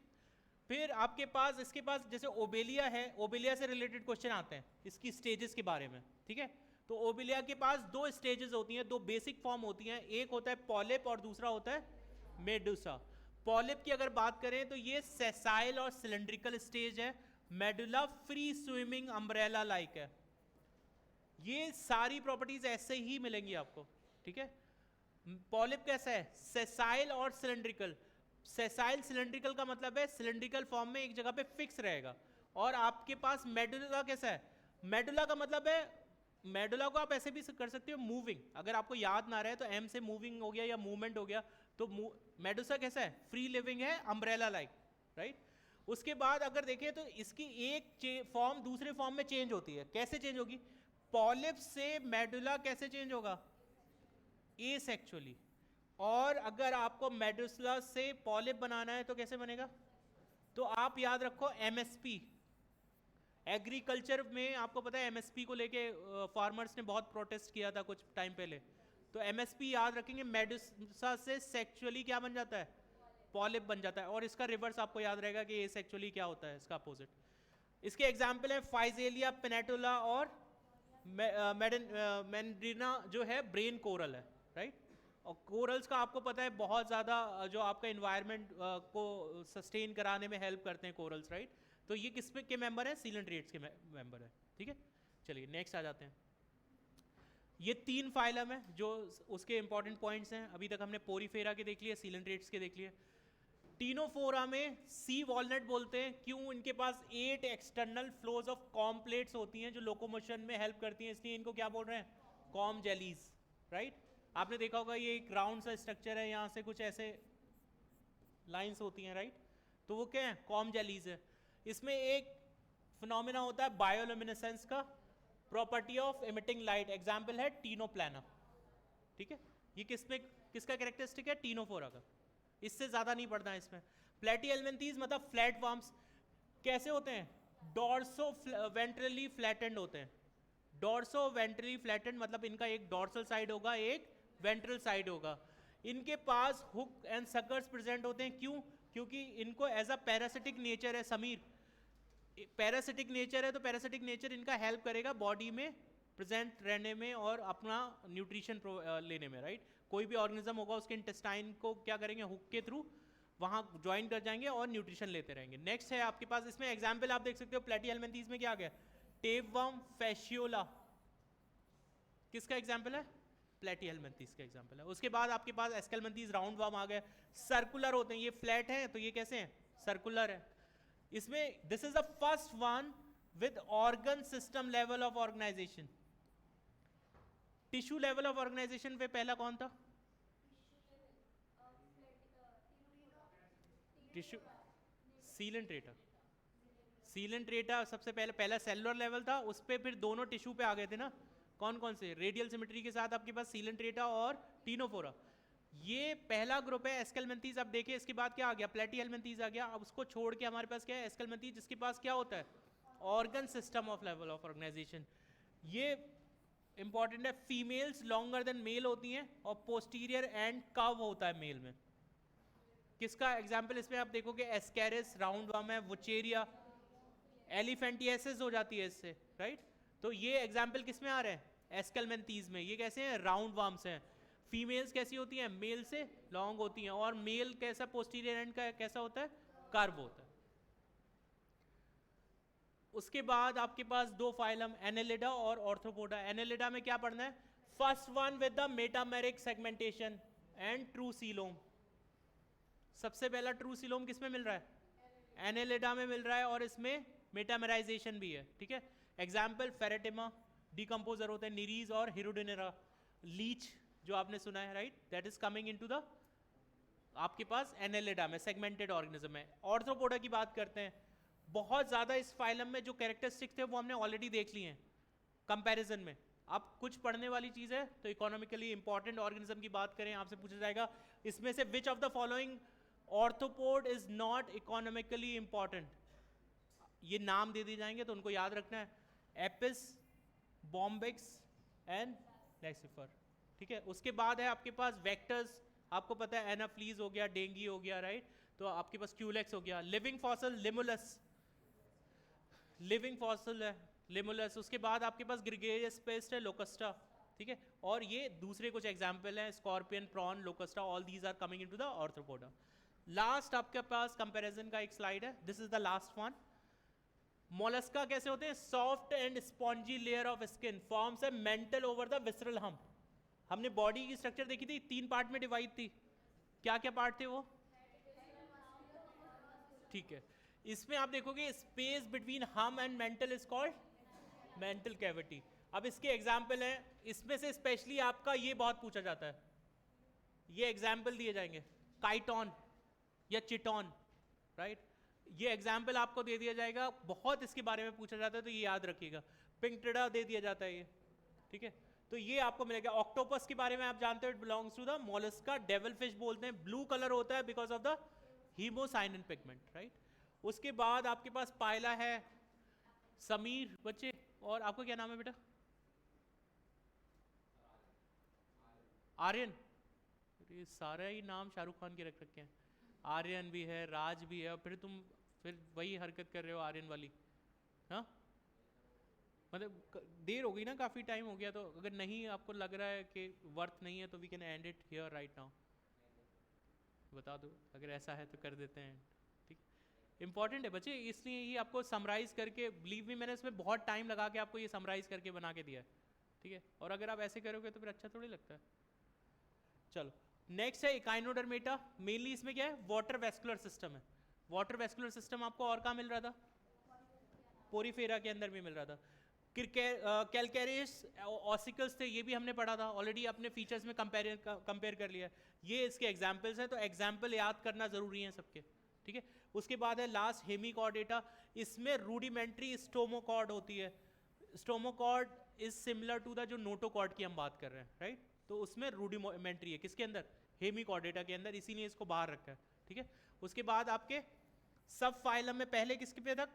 फिर आपके पास इसके पास जैसे ओबेलिया है, ओबेलिया से रिलेटेड क्वेश्चन आते हैं इसकी स्टेजेस के बारे में, ठीक है। तो ओबेलिया के पास 2 स्टेजेस होती हैं, 2 बेसिक फॉर्म होती हैं, एक होता है पॉलिप और दूसरा होता है मेडुसा। पॉलिप की अगर बात करें तो ये सेसाइल और सिलेंड्रिकल स्टेज है, medulla free swimming umbrella like है। ये सारी प्रॉपर्टीज ऐसे ही मिलेंगी आपको, ठीक है। पॉलिप कैसा है, सेसाइल और सिलेंड्रिकल। सेसाइल सिलेंड्रिकल का मतलब है सिलेंड्रिकल फॉर्म में एक जगह पे फिक्स रहेगा। और आपके पास मेडुला कैसा है, मेडुला का मतलब है, मेडुला को आप ऐसे भी कर सकते हो मूविंग, अगर आपको याद ना रहे तो एम से मूविंग हो गया या मूवमेंट हो गया, तो मेडुसा कैसा है, फ्री लिविंग है, अम्ब्रेला लाइक, राइट। उसके बाद अगर देखें तो इसकी एक फॉर्म दूसरे फॉर्म में चेंज होती है, कैसे चेंज होगी, पॉलिप से मेडुला कैसे चेंज होगा, एसेक्सुअली। और अगर आपको मेडुला से पॉलिप बनाना है तो कैसे बनेगा, तो आप याद रखो एमएसपी। एग्रीकल्चर में आपको पता है एमएसपी को लेके फार्मर्स ने बहुत प्रोटेस्ट किया था कुछ टाइम पहले, तो एमएसपी याद रखेंगे, मेडुसा से सेक्सुअली क्या बन जाता है, पॉलिप बन जाता है। और इसका रिवर्स आपको याद रहेगा कि एसेक्सुअली क्या होता है, इसका अपोजिट। इसके एग्जाम्पल है फाइजेलिया पेनेटुला और मैंड्रीना जो है ब्रेन कोरल है, राइट। और कोरल्स का आपको पता है बहुत ज़्यादा जो आपका इन्वायरमेंट को सस्टेन कराने में हेल्प करते हैं कोरल्स, राइट। तो ये किस पे के मेंबर है? सीलेंट्रेट्स के मेंबर है, ठीक है। चलिए नेक्स्ट आ जाते हैं। ये 3 फाइलम है जो उसके इंपॉर्टेंट पॉइंट्स हैं। अभी तक हमने पोरीफेरा के देख लिए, सीलेंट्रेट्स के देख लिए। टीनोफोरा में सी वॉलनट बोलते हैं, क्यों? इनके पास 8 external flows of com plates होती हैं जो लोकोमोशन में हेल्प करती हैं, इसलिए इनको क्या बोल रहे हैं? Comb jellies, right. आपने देखा होगा ये एक राउंड सा स्ट्रक्चर है, यहाँ से कुछ ऐसे लाइंस होती हैं, राइट। तो वो क्या है? कॉम जेलीज है। इसमें एक फिनोमिना होता है बायोल्यूमिनेसेंस का, property of emitting light, example है टीनोप्लाना, ठीक है। ये किसका कैरेक्टरिस्टिक है? टीनोफोरा का। इससे ज्यादा नहीं पढ़ना है इसमें। प्लेटीहेल्मिन्थीज मतलब फ्लैट वर्म्स कैसे होते हैं? डॉर्सो वेंट्रली फ्लैटेंड होते हैं। डॉर्सो वेंट्रली फ्लैटेंड मतलब इनका एक डॉर्सल साइड होगा, एक वेंट्रल साइड होगा। इनके पास हुक एंड सकर्स प्रेजेंट होते हैं, क्यों? क्योंकि इनको एज अ पैरासिटिक नेचर है। समीर, पैरासिटिक नेचर है तो पैरासिटिक नेचर इनका हेल्प करेगा बॉडी में प्रेजेंट रहने में और अपना न्यूट्रिशन लेने में, राइट। कोई भी ऑर्गेनिज्म होगा उसके इंटेस्टाइन को क्या करेंगे? हुक के थ्रू वहां ज्वाइन कर जाएंगे और न्यूट्रिशन लेते रहेंगे। नेक्स्ट है आपके पास, इसमें एग्जाम्पल आप देख सकते हो प्लेटीहेल्मिन्थीज में क्या आ गया? टेपवर्म फैशियोला किसका एग्जाम्पल है? प्लेटीहेल्मिन्थीज का एग्जाम्पल है। उसके बाद आपके पास एस्केल्मिन्थीज राउंड वर्म आ गए, सर्कुलर होते हैं। ये फ्लैट है तो ये कैसे हैं? सर्कुलर है। इसमें this is the first one with organ system level of organisation. Tissue level of organisation पे पहला कौन था? Tissue Coelenterata. सीलेंट्रेटा सबसे पहला सेलुलर लेवल था, उस पे फिर दोनों टिश्यू पे आ गए थे ना। कौन कौन से? रेडियल सिमेट्री के साथ आपके पास सीलेंट्रेटा और टीनोफोरा। ये पहला ग्रुप है एस्केल्मिन्थीज। अब देखिए इसके बाद क्या आ गया? प्लेटीहेल्मिन्थीज आ गया। अब उसको छोड़ के हमारे पास क्या है? एस्केल्मिन्थीज, जिसके पास क्या होता है? Organ system of level of organisation. ये इंपॉर्टेंट है। फीमेल्स लॉन्गर देन मेल होती हैं और पोस्टीरियर एंड कर्व होता है मेल में। किसका एग्जाम्पल इसमें आप देखोगे? एस्केरिस राउंड वर्म है, वुचेरिया, एलिफेंटिएसिस हो जाती है इससे, राइट। तो ये एग्जाम्पल किस में आ रहे हैं? एस्केल्मिन्थीज में। ये कैसे हैं? राउंड वर्म्स हैं। फीमेल्स कैसी होती हैं? मेल से लॉन्ग होती हैं। और मेल कैसा? पोस्टीरियर एंड का कैसा होता है? कर्व होता है। उसके बाद आपके पास 2 फाइलम, एनेलिडा और ऑर्थ्रोपोडा। एनेलिडा में क्या पढ़ना है? First one with the metameric segmentation and true coelom. सबसे पहला ट्रू सीलोम किस में मिल रहा है? एनेलिडा में मिल रहा है और इसमें मेटामेराइजेशन भी है, ठीक है। एग्जाम्पल फेरेटिमा, डिकम्पोजर होते हैं निरीज और हिरोडिनेरा। लीच जो आपने सुना है, right, that is coming into the आपके पास एनेलिडा में, सेगमेंटेड ऑर्गेनिज्म है। ऑर्थ्रोपोडा की बात करते हैं, बहुत ज्यादा इस फाइलम में जो कैरेक्टरिस्टिक्स थे वो हमने ऑलरेडी देख लिए हैं कंपैरिजन में। अब कुछ पढ़ने वाली चीज है तो इकोनॉमिकली इंपॉर्टेंट ऑर्गेनिज्म की बात करें, आपसे पूछा जाएगा इसमें से विच of the following arthropod is not economically important. ये नाम दे दिए जाएंगे तो उनको याद रखना है, एपिस, बॉम्बिक्स एंड लैक्सिफर, ठीक है। उसके बाद है आपके पास वेक्टर्स, आपको पता है एनाफ्लीज हो गया, डेंगी हो गया, राइट। तो आपके पास क्यूलेक्स हो गया। Living fossil Limulus, living fossil है लिमुलस। उसके बाद आपके पास ग्रिगेरियस पेस्ट है लोकस्टा, ठीक है। और ये दूसरे कुछ एग्जाम्पल हैं, scorpion, prawn, locusta, all these are coming into the arthropoda. Last आपके पास कंपैरिजन का एक स्लाइड है, this is the last one. Mollusca कैसे होते हैं? Soft and spongy layer of skin forms a mantle over the visceral hump. हमने body की स्ट्रक्चर देखी थी, 3 पार्ट में डिवाइड थी। क्या क्या पार्ट थे वो? ठीक है। इसमें आप देखोगे स्पेस बिटवीन हम and mental is called mantle cavity. अब इसके एग्जाम्पल हैं, इसमें से स्पेशली आपका ये बहुत पूछा जाता है, ये एग्जाम्पल दिए जाएंगे, काइटॉन या चिटॉन, राइट। ये एग्जाम्पल आपको दे दिया जाएगा, बहुत इसके बारे में पूछा जाता है तो ये याद रखिएगा। पिंकटेडा दे दिया जाता है ये, ठीक है। तो ये आपको मिलेगा। ऑक्टोपस के बारे में आप जानते हो, it belongs to the mollusca, devil fish बोलते हैं, ब्लू कलर होता है because of the haemocyanin pigment, right. उसके बाद आपके पास पायला है, समीर बच्चे, और आपका क्या नाम है बेटा? आर्यन। ये सारा ही नाम शाहरुख खान के रख रखे हैं। आर्यन भी है, राज भी है, और फिर तुम फिर वही हरकत कर रहे हो आर्यन वाली, हाँ। मतलब देर हो गई ना, काफ़ी टाइम हो गया, तो अगर नहीं आपको लग रहा है कि वर्थ नहीं है तो we can end it here right now. बता दो अगर ऐसा है तो कर देते हैं, ठीक। इंपॉर्टेंट है बच्चे, इसलिए ये आपको समराइज करके, बिलीव मी मैंने इसमें बहुत टाइम लगा के आपको ये समराइज करके बना के दिया है, ठीक है। और अगर आप ऐसे करोगे तो फिर अच्छा थोड़ी लगता है। चलो नेक्स्ट है इकाइनोडर्मेटा। मेनली इसमें क्या है, वाटर वेस्कुलर सिस्टम है। वाटर वेस्कुलर सिस्टम आपको और कहाँ मिल रहा था, पोरीफेरा के अंदर भी मिल रहा था। कैलकेरियस ऑसिकल्स थे, ये भी हमने पढ़ा था ऑलरेडी, अपने फीचर्स में कंपेयर कर लिया। ये इसके एग्जाम्पल्स हैं, तो एग्जाम्पल याद करना जरूरी है सबके, ठीक है। उसके बाद है लास्ट हेमिकॉर्डेटा। इसमें रूडिमेंट्री स्टोमोकॉर्ड होती है। Stomochord is similar to the जो नोटोकॉर्ड की हम बात कर रहे हैं, राइट। तो उसमें रूडिमेंट्री है, किसके अंदर, हेमिकॉर्डेटा के अंदर, इसीलिए इसको बाहर रखा है, ठीक है। उसके बाद आपके सब फाइलम में पहले किसके पे था,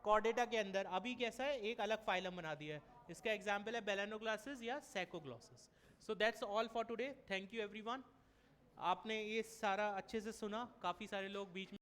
कॉर्डेटा के अंदर, अभी कैसा है, एक अलग फाइलम बना दिया है। इसका एग्जाम्पल है बेलेनोग्लॉसिस या Saccoglossus. So that's all for today, thank you everyone. आपने ये सारा अच्छे से सुना, काफ़ी सारे लोग बीच में